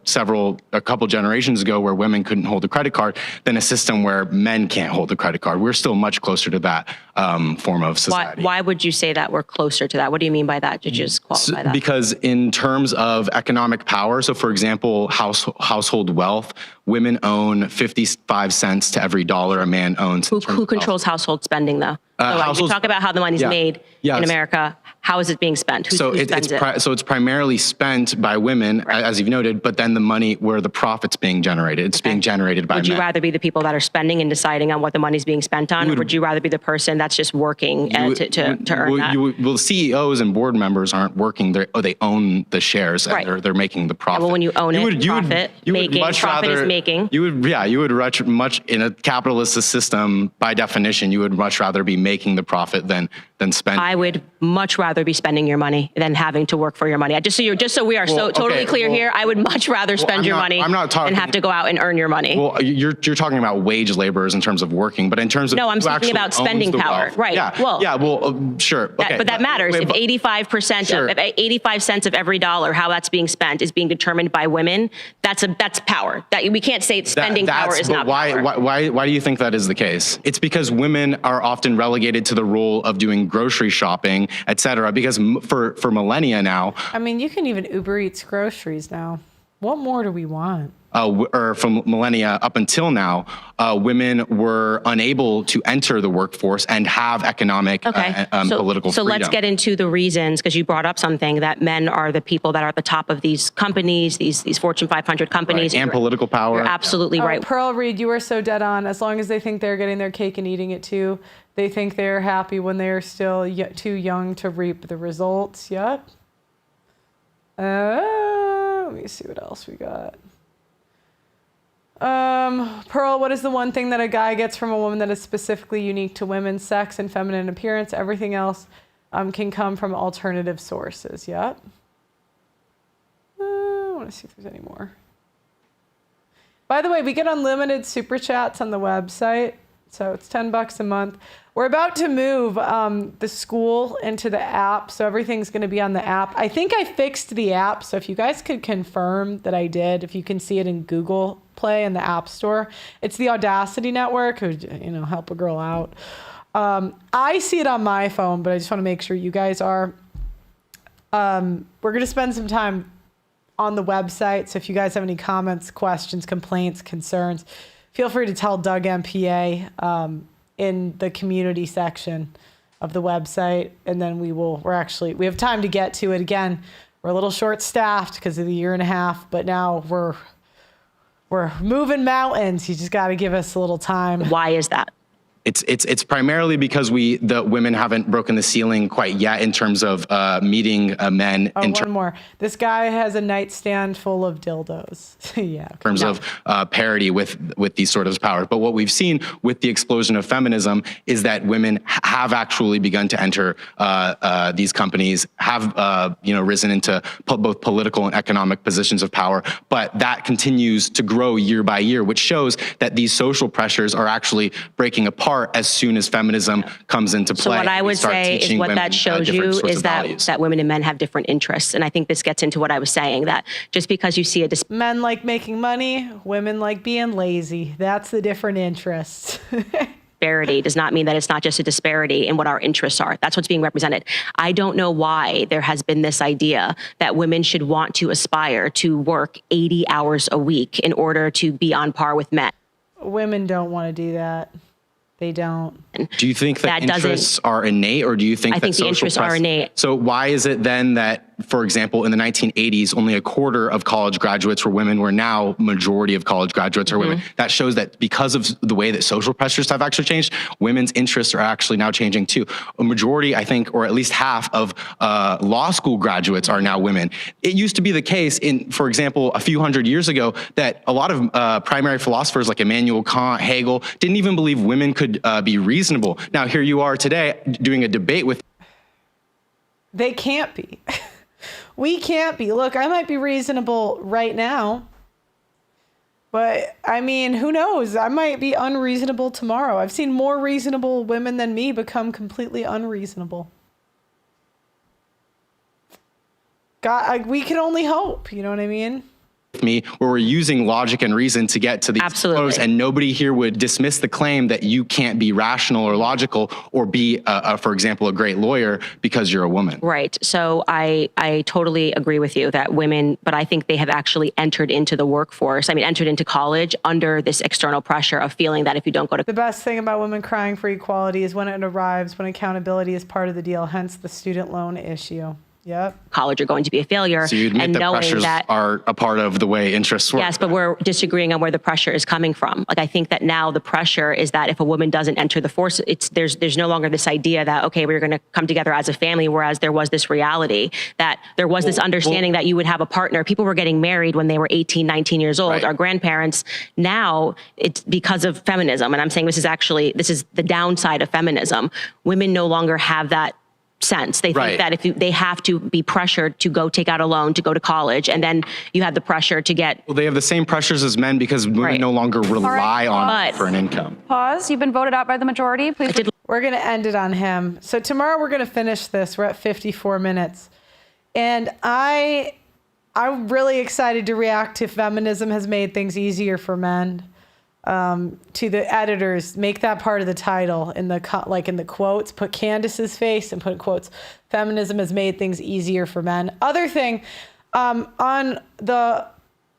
S7: a couple generations ago where women couldn't hold a credit card than a system where men can't hold a credit card. We're still much closer to that form of society.
S21: Why would you say that we're closer to that? What do you mean by that? Did you just qualify that?
S7: Because in terms of economic power, so for example, household wealth, women own 55 cents to every dollar a man owns.
S21: Who controls household spending, though? You talk about how the money's made in America. How is it being spent? Who spends it?
S7: So it's primarily spent by women, as you've noted, but then the money where the profit's being generated, it's being generated by men.
S21: Would you rather be the people that are spending and deciding on what the money's being spent on, or would you rather be the person that's just working to earn that?
S7: Well, CEOs and board members aren't working. They own the shares and they're making the profit.
S21: Yeah, well, when you own profit is making.
S7: You would much in a capitalist system, by definition, you would much rather be making the profit than spending.
S21: I would much rather be spending your money than having to work for your money. Just so we are totally clear here, I would much rather spend your money than have to go out and earn your money.
S7: Well, you're talking about wage laborers in terms of working, but in terms of
S21: no, I'm speaking about spending power, right?
S7: Yeah. Sure. Okay.
S21: But that matters. If 85 cents of every dollar, how that's being spent, is being determined by women, that's power. That we can't say spending power is not power.
S7: Why do you think that is the case? It's because women are often relegated to the role of doing grocery shopping, et cetera, because for millennia now.
S1: I mean, you can even Uber Eats groceries now. What more do we want?
S7: Or from millennia up until now, women were unable to enter the workforce and have economic political freedom.
S21: So let's get into the reasons, because you brought up something that men are the people that are at the top of these companies, these Fortune 500 companies.
S7: Right. And political power.
S21: You're absolutely right.
S1: Pearl Reed, you are so dead on. As long as they think they're getting their cake and eating it too, they think they're happy when they're still too young to reap the results. Yep. Let me see what else we got. Pearl, what is the one thing that a guy gets from a woman that is specifically unique to women? Sex and feminine appearance. Everything else can come from alternative sources. Yep. I want to see if there's any more. By the way, we get unlimited super chats on the website. So it's $10 a month. We're about to move the school into the app. So everything's going to be on the app. I think I fixed the app. So if you guys could confirm that I did, if you can see it in Google Play in the App Store, it's the Audacity Network, who, help a girl out. I see it on my phone, but I just want to make sure you guys are. We're going to spend some time on the website. So if you guys have any comments, questions, complaints, concerns, feel free to tell Doug MPA in the community section of the website. And then we have time to get to it. Again, we're a little short staffed because of the 1.5 years, but now we're moving mountains. You just got to give us a little time.
S21: Why is that?
S7: It's primarily because the women haven't broken the ceiling quite yet in terms of meeting men.
S1: One more. This guy has a nightstand full of dildos. Yeah.
S7: In terms of parity with these sort of powers. But what we've seen with the explosion of feminism is that women have actually begun to enter these companies, have risen into both political and economic positions of power. But that continues to grow year by year, which shows that these social pressures are actually breaking apart as soon as feminism comes into play.
S21: So what I would say is what that shows you is that women and men have different interests. And I think this gets into what I was saying, that just because you see
S1: men like making money, women like being lazy. That's the different interests.
S21: Disparity does not mean that it's not just a disparity in what our interests are. That's what's being represented. I don't know why there has been this idea that women should want to aspire to work 80 hours a week in order to be on par with men.
S1: Women don't want to do that. They don't.
S7: Do you think that interests are innate, or do you think
S21: I think the interests are innate.
S7: So why is it then that, for example, in the 1980s, only a quarter of college graduates were women, where now majority of college graduates are women? That shows that because of the way that social pressures have actually changed, women's interests are actually now changing too. A majority, I think, or at least half of law school graduates are now women. It used to be the case for example, a few hundred years ago, that a lot of primary philosophers like Immanuel Kant, Hegel, didn't even believe women could be reasonable. Now here you are today doing a debate with.
S1: They can't be. We can't be. Look, I might be reasonable right now, but I mean, who knows? I might be unreasonable tomorrow. I've seen more reasonable women than me become completely unreasonable. God, we can only hope, you know what I mean?
S7: Me, where we're using logic and reason to get to these flows, and nobody here would dismiss the claim that you can't be rational or logical or be, for example, a great lawyer because you're a woman.
S21: Right. So I totally agree with you that women, but I think they have actually entered into the workforce. I mean, entered into college under this external pressure of feeling that if you don't go to.
S1: The best thing about women crying for equality is when it arrives, when accountability is part of the deal, hence the student loan issue. Yep.
S21: College are going to be a failure.
S7: So you admit
S21: and
S7: that
S21: knowing
S7: pressures
S21: that,
S7: are a part of the way interests work.
S21: yes, but we're disagreeing on where the pressure is coming from. Like, I think that now the pressure is that if a woman doesn't enter the force, there's no longer this idea that, okay, we're going to come together as a family, whereas there was this reality that there was this understanding that you would have a partner. People were getting married when they were 18, 19 years old. Right. Our grandparents, now it's because of feminism. And I'm saying this is the downside of feminism. Women no longer have that sense. They think that if they have to be pressured to go take out a loan to go to college, and then you have the pressure to get.
S7: Well, they have the same pressures as men because women no longer rely on it for an income.
S10: Pause. You've been voted out by the majority. Please.
S1: We're going to end it on him. So tomorrow we're going to finish this. We're at 54 minutes. And I'm really excited to react to feminism has made things easier for men. To the editors, make that part of the title in the quotes, put Candace's face and put quotes, feminism has made things easier for men. Other thing, on the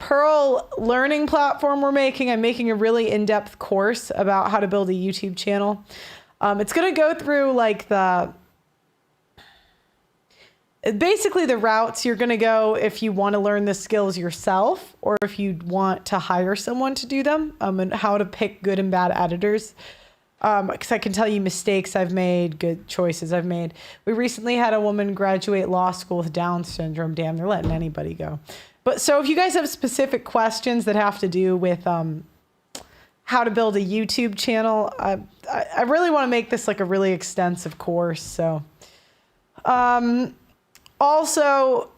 S1: Pearl learning platform I'm making a really in-depth course about how to build a YouTube channel. It's going to go through basically the routes you're going to go if you want to learn the skills yourself or if you want to hire someone to do them, and how to pick good and bad editors. Because I can tell you mistakes I've made, good choices I've made. We recently had a woman graduate law school with Down syndrome. Damn, they're letting anybody go. But so if you guys have specific questions that have to do with how to build a YouTube channel, I really want to make this like a really extensive course. So, also,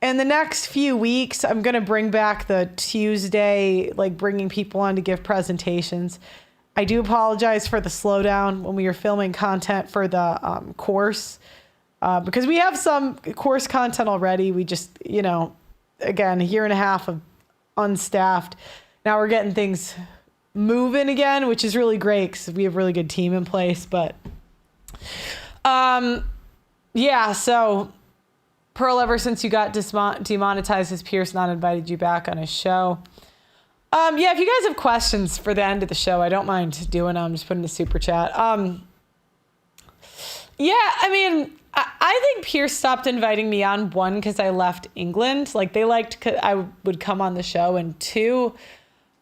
S1: in the next few weeks, I'm going to bring back the Tuesday, bringing people on to give presentations. I do apologize for the slowdown when we were filming content for the course, because we have some course content already. We just, again, a year and a half of unstaffed. Now we're getting things moving again, which is really great because we have a really good team in place. But, yeah, so... Pearl, ever since you got demonetized, has Pierce not invited you back on his show? Yeah, if you guys have questions for the end of the show, I don't mind doing them. Just put in the super chat. Yeah, I mean, I think Pierce stopped inviting me on, one, because I left England. They liked I would come on the show, and two,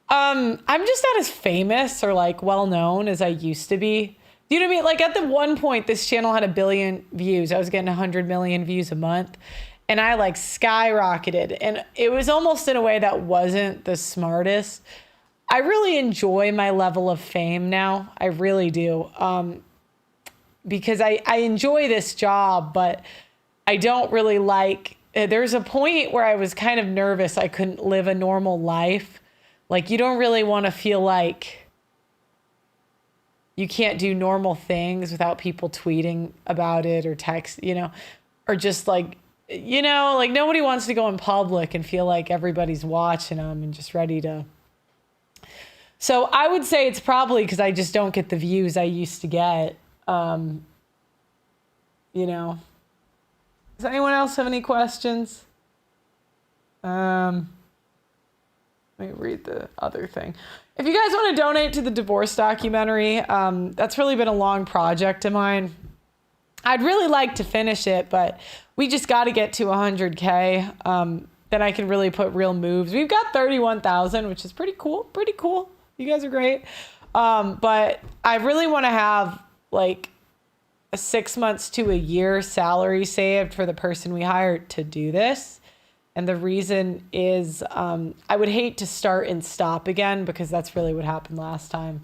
S1: I'm just not as famous or well known as I used to be. Do you know what I mean? At the one point, this channel had 1 billion views. I was getting 100 million views a month, and I skyrocketed. And it was almost in a way that wasn't the smartest. I really enjoy my level of fame now. I really do. Because I enjoy this job, but I don't really there's a point where I was kind of nervous I couldn't live a normal life. You don't really want to feel like you can't do normal things without people tweeting about it or text, or just nobody wants to go in public and feel like everybody's watching them and just ready to. So I would say it's probably because I just don't get the views I used to get. Does anyone else have any questions? Let me read the other thing. If you guys want to donate to the divorce documentary, that's really been a long project of mine. I'd really like to finish it, but we just got to get to 100K. Then I can really put real moves. We've got 31,000, which is pretty cool. Pretty cool. You guys are great. But I really want to have like a 6 months to a year salary saved for the person we hired to do this. And the reason is I would hate to start and stop again, because that's really what happened last time.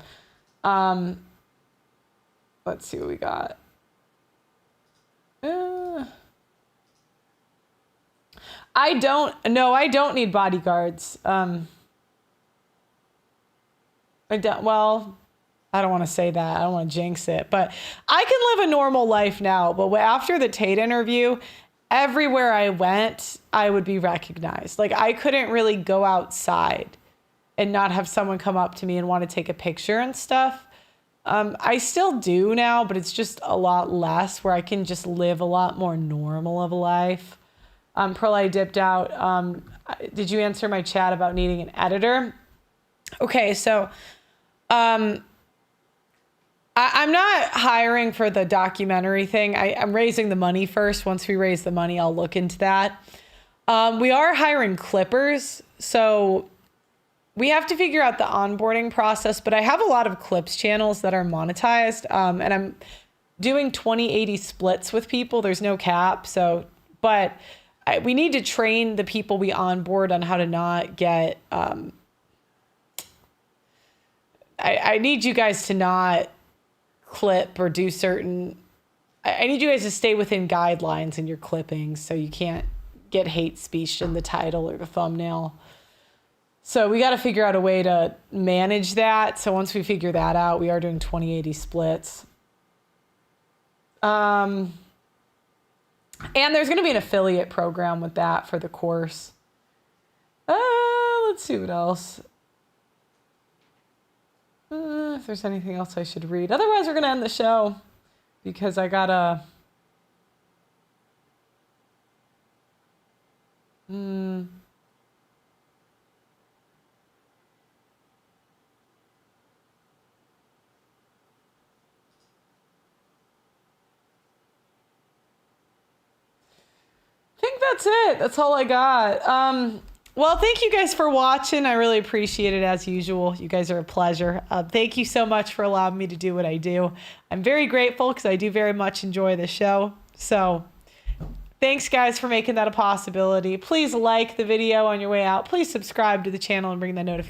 S1: Let's see what we got. I don't need bodyguards. I don't want to say that. I don't want to jinx it, but I can live a normal life now. But after the Tate interview, everywhere I went, I would be recognized. Like, I couldn't really go outside and not have someone come up to me and want to take a picture and stuff. I still do now, but it's just a lot less, where I can just live a lot more normal of a life. Pearly, I dipped out. Did you answer my chat about needing an editor? Okay, so I'm not hiring for the documentary thing. I'm raising the money first. Once we raise the money, I'll look into that. We are hiring clippers, so we have to figure out the onboarding process, but I have a lot of clips channels that are monetized, and I'm doing 20/80 splits with people. There's no cap, but we need to train the people we onboard on how to not get, I need you guys to not clip or do certain, I need you guys to stay within guidelines in your clippings, so you can't get hate speech in the title or the thumbnail. So we got to figure out a way to manage that. So once we figure that out, we are doing 20/80 splits. And there's going to be an affiliate program with that for the course. Let's see what else. If there's anything else I should read. Otherwise, we're going to end the show, because I got to... I think that's it. That's all I got. Well, thank you guys for watching. I really appreciate it, as usual. You guys are a pleasure. Thank you so much for allowing me to do what I do. I'm very grateful, because I do very much enjoy the show. So thanks, guys, for making that a possibility. Please like the video on your way out. Please subscribe to the channel and ring that notification.